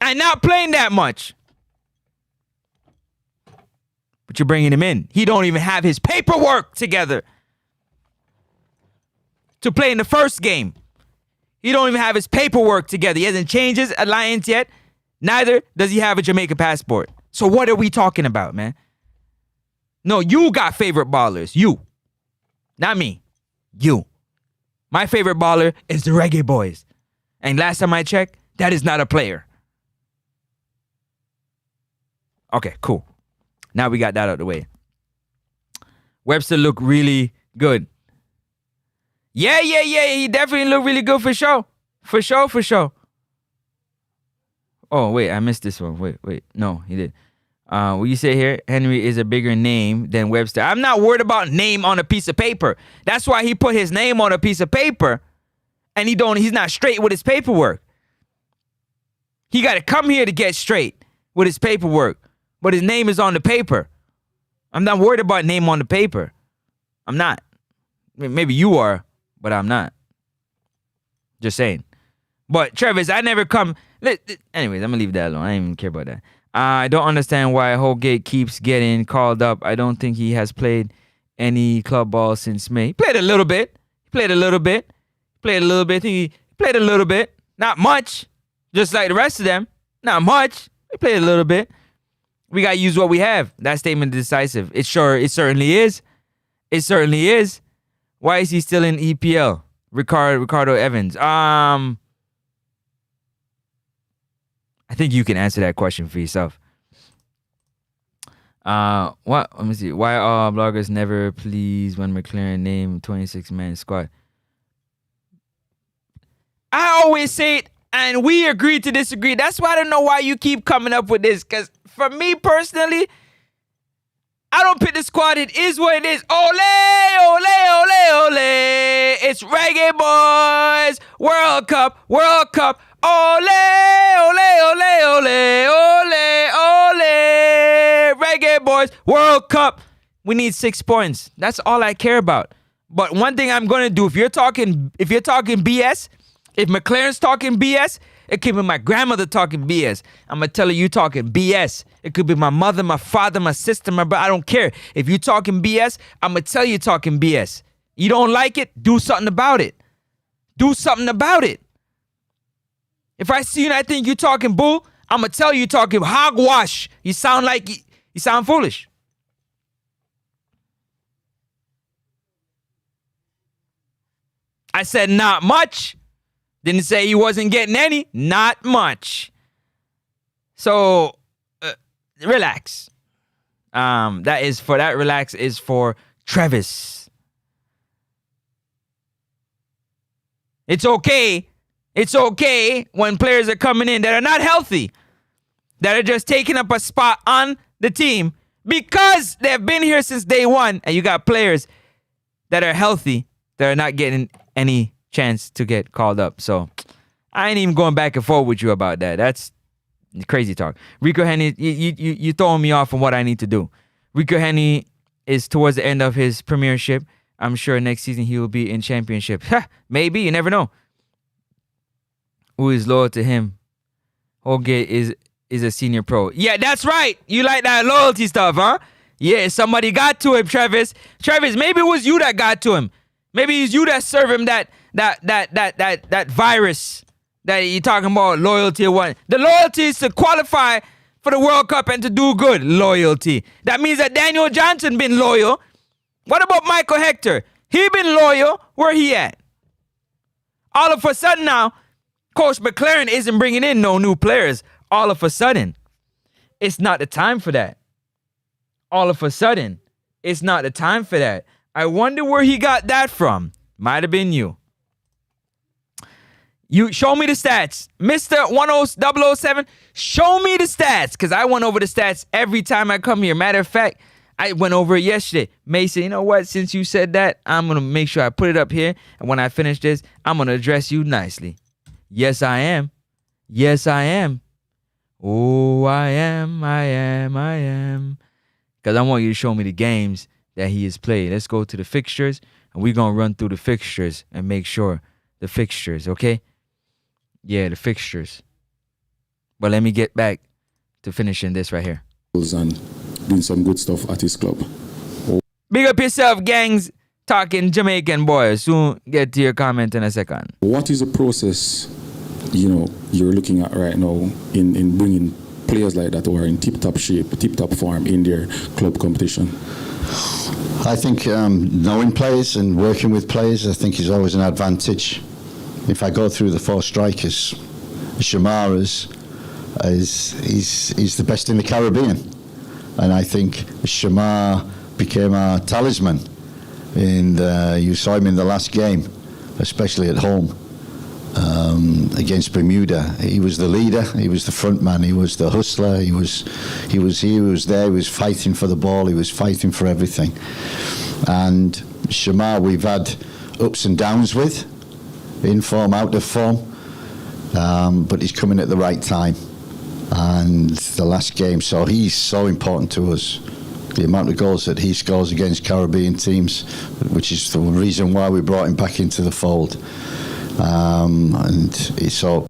and not playing that much. But you're bringing him in. He don't even have his paperwork together to play in the first game. He don't even have his paperwork together. He hasn't changed his alliance yet. Neither does he have a Jamaica passport. So what are we talking about, man? No, you got favorite ballers. You. Not me. You. My favorite baller is the Reggae Boyz. And last time I checked, that is not a player. Okay, cool. Now we got that out of the way. Webster looked really good. Yeah. He definitely looked really good for sure. For sure. Oh, wait, I missed this one. Wait. No, he did. What you say here? Henry is a bigger name than Webster. I'm not worried about name on a piece of paper. That's why he put his name on a piece of paper, and he's not straight with his paperwork. He got to come here to get straight with his paperwork, but his name is on the paper. I'm not worried about name on the paper. I'm not. Maybe you are, but I'm not. Just saying. But Travis, I never come. Anyways, I'm gonna leave that alone. I don't even care about that. I don't understand why Holgate keeps getting called up. I don't think he has played any club ball since May. He played a little bit. I think he played a little bit. Not much. Just like the rest of them. Not much. He played a little bit. We gotta use what we have. That statement is decisive. It certainly is. It certainly is. Why is he still in EPL? Ricardo Evans. I think you can answer that question for yourself. What? Let me see. Why all bloggers never please when McLaren name 26-man squad? I always say it, and we agree to disagree. That's why I don't know why you keep coming up with this. Because for me personally, I don't pick the squad. It is what it is. Ole, ole, ole, ole. It's Reggae Boyz. World Cup. Ole, ole, ole, ole, ole, ole. Reggae Boyz. World Cup. We need 6 points. That's all I care about. But one thing I'm going to do, if you're talking BS, if McLaren's talking BS, it could be my grandmother talking BS. I'm going to tell her you talking BS. It could be my mother, my father, my sister, my brother. I don't care. If you talking BS, I'm going to tell you talking BS. You don't like it? Do something about it. Do something about it. If I see you and I think you talking bull, I'm going to tell you talking hogwash. You sound foolish. I said not much. Didn't say he wasn't getting any. Not much. So, relax. That relax is for Travis. It's okay. It's okay when players are coming in that are not healthy, that are just taking up a spot on the team because they've been here since day one, and you got players that are healthy that are not getting any chance to get called up. So I ain't even going back and forth with you about that. That's crazy talk. Rico Henny, you throwing me off on what I need to do. Rico Henny is towards the end of his premiership. I'm sure next season he will be in championship. Maybe, you never know. Who is loyal to him? Holgate is a senior pro. Yeah, that's right. You like that loyalty stuff, huh? Yeah, somebody got to him, Travis. Travis, maybe it was you that got to him. Maybe it's you that served him that virus that you're talking about, loyalty or what. The loyalty is to qualify for the World Cup and to do good. Loyalty. That means that Daniel Johnson been loyal. What about Michael Hector? He been loyal. Where he at? All of a sudden now, Coach McLaren isn't bringing in no new players. All of a sudden, it's not the time for that. All of a sudden, it's not the time for that. I wonder where he got that from. Might have been you. You show me the stats. Mr. 007, show me the stats. Because I went over the stats every time I come here. Matter of fact, I went over it yesterday. Mason, you know what? Since you said that, I'm going to make sure I put it up here. And when I finish this, I'm going to address you nicely. Yes, I am. Yes, I am. Oh, I am. Because I want you to show me the games that he has played. Let's go to the fixtures, and we're going to run through the fixtures and make sure the fixtures, okay? Yeah, the fixtures. But let me get back to finishing this right here. And doing some good stuff at his club. Big up yourself, gangs. Talking Jamaican boys. Soon get to your comment in a second. What is the process, you're looking at right now in bringing players like that who are in tip-top shape, tip-top form in their club competition? I think knowing players and working with players, I think, is always an advantage. If I go through the four strikers, Shamara's is the best in the Caribbean, and I think Shamar became our talisman. And you saw him in the last game, especially at home. against Bermuda. He was the leader. He was the front man. He was the hustler. He was here. He was there. He was fighting for the ball. He was fighting for everything. And Shamar, we've had ups and downs with, in form, out of form, but he's coming at the right time. And the last game, so he's so important to us. The amount of goals that he scores against Caribbean teams, which is the reason why we brought him back into the fold. And it's so.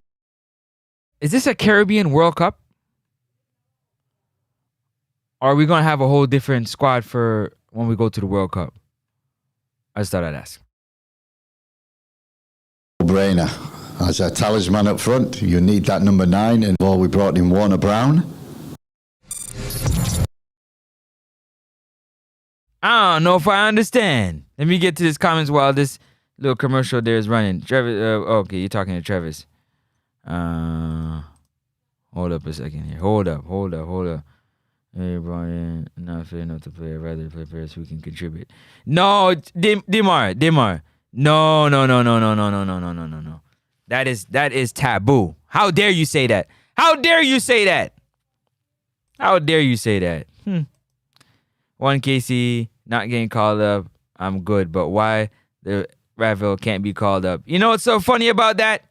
Is this a Caribbean World Cup? Or are we going to have a whole different squad for when we go to the World Cup? I just thought I'd ask. No-brainer. As a talisman up front, you need that number 9, and we brought in Warner Brown. I don't know if I understand. Let me get to this comments while this little commercial there is running. Travis, okay, you're talking to Travis. Hold up a second here. Hold up. Hey, Brian, not fair enough to play. Rather play players who can contribute. No, Dimar. No. That is taboo. How dare you say that? One KC not getting called up. I'm good, but why the Ravel can't be called up? You know what's so funny about that?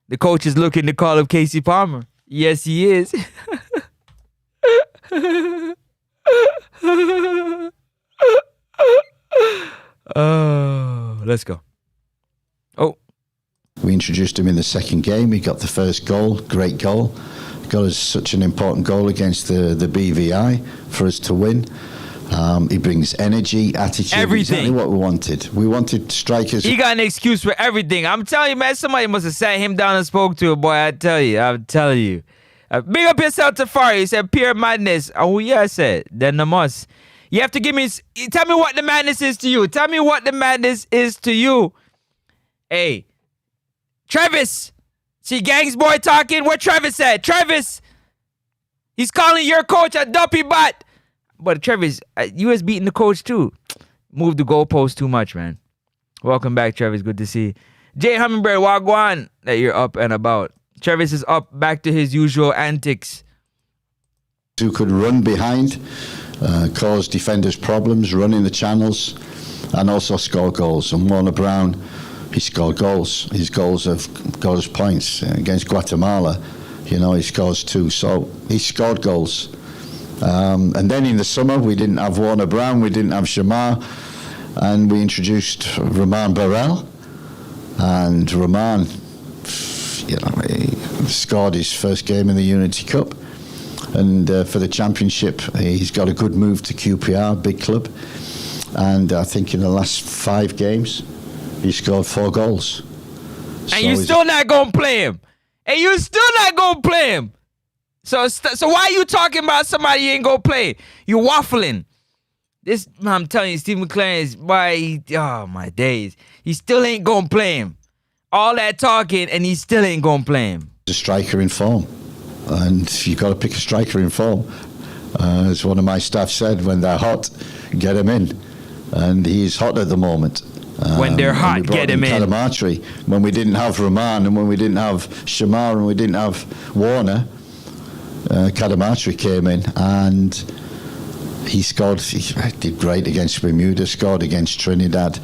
The coach is looking to call up Casey Palmer. Yes, he is. Oh, let's go. Oh. We introduced him in the second game. He got the first goal, great goal. Got us such an important goal against the BVI for us to win. He brings energy, attitude, everything. Exactly what we wanted. We wanted strikers. He got an excuse for everything. I'm telling you, man, somebody must have sat him down and spoke to him, boy. I'm telling you. Big up yourself, Tafari. He said, pure madness. Oh, yeah, I said. Then the must. You have to give me, tell me what the madness is to you. Hey, Travis. See, Gangs boy talking. What Travis said? Travis. He's calling your coach a dumpy butt. But Travis, you was beating the coach too. Moved the goalpost too much, man. Welcome back, Travis. Good to see you. Jay Hummingbird, wagwan, that you're up and about. Travis is up, back to his usual antics. Who could run behind, cause defenders problems, run in the channels, and also score goals. And Warner Brown, he scored goals. His goals have got us points. Against Guatemala, he scores 2. So he scored goals. And then in the summer, we didn't have Warner Brown, we didn't have Shamar, and we introduced Rahman Barrell. And Rahman, he scored his first game in the Unity Cup. And for the championship, he's got a good move to QPR, big club. And I think in the last 5 games, he scored 4 goals. And you're still not going to play him. So why are you talking about somebody you ain't gonna play? You waffling. This, I'm telling you, Steve McLaren is, oh my days. He still ain't gonna play him. All that talking and he still ain't gonna play him. A striker in form. And you've got to pick a striker in form. As one of my staff said, when they're hot, get him in. And he's hot at the moment. When they're hot, get him in. Calamatri, when we didn't have Rahman and when we didn't have Shamar and we didn't have Warner, Cadamatri came in and he scored. He did great against Bermuda, scored against Trinidad,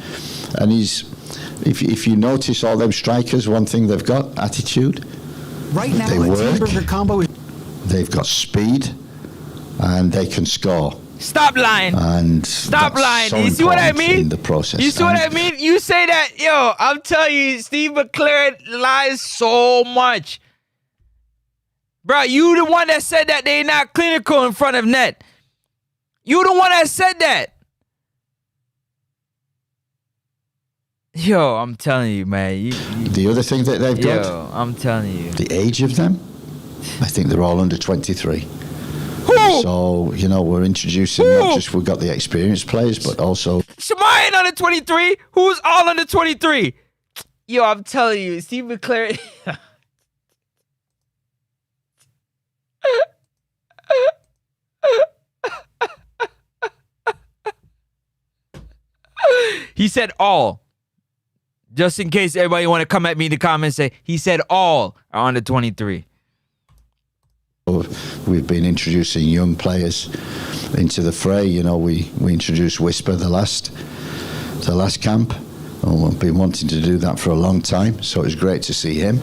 and if you notice all them strikers, one thing they've got, attitude. Right now, they work. Combo is they've got speed, and they can score. Stop lying. Stop lying. So you see what I mean? In the process. You see what I mean? You say that, yo, I'm telling you, Steve McLaren lies so much. Bro, you the one that said that they not clinical in front of net. You the one that said that. Yo, I'm telling you, man. The other thing that they've got, I'm telling you. The age of them, I think they're all under 23. Who? So, we're introducing, not just we've got the experienced players, but also... Shamar ain't under 23. Who's all under 23? Yo, I'm telling you, Steve McLaren... He said all. Just in case everybody want to come at me in the comments and say, he said all are under 23. We've been introducing young players into the fray. You know, we introduced Whisper the last camp. I've been wanting to do that for a long time, so it was great to see him.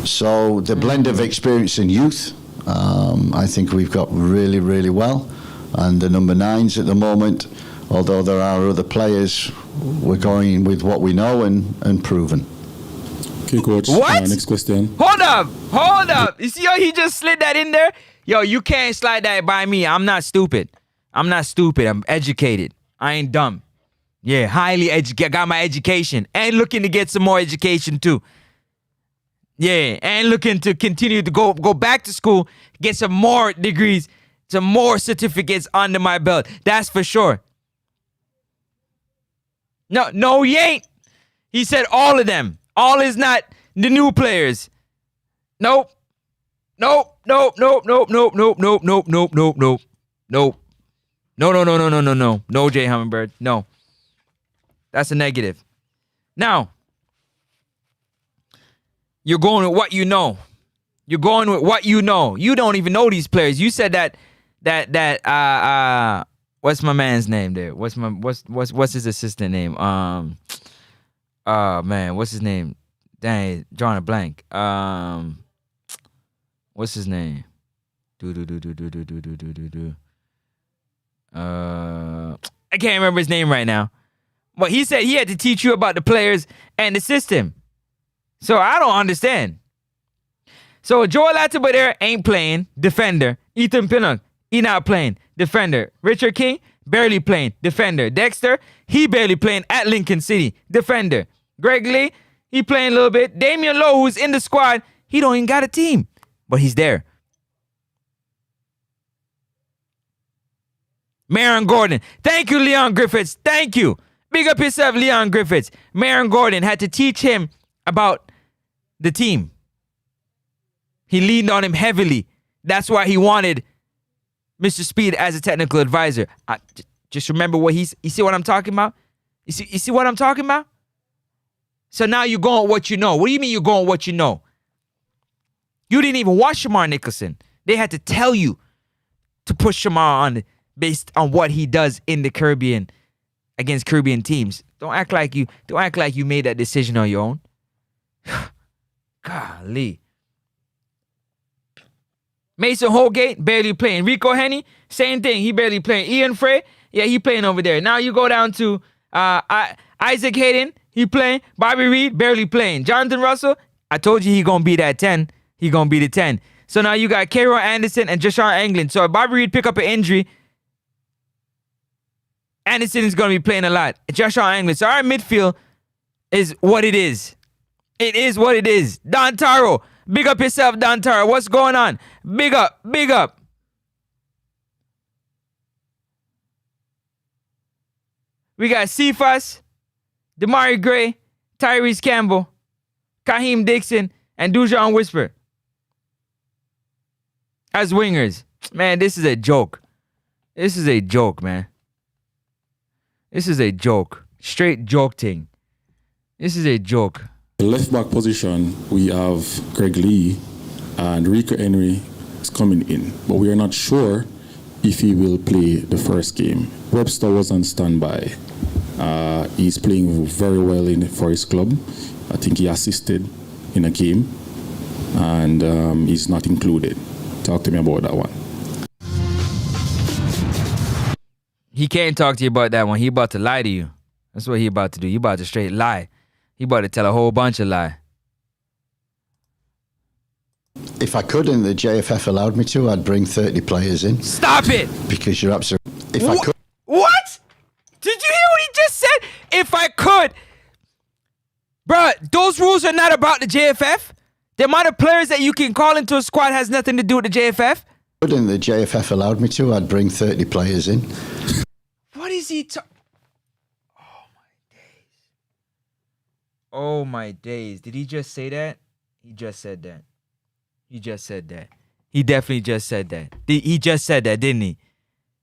So the blend of experience and youth, I think we've got really, really well. And the number 9s at the moment, although there are other players, we're going with what we know and proven. Okay, coach. What? Next question. Hold up. You see how he just slid that in there? Yo, you can't slide that by me. I'm not stupid. I'm educated. I ain't dumb. Yeah, highly educated. Got my education. And looking to get some more education too. Yeah, and looking to continue to go back to school, get some more degrees, some more certificates under my belt. That's for sure. No, he ain't. He said all of them. All is not the new players. Nope. No, Jay Hummingbird. No. That's a negative. Now, you're going with what you know. You don't even know these players. You said that what's my man's name there? What's his assistant name? What's his name? Dang, drawing a blank. What's his name? I can't remember his name right now. But he said he had to teach you about the players and the system. So I don't understand. So Joel Atibader ain't playing, defender. Ethan Pinnock, he not playing, defender. Richard King, barely playing, defender. Dexter, he barely playing at Lincoln City, defender. Greg Lee, he playing a little bit. Damian Lowe, who's in the squad, he don't even got a team, but he's there. Maron Gordon, thank you, Leon Griffiths, thank you. Big up yourself, Leon Griffiths. Maron Gordon had to teach him about the team. He leaned on him heavily. That's why he wanted Mr. Speed as a technical advisor. Just remember what you see what I'm talking about? You see what I'm talking about? So now you're going with what you know. What do you mean you're going with what you know? You didn't even watch Shamar Nicholson. They had to tell you to push Shamar on based on what he does in the Caribbean against Caribbean teams. Don't act like you made that decision on your own. Golly. Mason Holgate, barely playing. Rico Henny, same thing. He barely playing. Ian Frey, yeah, he playing over there. Now you go down to Isaac Hayden, he playing. Bobby Reed, barely playing. Jonathan Russell, I told you he gonna be that 10. He gonna be the 10. So now you got Cairo Anderson and Joshawn Anglin. So if Bobby Reed pick up an injury, Anderson is gonna be playing a lot. Joshawn Anglin. So our midfield is what it is. It is what it is. Don Taro. Big up yourself, Don Taro. What's going on? Big up. Big up. We got Cephas, Damari Gray, Tyrese Campbell, Kaheem Dixon, and Dujon Whisper as wingers. Man, this is a joke. This is a joke, man. This is a joke. Straight joke thing. This is a joke. The left back position, we have Greg Lee and Rico Henry is coming in, but we are not sure if he will play the first game. Webster was on standby. He's playing very well for his club. I think he assisted in a game, and he's not included. Talk to me about that one. He can't talk to you about that one. He about to lie to you. That's what he about to do. He about to straight lie. He about to tell a whole bunch of lie. If I could and the JFF allowed me to, I'd bring 30 players in. Stop it! Because you're absolutely... If I could... What? Did you hear what he just said? If I could. Bruh, those rules are not about the JFF. The amount of players that you can call into a squad has nothing to do with the JFF. And the JFF allowed me to, I'd bring 30 players in. What is he talking? Oh my days. Did he just say that? He just said that. He just said that. He definitely just said that. He just said that, didn't he?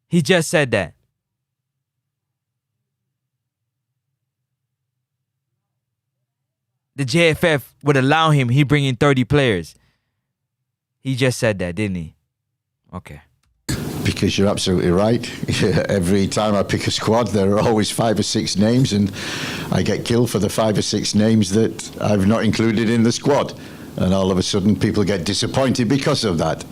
He just said that. the JFF would allow him, he'd bring in 30 players. He just said that, didn't he? Okay. Because you're absolutely right. Every time I pick a squad, there are always 5 or 6 names, and I get killed for the 5 or 6 names that I've not included in the squad. And all of a sudden, people get disappointed because of that.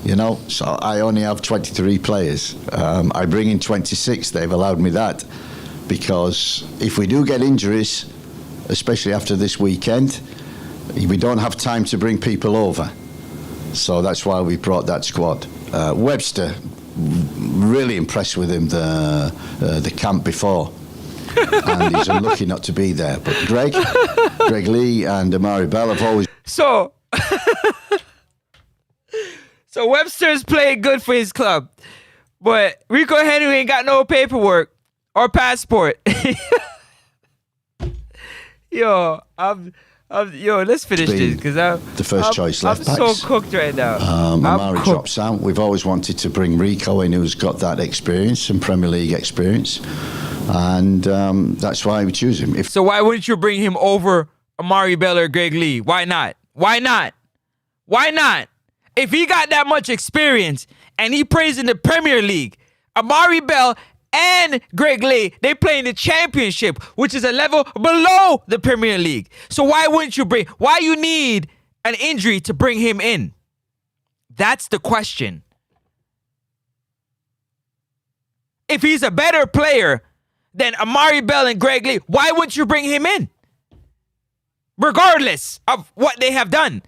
You know, so I only have 23 players. I bring in 26. They've allowed me that because if we do get injuries, especially after this weekend, we don't have time to bring people over. So that's why we brought that squad. Webster, really impressed with him the camp before. And he's unlucky not to be there. But Greg Lee and Amari Bell have always... So Webster's played good for his club. But Rico Henry ain't got no paperwork or passport. Yo, let's finish this because I'm the first choice left backs. I'm so cooked right now. Amari drops out. We've always wanted to bring Rico in, who's got that experience and Premier League experience, and that's why we choose him. So why wouldn't you bring him over Amari Bell or Greg Lee? Why not? Why not? Why not? If he got that much experience and he plays in the Premier League, Amari Bell and Greg Lee, they play in the Championship, which is a level below the Premier League. So why wouldn't you why you need an injury to bring him in? That's the question. If he's a better player than Amari Bell and Greg Lee, why wouldn't you bring him in? Regardless of what they have done.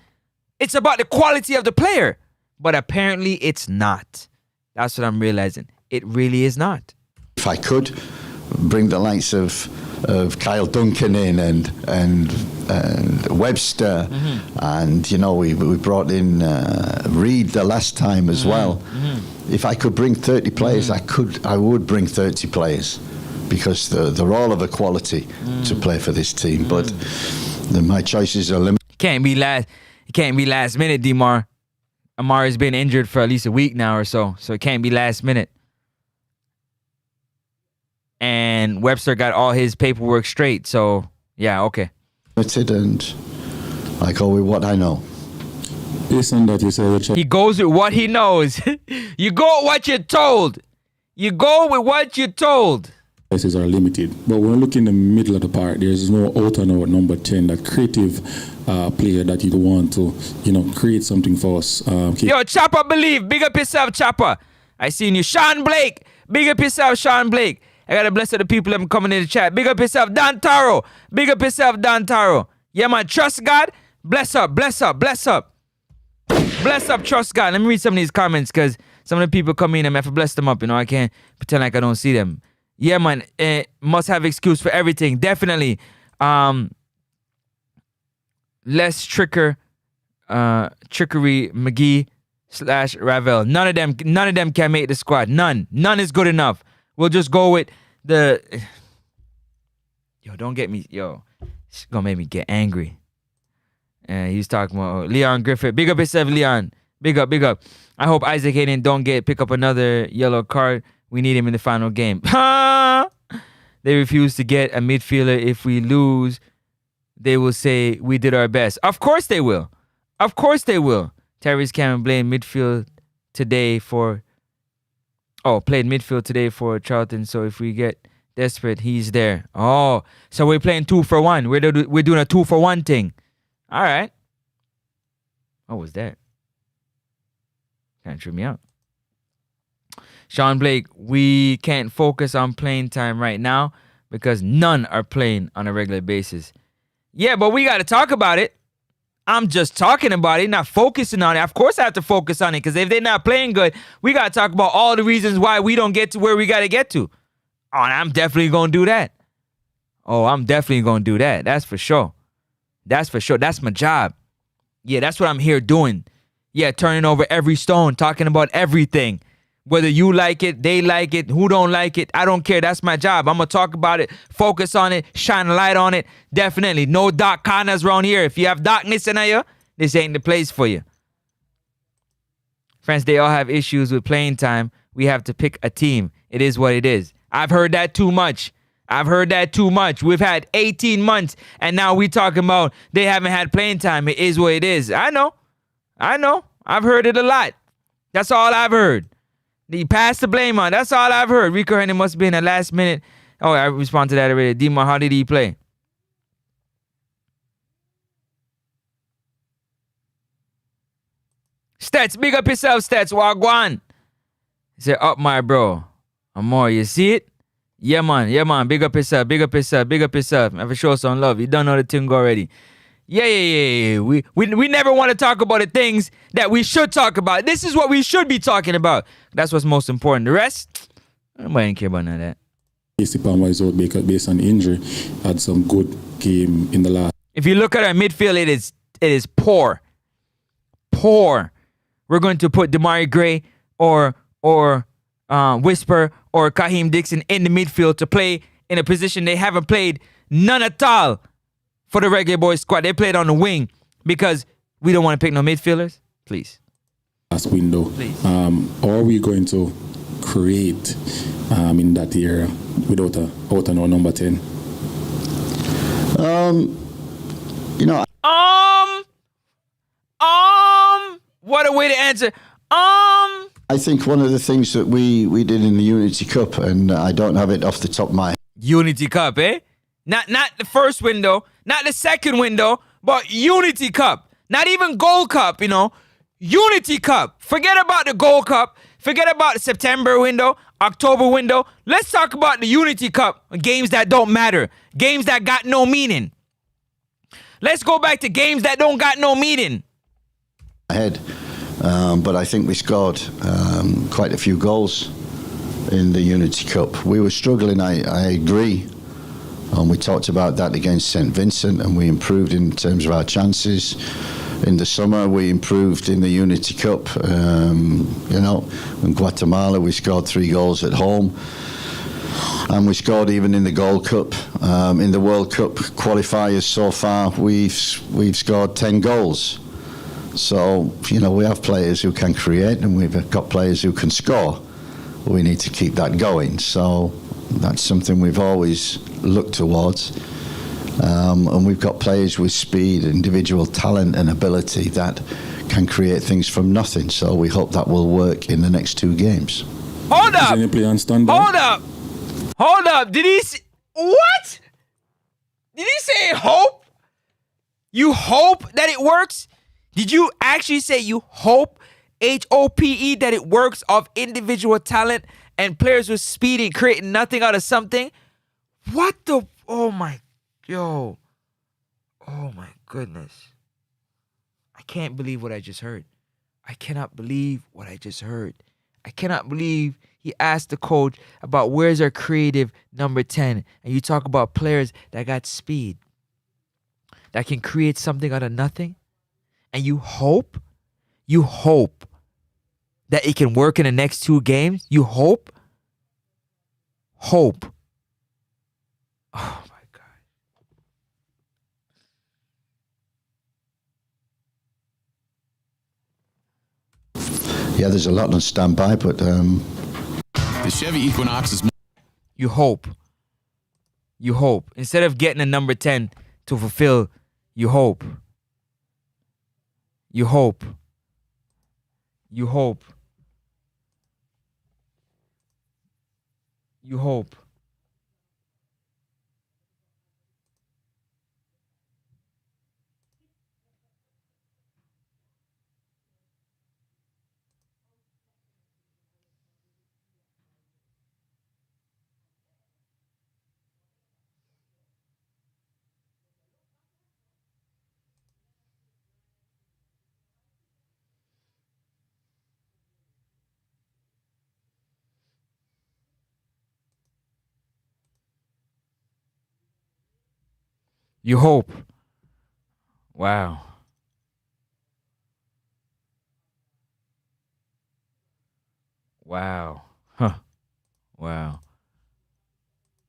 It's about the quality of the player. But apparently it's not. That's what I'm realizing. It really is not. If I could bring the likes of Kyle Duncan in and Webster, and we brought in Reed the last time as well. If I could bring 30 players, I would bring 30 players because they're all of a quality to play for this team. But my choices are limited. It can't be last minute, DeMar. Amari's been injured for at least a week now or so it can't be last minute. And Webster got all his paperwork straight, so yeah, okay. Limited, and I go with what I know. Listen, that you say, he goes with what he knows. You go with what you're told. You go with what you're told. Choices are limited, but when we look in the middle of the park, there's no out and out number 10, that creative player that you want to, create something for us. Yo, Chopper Believe, big up yourself, Chopper. I seen you. Sean Blake, big up yourself, Sean Blake. I gotta bless the people that coming in the chat. Big up yourself, Don Taro. Big up yourself, Don Taro. Yeah, man, trust God. Bless up, bless up, bless up. Bless up, trust God. Let me read some of these comments because some of the people come in and I have to bless them up. I can't pretend like I don't see them. Yeah, man, must have excuse for everything. Definitely. Less trickery McGee / Ravel. None of them can make the squad. None is good enough. We'll just go with the... Yo, don't get me... Yo, it's gonna make me get angry. He's talking about Leon Griffith. Big up yourself, Leon. Big up. I hope Isaac Hayden don't pick up another yellow card. We need him in the final game. They refuse to get a midfielder. If we lose, they will say we did our best. Of course they will. Terry's Cameron blame midfield today for... played midfield today for Charlton. So if we get desperate, he's there. Oh, so we're playing 2 for 1. We're doing a 2 for 1 thing. All right. What was that? Kind of threw me out. Sean Blake, we can't focus on playing time right now because none are playing on a regular basis. Yeah, but we got to talk about it. I'm just talking about it, not focusing on it. Of course I have to focus on it because if they're not playing good, we got to talk about all the reasons why we don't get to where we got to get to. Oh, and I'm definitely going to do that. That's for sure. That's my job. Yeah, that's what I'm here doing. Yeah, turning over every stone, talking about everything. Whether you like it, they like it, who don't like it, I don't care. That's my job. I'm going to talk about it, focus on it, shine a light on it. Definitely. No dark corners around here. If you have darkness in you, this ain't the place for you. Friends, they all have issues with playing time. We have to pick a team. It is what it is. I've heard that too much. I've heard that too much. We've had 18 months, and now we talking about they haven't had playing time. It is what it is. I know. I've heard it a lot. That's all I've heard. You pass the blame on. That's all I've heard. Rico Henry must be in the last minute. Oh, I responded to that already. Dima, how did he play? Stats, big up yourself, Stats. Wagwan. He said, up my bro. Amor, you see it? Yeah, man. Big up yourself. Have a show some love. You don't know the thing already. Yeah. We never want to talk about the things that we should talk about. This is what we should be talking about. That's what's most important. The rest, nobody ain't care about none of that. AC Palmer is out based on injury. Had some good game in the last. If you look at our midfield, it is poor. We're going to put Damari Gray or Whisper or Kaheem Dixon in the midfield to play in a position they haven't played none at all for the Reggae Boyz squad. They played on the wing because we don't want to pick no midfielders. Please. Last window. Please. Are we going to create in that era without a number 10? What a way to answer. I think one of the things that we did in the Unity Cup, and I don't have it off the top of my head. Unity Cup, eh? Not the first window, not the second window, but Unity Cup. Not even Gold Cup, Unity Cup. Forget about the Gold Cup. Forget about the September window, October window. Let's talk about the Unity Cup. Games that don't matter. Games that got no meaning. Let's go back to games that don't got no meaning. Ahead. But I think we scored quite a few goals in the Unity Cup. We were struggling, I agree. We talked about that against St. Vincent, and we improved in terms of our chances. In the summer, we improved in the Unity Cup. In Guatemala, we scored 3 goals at home. And we scored even in the Gold Cup. In the World Cup qualifiers so far, we've scored 10 goals. So, we have players who can create, and we've got players who can score. We need to keep that going. So that's something we've always looked towards. And we've got players with speed, individual talent and ability that can create things from nothing. So we hope that will work in the next 2 games. Hold up. Is any play on standby? Hold up. Did he say, what? Did he say hope? You hope that it works? Did you actually say you hope, H-O-P-E, that it works of individual talent and players with speed and creating nothing out of something? What the, oh my goodness. I can't believe what I just heard. I cannot believe what I just heard. I cannot believe he asked the coach about where's our creative number 10. And you talk about players that got speed, that can create something out of nothing. And you hope that it can work in the next 2 games. You hope. Oh my God. Yeah, there's a lot on standby, but the Chevy Equinox is. You hope. Instead of getting a number 10 to fulfill, you hope. You hope. You hope. Wow. Huh. Wow.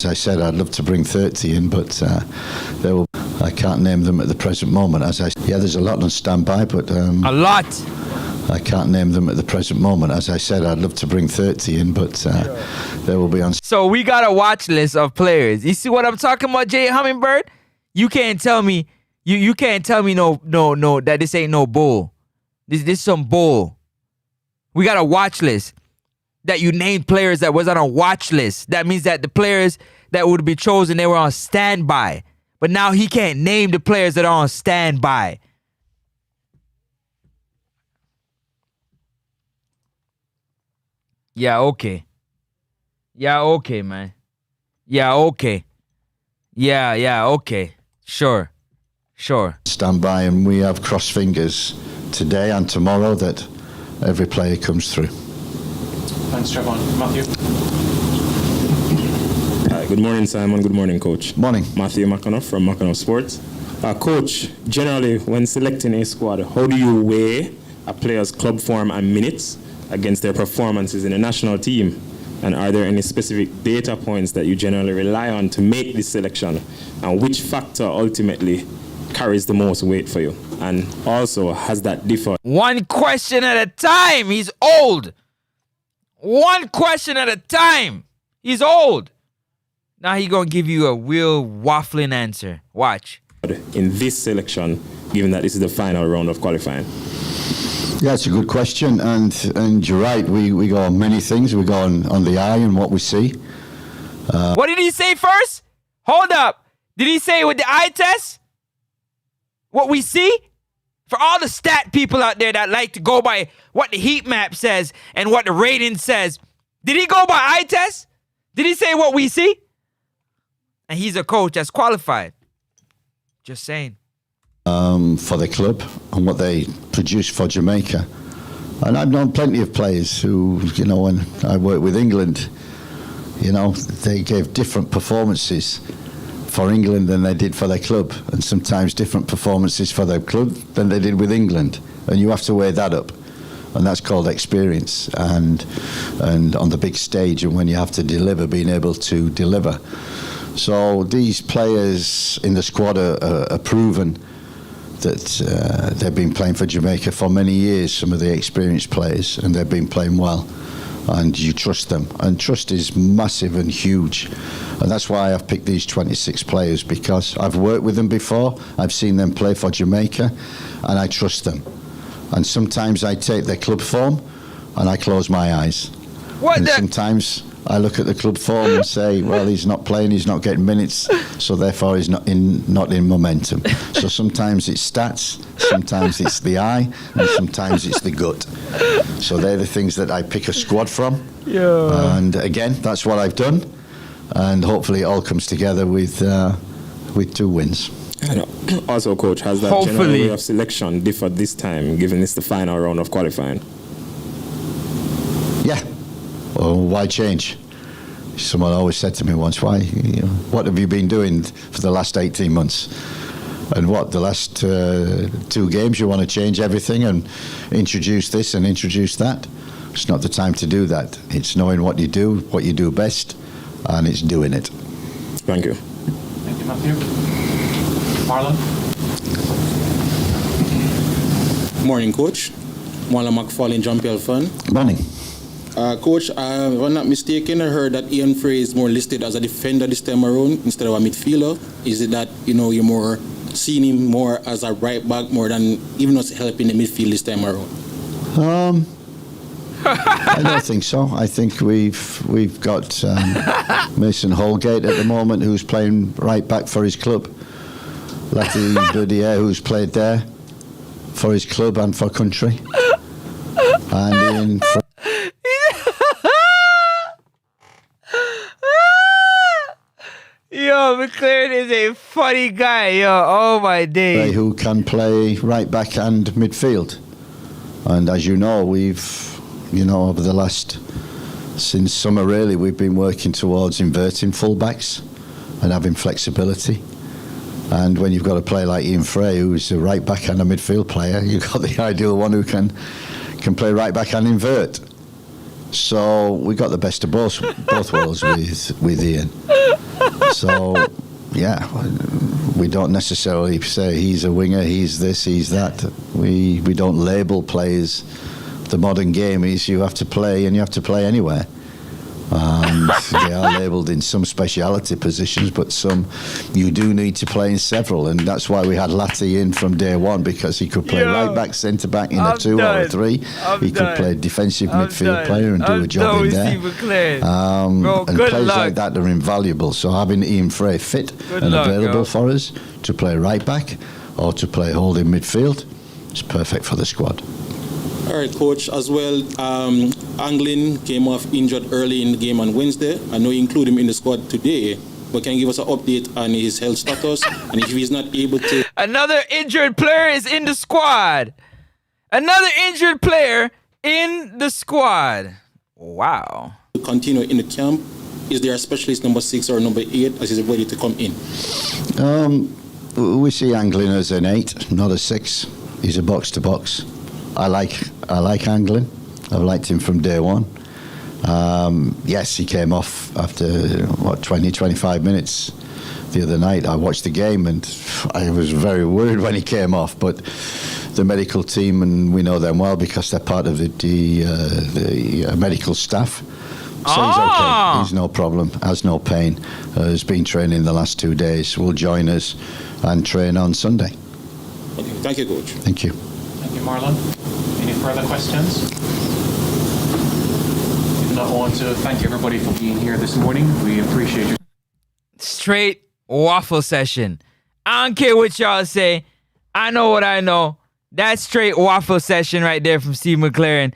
As I said, I'd love to bring 30 in, but I can't name them at the present moment. Yeah, there's a lot on standby, but a lot. I can't name them at the present moment. As I said, I'd love to bring 30 in, but they will be on. So we got a watch list of players. You see what I'm talking about, Jay Hummingbird? You can't tell me you can't tell me no that this ain't no bull. This some bull. We got a watch list that you named players that was on a watch list. That means that the players that would be chosen, they were on standby. But now he can't name the players that are on standby. Yeah, okay. Yeah, okay, man. Yeah, okay. Yeah, okay. Sure. Stand by, and we have crossed fingers today and tomorrow that every player comes through. Thanks, Trevon. Matthew? Good morning, Simon. Good morning, Coach. Morning. Matthew McAnuff from McAnuff Sports. Coach, generally, when selecting a squad, how do you weigh a player's club form and minutes against their performances in the national team? And are there any specific data points that you generally rely on to make this selection? And which factor ultimately carries the most weight for you? And also, has that differed? One question at a time. He's old. One question at a time. He's old. Now he gonna give you a real waffling answer. Watch. In this selection, given that this is the final round of qualifying? Yeah, it's a good question, and you're right. We go on many things. We go on the eye and what we see. What did he say first? Hold up. Did he say with the eye test? What we see? For all the stat people out there that like to go by what the heat map says and what the rating says, did he go by eye test? Did he say what we see? And he's a coach that's qualified. Just saying. For the club and what they produce for Jamaica. And I've known plenty of players who, when I worked with England, they gave different performances for England than they did for their club, and sometimes different performances for their club than they did with England. And you have to weigh that up. And that's called experience, and on the big stage, and when you have to deliver, being able to deliver. So these players in the squad are proven that they've been playing for Jamaica for many years, some of the experienced players, and they've been playing well. And you trust them. And trust is massive and huge. And that's why I've picked these 26 players, because I've worked with them before, I've seen them play for Jamaica, and I trust them. And sometimes I take their club form and I close my eyes. Sometimes I look at the club form and say, well, he's not playing, he's not getting minutes, so therefore he's not in momentum. So sometimes it's stats, sometimes it's the eye, and sometimes it's the gut. So they're the things that I pick a squad from. Yeah. And again, that's what I've done. And hopefully it all comes together with 2 wins. Also, Coach, has that general way of selection differed this time, given it's the final round of qualifying? Yeah. Well, why change? Someone always said to me once, what have you been doing for the last 18 months? And the last 2 games you want to change everything and introduce this and introduce that? It's not the time to do that. It's knowing what you do best, and it's doing it. Thank you. Thank you, Matthew. Marlon? Morning, Coach. Marlon McFarlane, John Pell fan. Morning. Coach, if I'm not mistaken, I heard that Ian Frey is more listed as a defender this time around instead of a midfielder. Is it that, you're more seeing him more as a right back more than even us helping the midfield this time around? I don't think so. I think we've got Mason Holgate at the moment, who's playing right back for his club. Letty Budier, who's played there for his club and for country. And Ian Yo, McLaren is a funny guy, yo. Oh my days. Who can play right back and midfield. And as you know, we've, over the since summer really, we've been working towards inverting fullbacks and having flexibility. And when you've got a player like Ian Frey, who's a right back and a midfield player, you've got the ideal one who can play right back and invert. So we got the best of both worlds with Ian. So, yeah, we don't necessarily say he's a winger, he's this, he's that. We don't label players the modern game is you have to play, and you have to play anywhere. And they are labelled in some speciality positions, but some you do need to play in several, and that's why we had Latty in from day one, because he could play right back, centre back in a 2 or a 3. He could play defensive midfield player and do a job in there. And players like that are invaluable. So having Ian Frey fit and available for us to play right back or to play holding midfield is perfect for the squad. All right, Coach, as well, Anglin came off injured early in the game on Wednesday. I know you include him in the squad today, but can you give us an update on his health status? And if he's not able to... Another injured player is in the squad. Another injured player in the squad. Wow. ...to continue in the camp, is there a specialist number 6 or number 8 as he's ready to come in? We see Anglin as an 8, not a 6. He's a box-to-box. I like Anglin. I've liked him from day one. Yes, he came off after 25 minutes the other night. I watched the game and I was very worried when he came off, but the medical team, and we know them well because they're part of the medical staff, so he's okay. He's no problem, has no pain, has been training the last 2 days, will join us and train on Sunday. Okay, thank you, Coach. Thank you. Thank you, Marlon. Any further questions? If not, I want to thank everybody for being here this morning. We appreciate you. Straight waffle session. I don't care what y'all say. I know what I know. That's straight waffle session right there from Steve McLaren.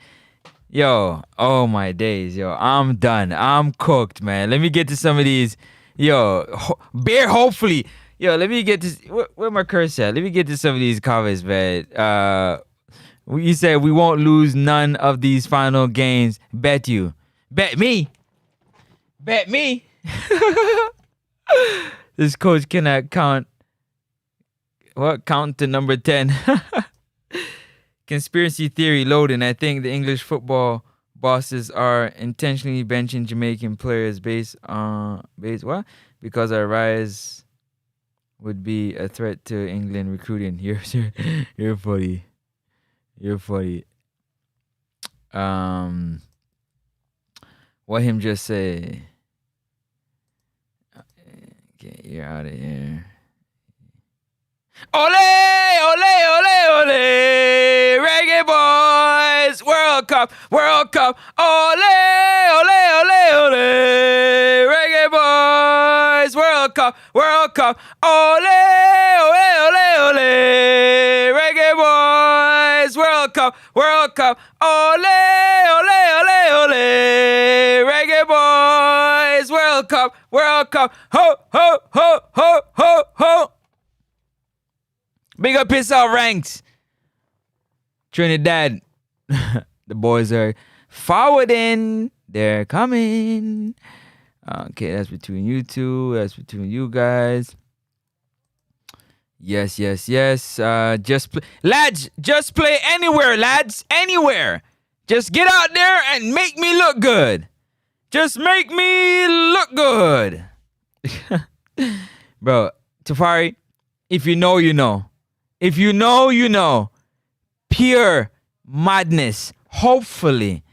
Yo, oh my days, yo. I'm done. I'm cooked, man. Let me get to some of these. Yo, bear hopefully. Yo, let me get this. Where my curse at? Let me get to some of these comments, man. You said we won't lose none of these final games. Bet you. Bet me. Bet me. This coach cannot count. What? Count to number 10. Conspiracy theory loading. I think the English football bosses are intentionally benching Jamaican players based what? Because our rise would be a threat to England recruiting. You're funny. You're funny. What him just say? Okay, you're out of here. Ole, ole, ole, ole! Reggae Boyz! World Cup! World Cup! Ole, ole, ole, ole! Reggae Boyz! World Cup! World Cup! Ole, ole, ole, ole! Reggae Boyz! World Cup! World Cup! Ole, ole, ole, ole! Reggae Boyz! World Cup! World Cup! Ho, ho, ho, ho, ho, ho! Big up yourself, Ranks. Trinidad. The boys are forwarding. They're coming. Okay, that's between you two. That's between you guys. Yes, yes, yes. Lads, just play anywhere, lads. Anywhere. Just get out there and make me look good. Just make me look good. Bro, Tafari, if you know, you know. If you know, you know. Pure madness. Hopefully.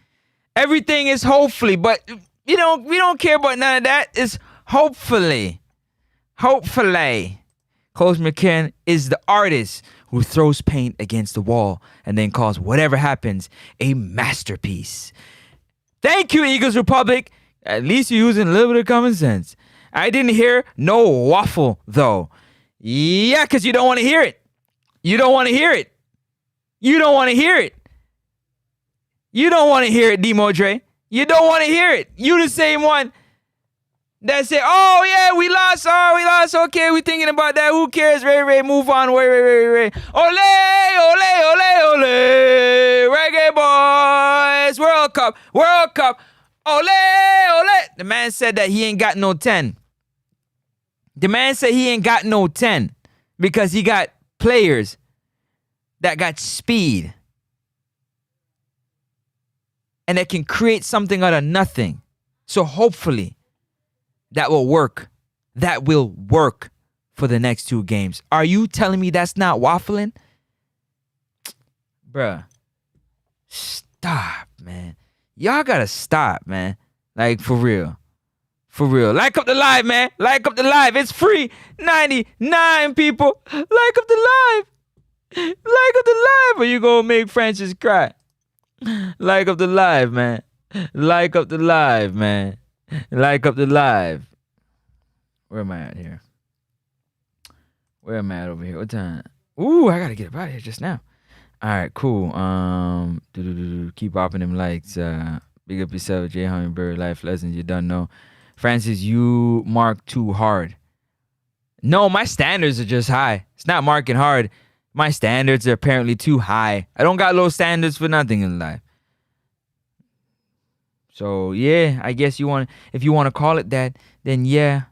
Everything is hopefully, but we don't care about none of that. It's hopefully. Hopefully. Coach McCann is the artist who throws paint against the wall and then calls whatever happens a masterpiece. Thank you, Eagles Republic. At least you're using a little bit of common sense. I didn't hear no waffle, though. Yeah, because you don't want to hear it. You don't want to hear it. You don't want to hear it. You don't want to hear it, Demo Dre. You don't want to hear it. You the same one that say, oh, yeah, we lost. Oh, we lost. Okay, we thinking about that. Who cares? Ray, move on. Ray. Ole, ole, ole, ole. Reggae Boyz. World Cup. World Cup. Ole, ole. The man said that he ain't got no 10. The man said he ain't got no 10 because he got players that got speed and that can create something out of nothing. So hopefully that will work. That will work for the next 2 games. Are you telling me that's not waffling? Bruh. stop, man. Y'all gotta stop, man. Like, for real. For real. Like up the live, man. Like up the live. It's free. 99 people. Like up the live. Like up the live, or you gonna make Francis cry. Like up the live, man. Like up the live, man. Like up the live. Where am I at here? Where am I at over here? What time? Ooh, I gotta get up out of here just now. All right, cool. Keep popping them likes. Big up yourself, J. Hummingbird, Life Lessons. You don't know. Francis, you mark too hard. No, my standards are just high. It's not marking hard. My standards are apparently too high. I don't got low standards for nothing in life. So yeah, I guess if you want to call it that, then yeah,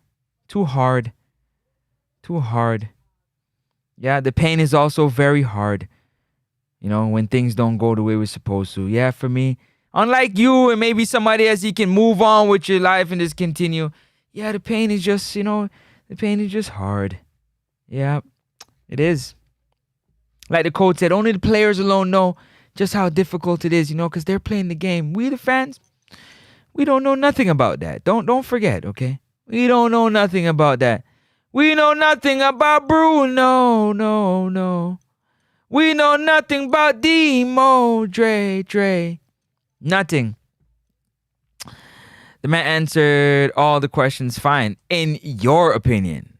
too hard. Too hard. Yeah, the pain is also very hard. You know, when things don't go the way we're supposed to. Yeah, for me, unlike you and maybe somebody else, you can move on with your life and just continue. Yeah, the pain is just, the pain is just hard. Yeah, it is. Like the coach said, only the players alone know just how difficult it is, because they're playing the game. We, the fans, we don't know nothing about that. Don't forget, okay? We don't know nothing about that. We know nothing about Bruno, no. We know nothing about Demo, Dre. Nothing. The man answered all the questions fine. In your opinion.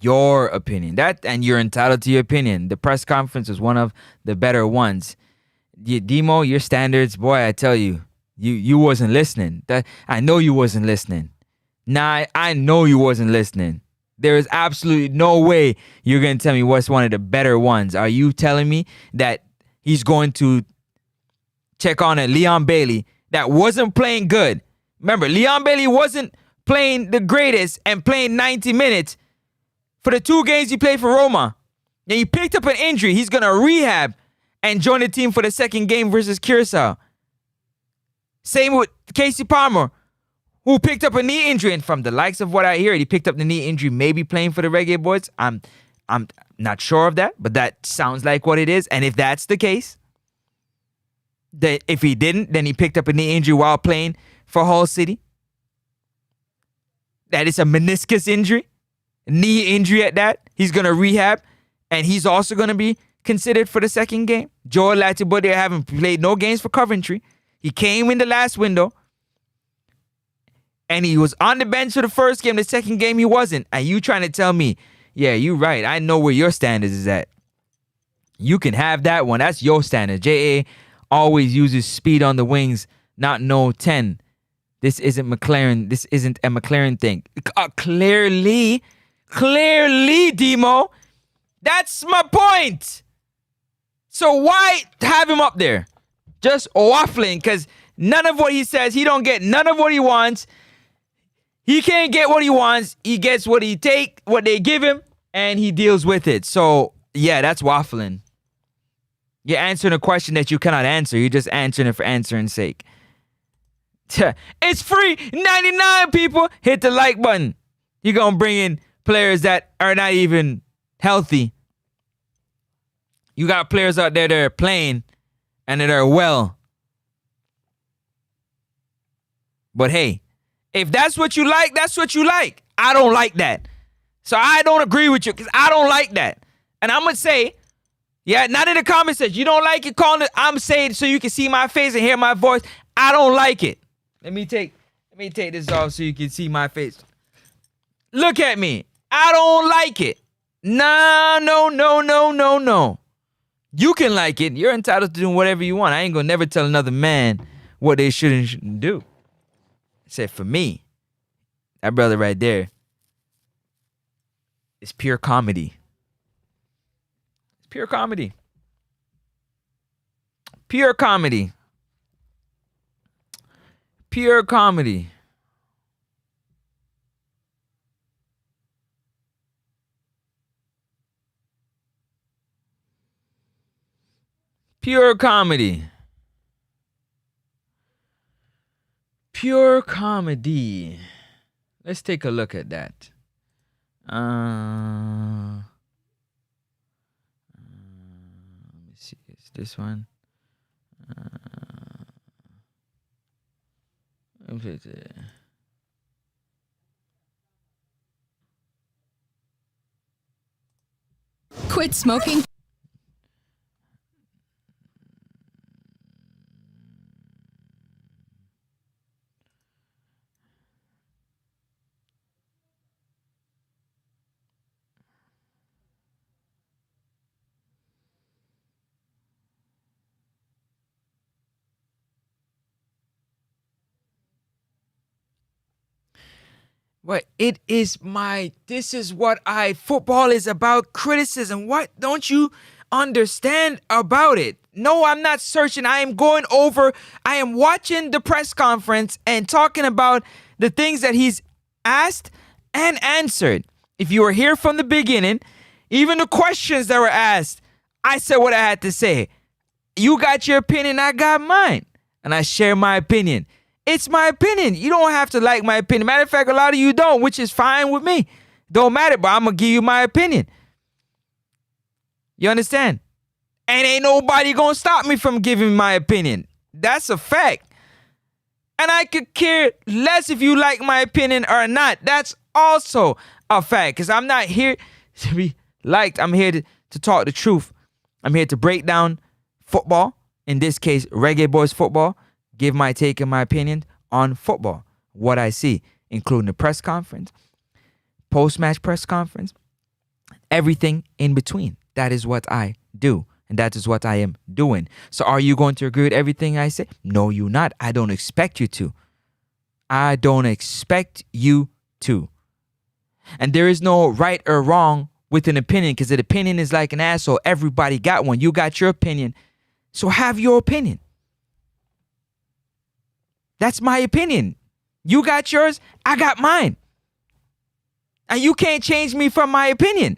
Your opinion. That, and you're entitled to your opinion. The press conference was one of the better ones. Demo, your standards, boy, I tell you, you wasn't listening. I know you wasn't listening. Nah, I know you wasn't listening. There is absolutely no way you're going to tell me what's one of the better ones. Are you telling me that he's going to check on a Leon Bailey that wasn't playing good? Remember, Leon Bailey wasn't playing the greatest and playing 90 minutes for the 2 games he played for Roma. And he picked up an injury. He's going to rehab and join the team for the second game versus Curacao. Same with Casey Palmer, who picked up a knee injury. And from the likes of what I hear, he picked up the knee injury, maybe playing for the Reggae Boyz. I'm not sure of that, but that sounds like what it is. And if that's the case, that if he didn't, then he picked up a knee injury while playing for Hull City. That is a meniscus injury, knee injury at that. He's going to rehab, and he's also going to be considered for the second game. Joel Latibody haven't played no games for Coventry. He came in the last window, and he was on the bench for the first game. The second game, he wasn't. And you trying to tell me, yeah, you right. I know where your standards is at. You can have that one. That's your standard. J.A. always uses speed on the wings, not no 10. This isn't McLaren. This isn't a McLaren thing. Clearly, Demo. That's my point. So why have him up there? Just waffling, because none of what he says, he don't get none of what he wants. He can't get what he wants. He gets what they give him, and he deals with it. So, yeah, that's waffling. You're answering a question that you cannot answer. You're just answering it for answering's sake. It's free. 99 people. Hit the like button. You're going to bring in players that are not even healthy. You got players out there that are playing and that are well. But hey, if that's what you like, that's what you like. I don't like that. So I don't agree with you because I don't like that. And I'm going to say, yeah, not in the comment section. You don't like it, calling it. I'm saying so you can see my face and hear my voice. I don't like it. Let me take this off so you can see my face. Look at me. I don't like it. No. You can like it. You're entitled to do whatever you want. I ain't gonna never tell another man what they should and shouldn't do. Except for me. That brother right there is pure comedy. It's pure comedy. Pure comedy. Pure comedy. Pure comedy. Pure comedy. Let's take a look at that. Let me see. It's this one. put it. Quit smoking. What this is what football is about, criticism. What don't you understand about it? No, I'm not searching. I am watching the press conference and talking about the things that he's asked and answered. If you were here from the beginning, even the questions that were asked, I said what I had to say. You got your opinion, I got mine. And I share my opinion. It's my opinion. You don't have to like my opinion. Matter of fact, a lot of you don't, which is fine with me. Don't matter, but I'm going to give you my opinion. You understand? And ain't nobody going to stop me from giving my opinion. That's a fact. And I could care less if you like my opinion or not. That's also a fact. Because I'm not here to be liked. I'm here to talk the truth. I'm here to break down football. In this case, Reggae Boyz football. Give my take and my opinion on football. What I see, including the press conference, post-match press conference, everything in between. That is what I do. And that is what I am doing. So are you going to agree with everything I say? No, you're not. I don't expect you to. I don't expect you to. And there is no right or wrong with an opinion, because an opinion is like an asshole. Everybody got one. You got your opinion. So have your opinion. That's my opinion. You got yours, I got mine. And you can't change me from my opinion.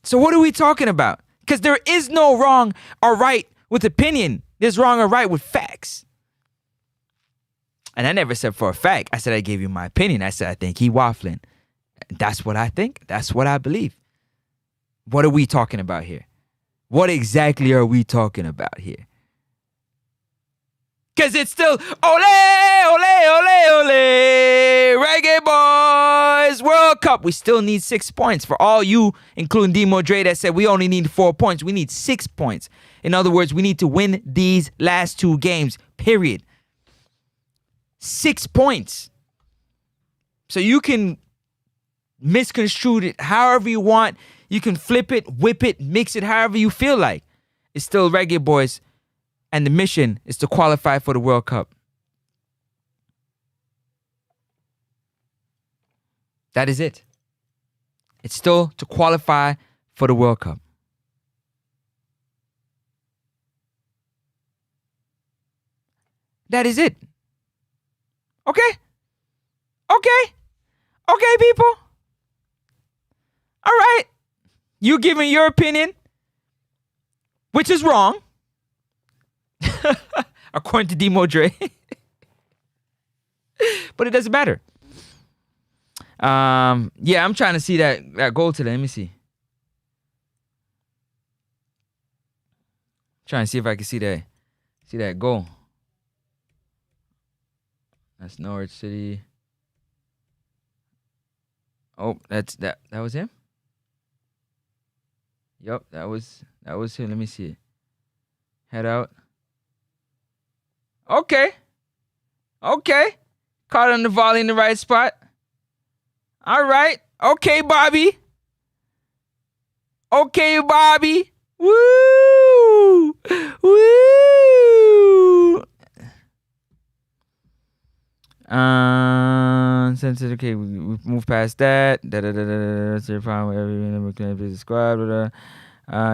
So what are we talking about? Because there is no wrong or right with opinion. There's wrong or right with facts. And I never said for a fact. I said I gave you my opinion. I said I think he waffling. That's what I think. That's what I believe. What are we talking about here? What exactly are we talking about here? Because it's still ole, ole, ole, ole, Reggae Boyz World Cup. We still need 6 points. For all you, including Demo Dre, that said we only need 4 points. We need 6 points. In other words, we need to win these last 2 games, period. 6 points. So you can misconstrue it however you want. You can flip it, whip it, mix it however you feel like. It's still Reggae Boyz. And the mission is to qualify for the World Cup. That is it. It's still to qualify for the World Cup. That is it. Okay? Okay? Okay, people? All right. You giving your opinion, which is wrong. According to Demo Dre. But it doesn't matter. Yeah, I'm trying to see that goal today. Let me see. Trying to see if I can see that goal. That's Norwich City. Oh, that was him? Yup, that was him. Let me see it. Head out. Okay. Caught on the volley in the right spot. All right. Okay, Bobby. Woo! Since okay, we move past that. That's your problem with every member can be the squad.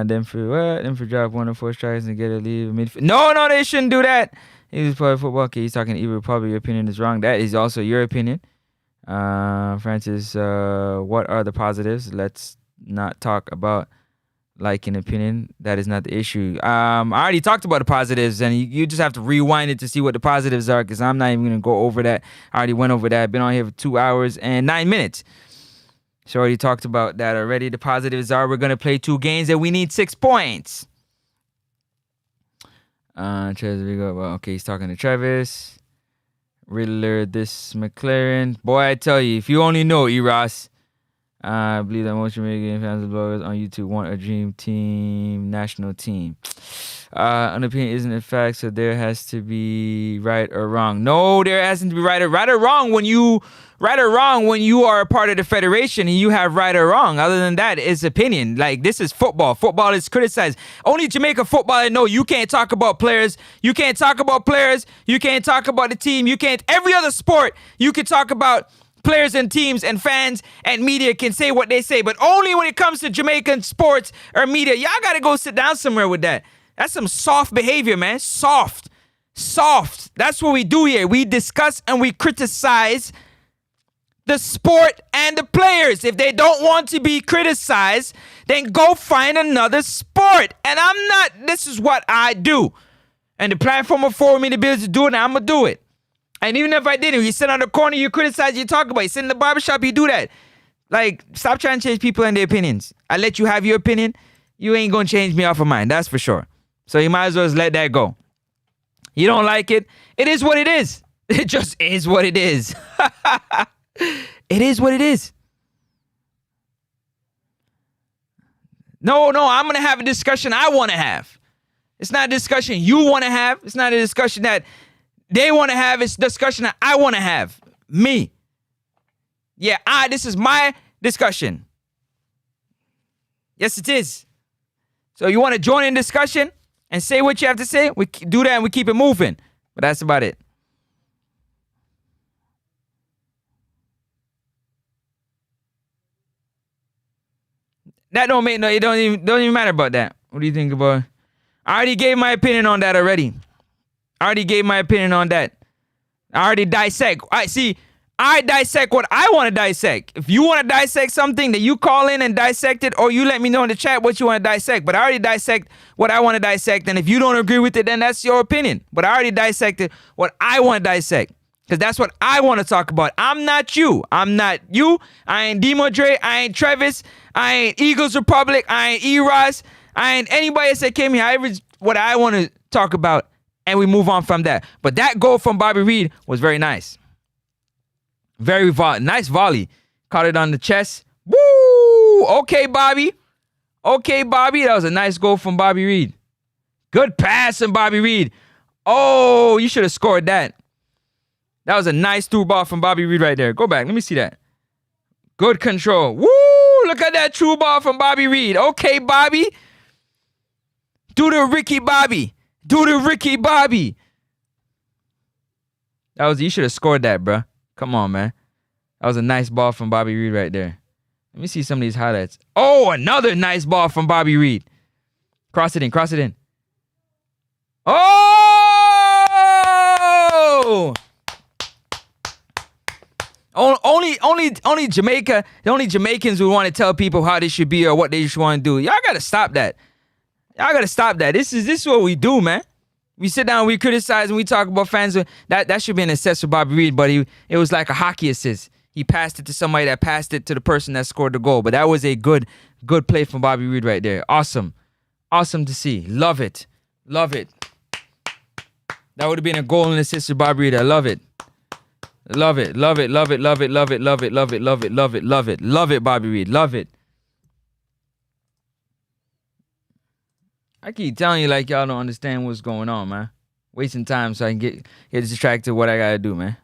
Then for drop 1 or 4 strikes and get a lead midfield. No, they shouldn't do that. He was playing football. Okay, he's talking either probably your opinion is wrong. That is also your opinion. Francis, what are the positives? Let's not talk about liking opinion. That is not the issue. I already talked about the positives, and you just have to rewind it to see what the positives are, because I'm not even going to go over that. I already went over that. I've been on here for 2 hours and 9 minutes. So I already talked about that already. The positives are we're going to play 2 games and we need 6 points. Okay, he's talking to Travis. Riddler, this McLaren. Boy, I tell you, if you only know, Eros, I believe that most Jamaican fans and bloggers on YouTube want a dream team, national team. An opinion isn't a fact, so there has to be right or wrong. No, there hasn't to be right or wrong when you are a part of the federation and you have right or wrong. Other than that, it's opinion. Like, this is football. Football is criticized. Only Jamaica football I know. You can't talk about players. You can't talk about players. You can't talk about the team. You can't. Every other sport, you can talk about players and teams and fans and media can say what they say. But only when it comes to Jamaican sports or media, y'all got to go sit down somewhere with that. That's some soft behavior, man. Soft. That's what we do here. We discuss and we criticize the sport and the players. If they don't want to be criticized, then go find another sport. And this is what I do. And the platform afforded me the ability to do it, and I'm going to do it. And even if I didn't, you sit on the corner, you criticize, you talk about it. You sit in the barbershop, you do that. Like, stop trying to change people and their opinions. I let you have your opinion. You ain't going to change me off of mine. That's for sure. So you might as well just let that go. You don't like it. It is what it is. It just is what it is. It is what it is. No, I'm going to have a discussion I want to have. It's not a discussion you want to have. It's not a discussion that they want to have. It's a discussion that I want to have. Me. Yeah, this is my discussion. Yes, it is. So you want to join in discussion and say what you have to say? We do that and we keep it moving. But that's about it. That don't make it don't even matter about that. What do you think about it? I already gave my opinion on that already. I already dissect. I dissect what I want to dissect. If you want to dissect something, that you call in and dissect it, or you let me know in the chat what you want to dissect. But I already dissect what I want to dissect, and if you don't agree with it, then that's your opinion. But I already dissected what I want to dissect, because that's what I want to talk about. I'm not you. I ain't Demo Dre. I ain't Travis. I ain't Eagles Republic. I ain't E-Ross. I ain't anybody else that came here. What I want to talk about, and we move on from that. But that goal from Bobby Reed was very nice. Very nice volley. Caught it on the chest. Woo! Okay, Bobby. That was a nice goal from Bobby Reed. Good pass from Bobby Reed. Oh, you should have scored that. That was a nice through ball from Bobby Reed right there. Go back. Let me see that. Good control. Woo! Look at that true ball from Bobby Reed. Okay, Bobby. Do the Ricky Bobby. You should have scored that, bro. Come on, man. That was a nice ball from Bobby Reed right there. Let me see some of these highlights. Oh, another nice ball from Bobby Reed. Cross it in. Oh! Only Jamaica, the only Jamaicans who want to tell people how they should be or what they should want to do. Y'all gotta stop that. This is what we do, man. We sit down, we criticize, and we talk about fans. That should be an assist for Bobby Reed, but it was like a hockey assist. He passed it to somebody that passed it to the person that scored the goal. But that was a good play from Bobby Reed right there. Awesome to see. Love it. That would have been a goal and assist for Bobby Reed. I love it. Love it, Bobby Reed. Love it. I keep telling you like y'all don't understand what's going on, man. Wasting time so I can get distracted with what I gotta do, man.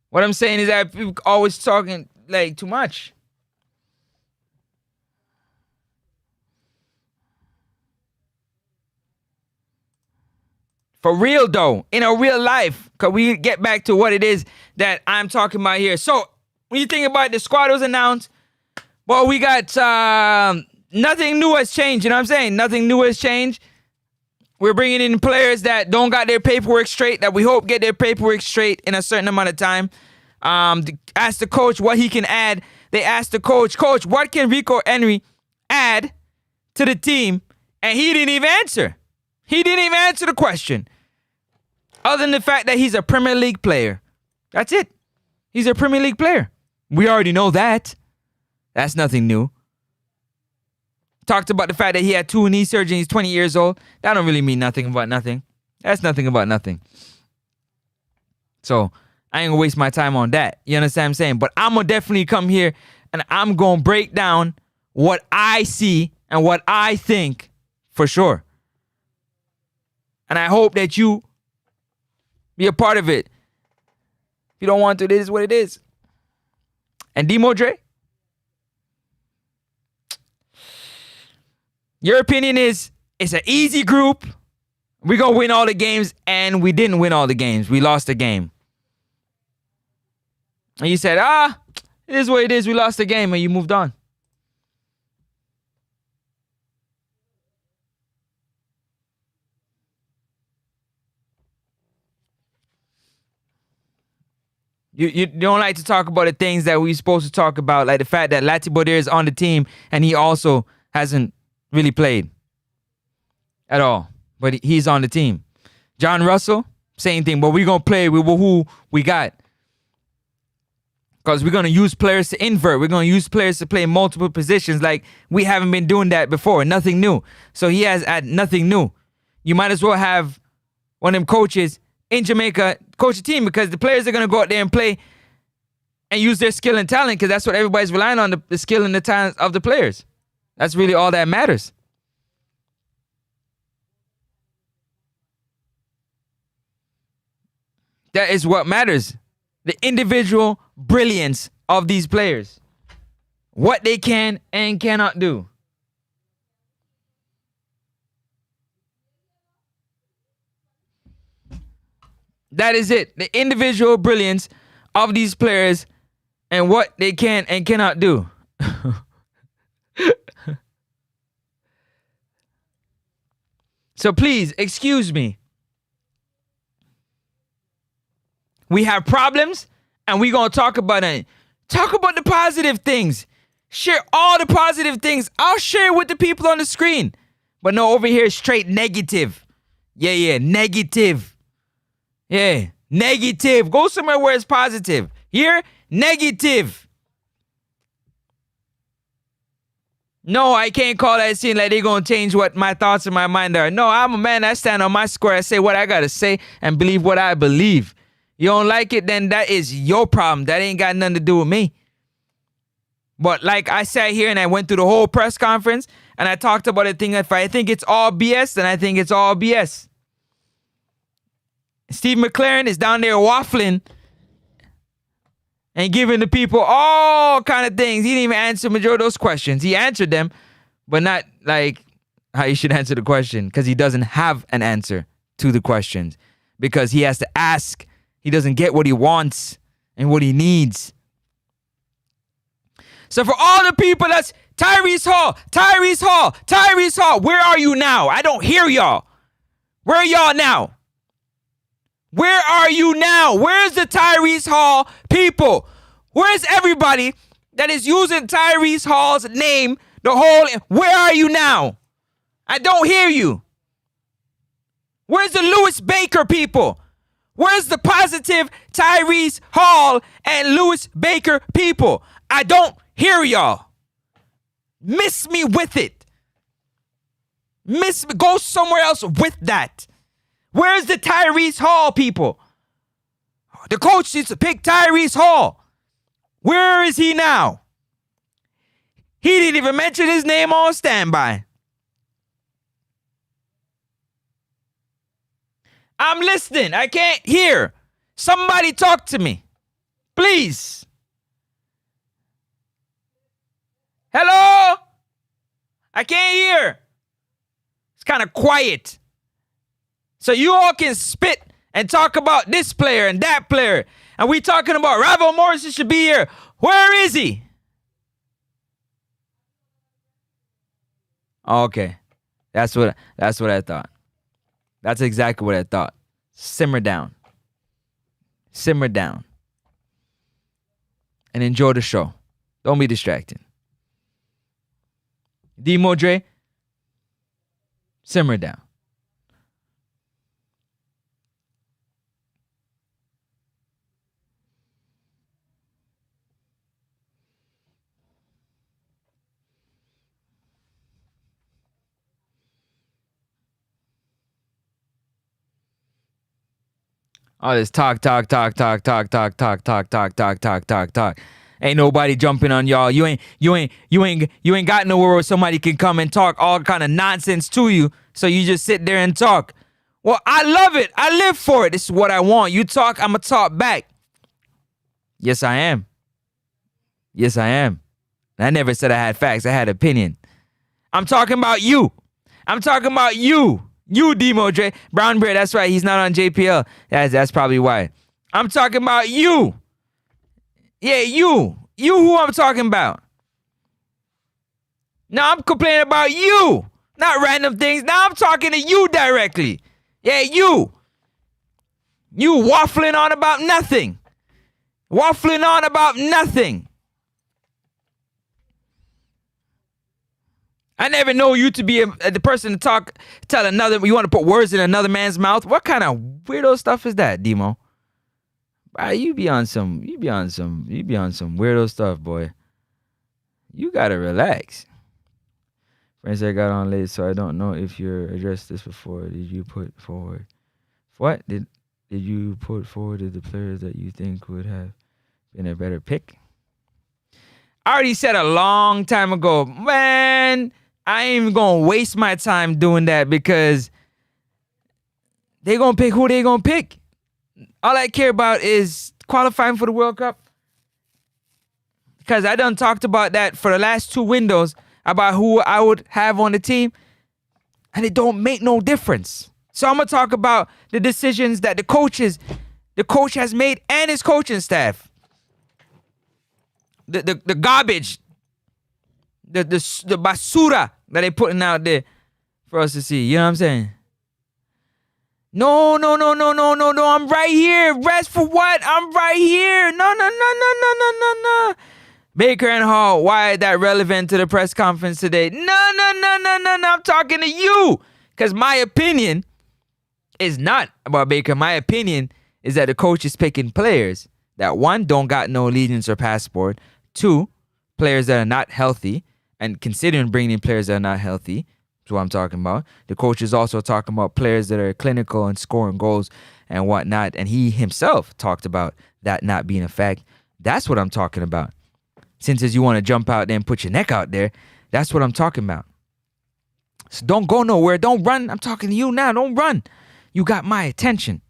What I'm saying is that people always talking like too much. For real though, in a real life, because we get back to what it is that I'm talking about here. So when you think about it, the squad was announced, well, we got nothing new has changed. You know what I'm saying? Nothing new has changed. We're bringing in players that don't got their paperwork straight, that we hope get their paperwork straight in a certain amount of time. Ask the coach what he can add. They asked the coach, what can Rico Henry add to the team? And he didn't even answer. He didn't even answer the question. Other than the fact that he's a Premier League player. That's it. He's a Premier League player. We already know that. That's nothing new. Talked about the fact that he had 2 knee surgeries. He's 20 years old. That don't really mean nothing about nothing. That's nothing about nothing. So I ain't gonna waste my time on that. You understand what I'm saying? But I'm gonna definitely come here and I'm gonna break down what I see and what I think for sure. And I hope that you be a part of it. If you don't want to, it is what it is. And Demo Dre, your opinion is it's an easy group. We're going to win all the games, and we didn't win all the games. We lost the game. And you said, it is what it is. We lost the game, and you moved on. You don't like to talk about the things that we're supposed to talk about, like the fact that Lati Bodere is on the team, and he also hasn't really played at all. But he's on the team. John Russell, same thing. But we're going to play with who we got. Because we're going to use players to invert. We're going to use players to play multiple positions like we haven't been doing that before. Nothing new. So he has had nothing new. You might as well have one of them coaches in Jamaica coach a team, because the players are going to go out there and play and use their skill and talent, because that's what everybody's relying on, the skill and the talent of the players. That's really all that matters. That is what matters. The individual brilliance of these players. What they can and cannot do. That is it. The individual brilliance of these players and what they can and cannot do. So please, excuse me. We have problems, and we're going to talk about it. Talk about the positive things. Share all the positive things. I'll share with the people on the screen. But no, over here, straight negative. Yeah, negative. Yeah, negative. Go somewhere where it's positive. Here, negative. No, I can't call that scene like they're going to change what my thoughts in my mind are. No, I'm a man. I stand on my square. I say what I got to say and believe what I believe. You don't like it, then that is your problem. That ain't got nothing to do with me. But like I sat here and I went through the whole press conference and I talked about a thing. If I think it's all BS, then I think it's all BS. Steve McLaren is down there waffling and giving the people all kind of things. He didn't even answer majority of those questions. He answered them, but not like how you should answer the question, because he doesn't have an answer to the questions, because he has to ask. He doesn't get what he wants and what he needs. So for all the people that's Tyrese Hall, where are you now? I don't hear y'all. Where are y'all now? Where are you now? Where's the Tyrese Hall people? Where's everybody that is using Tyrese Hall's name? Where are you now? I don't hear you. Where's the Lewis Baker people? Where's the positive Tyrese Hall and Lewis Baker people? I don't hear y'all. Miss me with it. Go somewhere else with that. Where's the Tyrese Hall people? The coach needs to pick Tyrese Hall. Where is he now? He didn't even mention his name on standby. I'm listening. I can't hear. Somebody talk to me. Please. Hello? I can't hear. It's kind of quiet. So you all can spit and talk about this player and that player. And we talking about Ravel Morrison should be here. Where is he? Okay. That's what I thought. That's exactly what I thought. Simmer down. Simmer down. And enjoy the show. Don't be distracted. Demo Dre, simmer down. All this talk. Ain't nobody jumping on y'all. You ain't got nowhere where somebody can come and talk all kind of nonsense to you. So you just sit there and talk. Well, I love it. I live for it. This is what I want. You talk, I'ma talk back. Yes, I am. Yes, I am. I never said I had facts. I had opinion. I'm talking about you. I'm talking about you. You, Demo Dre. Brown Bear, that's right. He's not on JPL. That's probably why. I'm talking about you. Yeah, you. You who I'm talking about. Now I'm complaining about you. Not random things. Now I'm talking to you directly. Yeah, you. You waffling on about nothing. Waffling on about nothing. I never know you to be the person to tell another, you want to put words in another man's mouth. What kind of weirdo stuff is that, Demo? You be on some weirdo stuff, boy. You gotta relax. Friends, I got on late, so I don't know if you addressed this before. Did you put forward? What did you put forward to the players that you think would have been a better pick? I already said a long time ago, man, I ain't even gonna waste my time doing that because they gonna pick who they gonna pick. All I care about is qualifying for the World Cup. Because I done talked about that for the last 2 windows about who I would have on the team. And it don't make no difference. So I'm going to talk about the decisions that the coach has made and his coaching staff. The garbage. The basura that they putting out there for us to see. You know what I'm saying? No. I'm right here. Rest for what? I'm right here. No. Baker and Hall, why is that relevant to the press conference today? No. I'm talking to you. Because my opinion is not about Baker. My opinion is that the coach is picking players that, 1, don't got no allegiance or passport. 2, players that are not healthy. And considering bringing in players that are not healthy. That's what I'm talking about. The coach is also talking about players that are clinical and scoring goals and whatnot. And he himself talked about that not being a fact. That's what I'm talking about. Since as you want to jump out there and put your neck out there, that's what I'm talking about. So don't go nowhere. Don't run. I'm talking to you now. Don't run. You got my attention.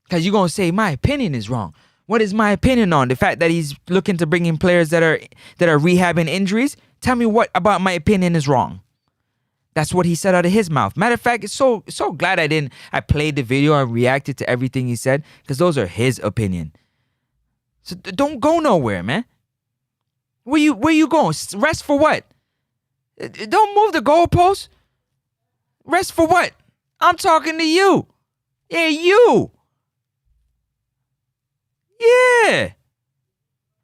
Because you're going to say my opinion is wrong. What is my opinion on the fact that he's looking to bring in players that are rehabbing injuries? Tell me what about my opinion is wrong. That's what he said out of his mouth. Matter of fact, it's so glad I played the video and reacted to everything he said because those are his opinion. So don't go nowhere, man. Where you going? Rest for what? Don't move the goalpost. Rest for what? I'm talking to you. Yeah, you. Yeah.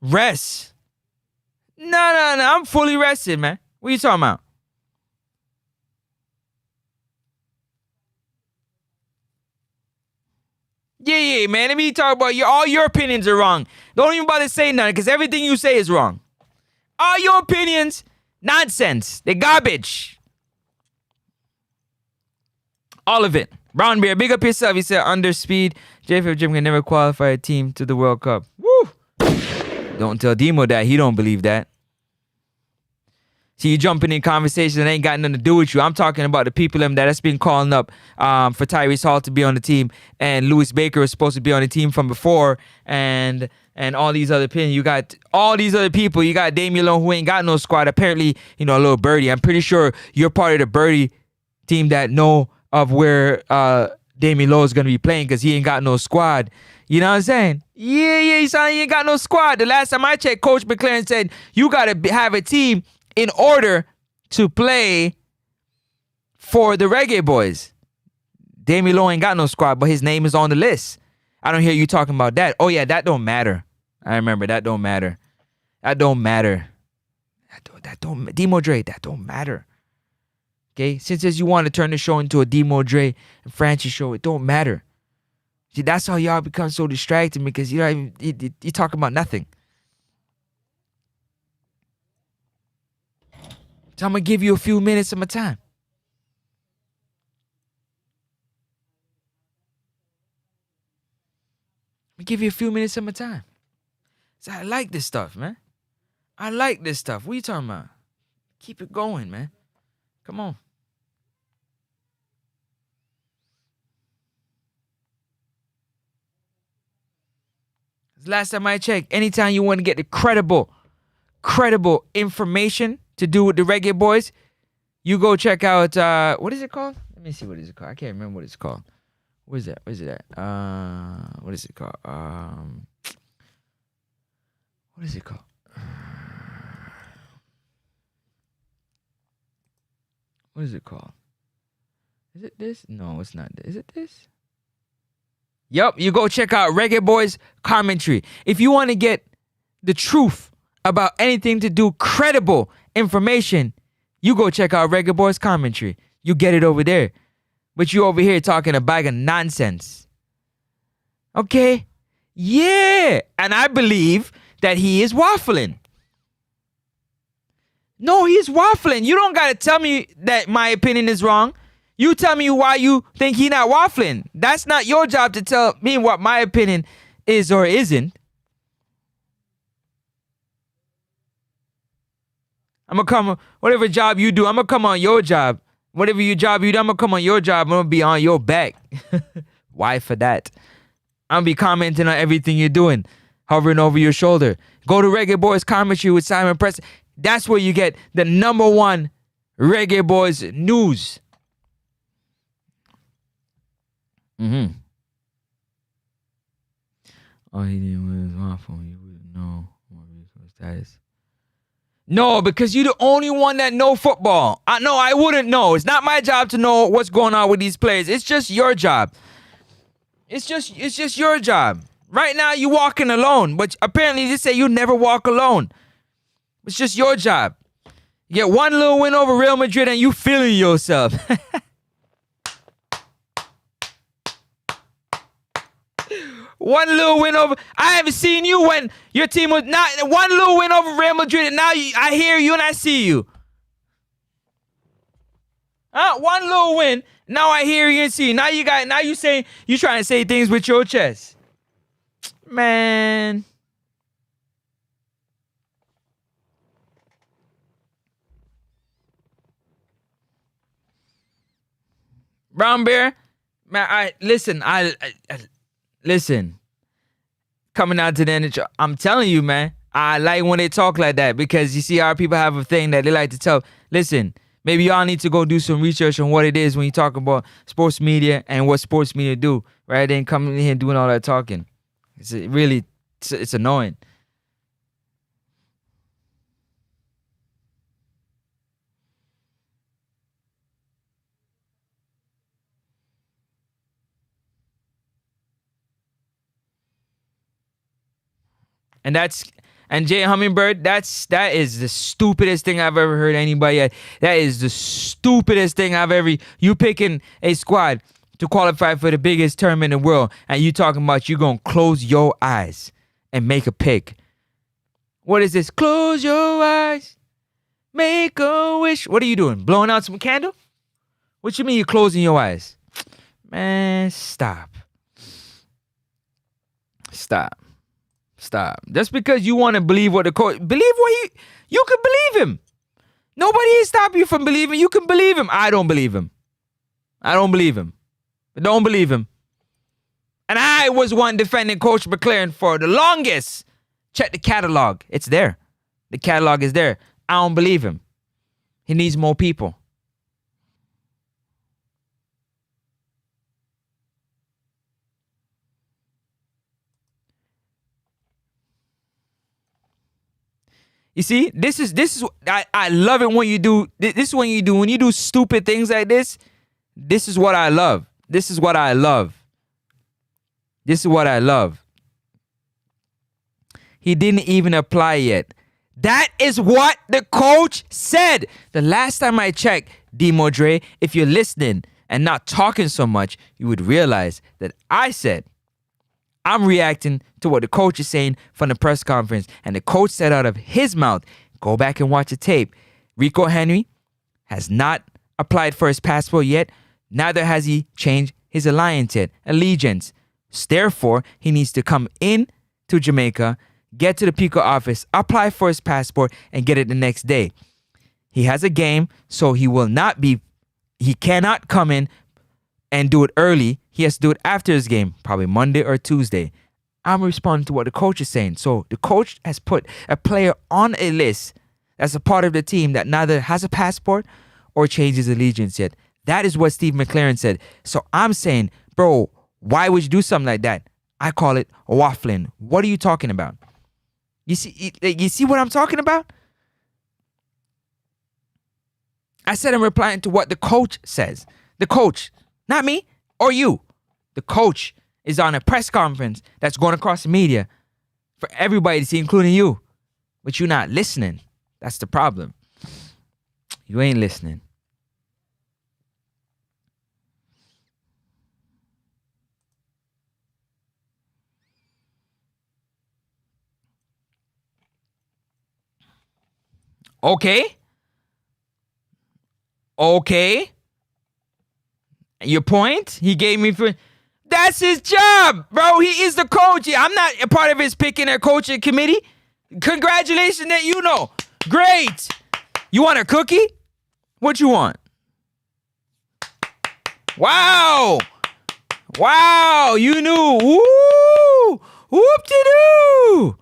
Rest. No. I'm fully rested, man. What are you talking about? Yeah, man. Let me talk about all your opinions are wrong. Don't even bother saying nothing because everything you say is wrong. All your opinions, nonsense. They're garbage. All of it. Brown Bear, big up yourself. He said, under speed, JFF Jim can never qualify a team to the World Cup. Woo! Don't tell Demo that. He don't believe that. See, you jumping in conversations that ain't got nothing to do with you. I'm talking about the people that's been calling up for Tyrese Hall to be on the team. And Lewis Baker was supposed to be on the team from before. And all these other opinions. You got all these other people. You got Damian Lillard who ain't got no squad. Apparently, a little birdie. I'm pretty sure you're part of the birdie team that know of where Damian Lillard is going to be playing because he ain't got no squad. You know what I'm saying? Yeah, he ain't got no squad. The last time I checked, Coach McLaren said you got to have a team in order to play for the Reggae Boyz. Damian Lillard ain't got no squad, but his name is on the list. I don't hear you talking about that. Oh, yeah, that don't matter. I remember that don't matter. That don't matter. Demo Dre, that don't matter. Okay? Since you want to turn the show into a Demo Dre and Franchi show, it don't matter. See, that's how y'all become so distracted because you talking about nothing. So I'm going to give you a few minutes of my time. me give you a few minutes of my time. So I like this stuff, man. I like this stuff. What are you talking about? Keep it going, man. Come on. Last time I checked, anytime you want to get the credible information to do with the Reggae Boyz, you go check out, what is it called? Let me see what is it called. I can't remember what it's called. What is that? What is it at? What is it called? What is it called? What is it called? Is it this? No, it's not this. Is it this? Yep, you go check out Reggae Boyz commentary. If you want to get the truth about anything to do, credible information, you go check out Reggae Boyz commentary. You get it over there. But you over here talking a bag of nonsense. Okay? Yeah. And I believe that he is waffling. No, he's waffling. You don't got to tell me that my opinion is wrong. You tell me why you think he not waffling. That's not your job to tell me what my opinion is or isn't. I'm going to come, whatever job you do, I'm going to come on your job. Whatever your job you do, I'm going to come on your job. I'm going to be on your back. Why for that? I'm going to be commenting on everything you're doing, hovering over your shoulder. Go to Reggae Boyz commentary with Simon Preston. That's where you get the #1 Reggae Boyz news. Mm-hmm. All he did was waffle. You wouldn't know what resource status. No, because you're the only one that know football. I wouldn't know. It's not my job to know what's going on with these players. It's just your job. It's just your job. Right now, you walking alone, but apparently they say you never walk alone. It's just your job. You get one little win over Real Madrid and you feeling yourself. One little win over. I haven't seen you when your team was not. One little win over Real Madrid, and now I hear you and I see you. One little win. Now I hear you and see you. Now you trying to say things with your chest, man. Brown Bear, man. Listen. Coming out to the end, I'm telling you, man, I like when they talk like that because you see our people have a thing that they like to tell. Listen, maybe y'all need to go do some research on what it is when you talk about sports media and what sports media do, rather than coming in here and doing all that talking. It's annoying. And Jay Hummingbird, that is the stupidest thing I've ever heard anybody. That is the stupidest thing I've ever. You picking a squad to qualify for the biggest tournament in the world, and you talking about you gonna close your eyes and make a pick. What is this? Close your eyes, make a wish. What are you doing? Blowing out some candle? What you mean you're closing your eyes? Man, stop. Just because you want to believe what the coach, you can believe him. Nobody is stopping you from believing. You can believe him. I don't believe him. Don't believe him. And I was one defending Coach McLaren for the longest. Check the catalog. It's there. The catalog is there. I don't believe him. He needs more people. You see, this is I love it when you do. This is when you do stupid things like this. This is what I love. He didn't even apply yet. That is what the coach said. The last time I checked, Demo Dre, if you're listening and not talking so much, you would realize that I said, I'm reacting to what the coach is saying from the press conference. And the coach said out of his mouth, go back and watch the tape. Rico Henry has not applied for his passport yet. Neither has he changed his allegiance. Therefore, he needs to come in to Jamaica, get to the Pico office, apply for his passport, and get it the next day. He has a game, so he cannot come in and do it early. He has to do it after his game, probably Monday or Tuesday. I'm responding to what the coach is saying. So the coach has put a player on a list that's a part of the team that neither has a passport or changes allegiance yet. That is what Steve McLaren said. So I'm saying, bro, why would you do something like that? I call it waffling. What are you talking about? You see what I'm talking about? I said I'm replying to what the coach says. The coach, not me or you. The coach is on a press conference that's going across the media for everybody to see, including you. But you're not listening. That's the problem. You ain't listening. Okay. Your point? He gave me for... That's his job, bro. He is the coach. I'm not a part of his picking or coaching committee. Congratulations that you know. Great. You want a cookie? What you want? Wow. You knew. Woo. Whoop-de-doo.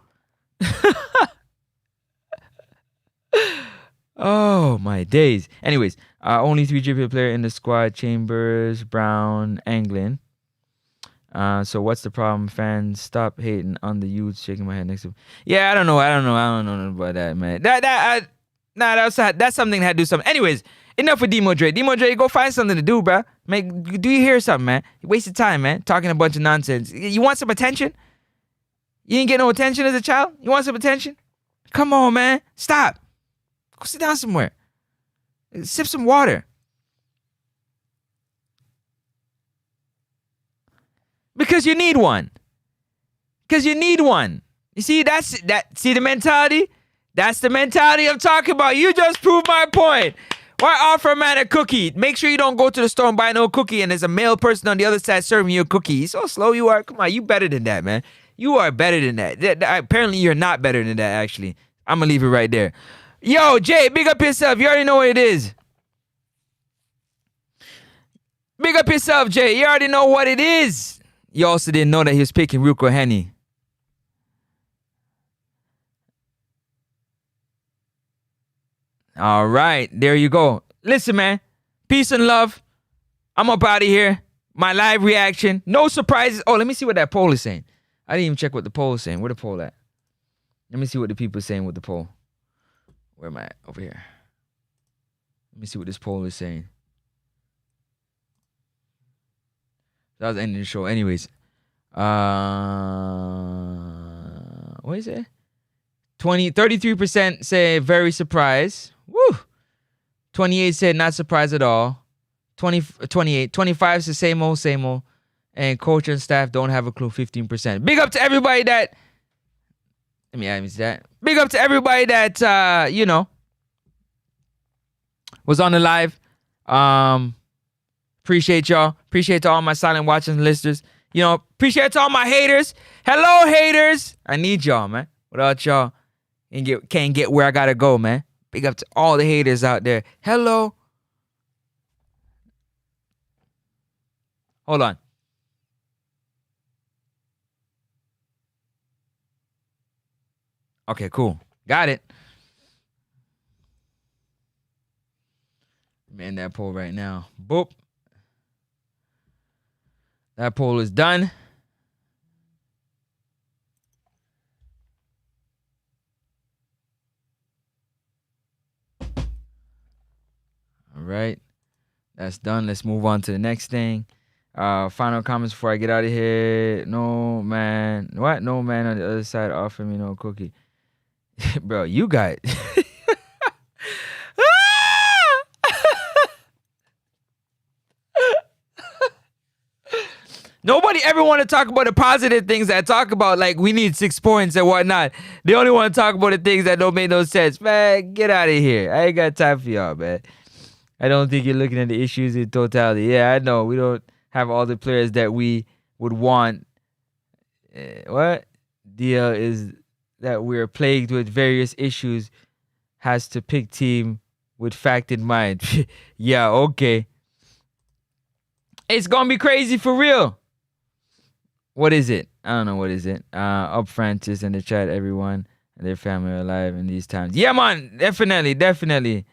Oh, my days. Anyways, only 3 JPL player in the squad. Chambers, Brown, Anglin. So what's the problem? Fans, stop hating on the youths. Shaking my head next to him. Yeah, I don't know about that, man. That's something that had to do something. Anyways, enough with Demo Dre. Demo Dre, go find something to do, bro. Do you hear something, man? You wasted time, man, talking a bunch of nonsense. You want some attention? You didn't get no attention as a child? You want some attention? Come on, man. Stop. Go sit down somewhere. Sip some water. Because you need one. You see, see the mentality? That's the mentality I'm talking about. You just proved my point. Why offer a man a cookie? Make sure you don't go to the store and buy no cookie and there's a male person on the other side serving you a cookie. You so slow you are. Come on, you better than that, man. You are better than that. Apparently, you're not better than that, actually. I'm going to leave it right there. Yo, Jay, big up yourself. You already know what it is. Big up yourself, Jay. You already know what it is. You also didn't know that he was picking Ruko Henny. All right, there you go. Listen, man. Peace and love. I'm up out of here. My live reaction. No surprises. Oh, let me see what that poll is saying. I didn't even check what the poll is saying. Where the poll at? Let me see what the people are saying with the poll. Where am I at? Over here. Let me see what this poll is saying. That was the end of the show. Anyways. What is it? 33% say very surprised. Woo! 28 said not surprised at all. 28. 25 said same old. And coach and staff don't have a clue, 15%. Big up to everybody that... Let me add that. Big up to everybody that, was on the live. Appreciate y'all. Appreciate to all my silent watchers and listeners. Appreciate to all my haters. Hello, haters. I need y'all, man. Without y'all, can't get where I gotta go, man. Big up to all the haters out there. Hello. Hold on. Okay, cool. Got it. Man, that poll right now. Boop. That poll is done. All right. That's done. Let's move on to the next thing. Final comments before I get out of here. No man. What? No man on the other side offered me no cookie. Bro, you got Nobody ever want to talk about the positive things that I talk about, like we need 6 points and whatnot. They only want to talk about the things that don't make no sense. Man, get out of here. I ain't got time for y'all, man. I don't think you're looking at the issues in totality. Yeah, I know. We don't have all the players that we would want What? Deal is that we're plagued with various issues. Has to pick team with fact in mind. Yeah, okay. It's gonna be crazy for real. What is it? I don't know what is it. Up Francis in the chat, everyone and their family are alive in these times. Yeah, man, definitely.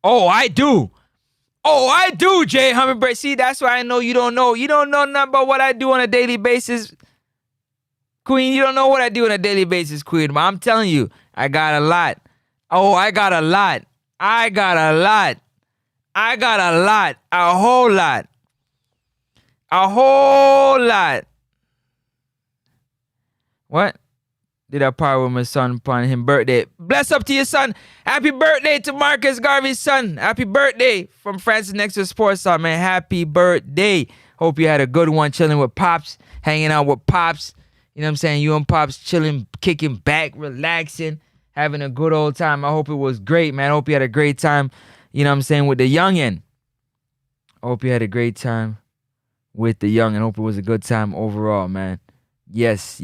Oh, I do, Jay Hummingbird. See, that's why I know you don't know. You don't know nothing about what I do on a daily basis, Queen. You don't know what I do on a daily basis, Queen. But I'm telling you, I got a lot. Oh, I got a lot. A whole lot. What? Did I part with my son upon him birthday? Bless up to your son. Happy birthday to Marcus Garvey's son. Happy birthday from Francis Next to Sports Talk, man. Happy birthday. Hope you had a good one chilling with Pops, hanging out with Pops. You know what I'm saying? You and Pops chilling, kicking back, relaxing, having a good old time. I hope it was great, man. I hope you had a great time, you know what I'm saying, with the youngin'. I hope you had a great time with the young and hope it was a good time overall, man. Yes.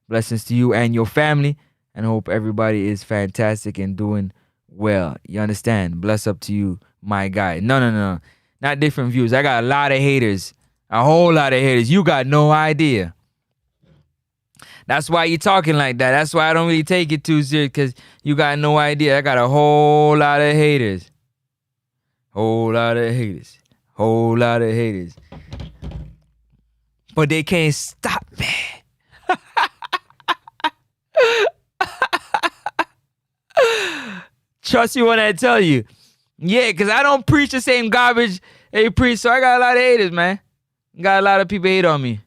Blessings to you and your family, and hope everybody is fantastic and doing well. You understand? Bless up to you, my guy. No. Not different views. I got a lot of haters. A whole lot of haters. You got no idea. That's why you talking like that. That's why I don't really take it too serious, because you got no idea. I got a whole lot of haters. But they can't stop me. Trust me when I tell you. Yeah, because I don't preach the same garbage they preach, so I got a lot of haters, man. Got a lot of people hate on me.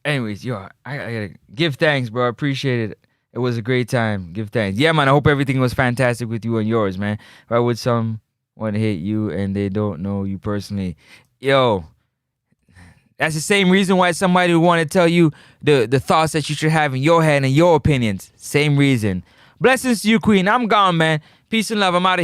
Anyways, yo, I gotta give thanks, bro. I appreciate it. It was a great time. Give thanks. Yeah, man, I hope everything was fantastic with you and yours, man. Why would someone hate you and they don't know you personally? Yo, that's the same reason why somebody would want to tell you the thoughts that you should have in your head and your opinions. Same reason. Blessings to you, Queen. I'm gone, man. Peace and love. I'm out of here.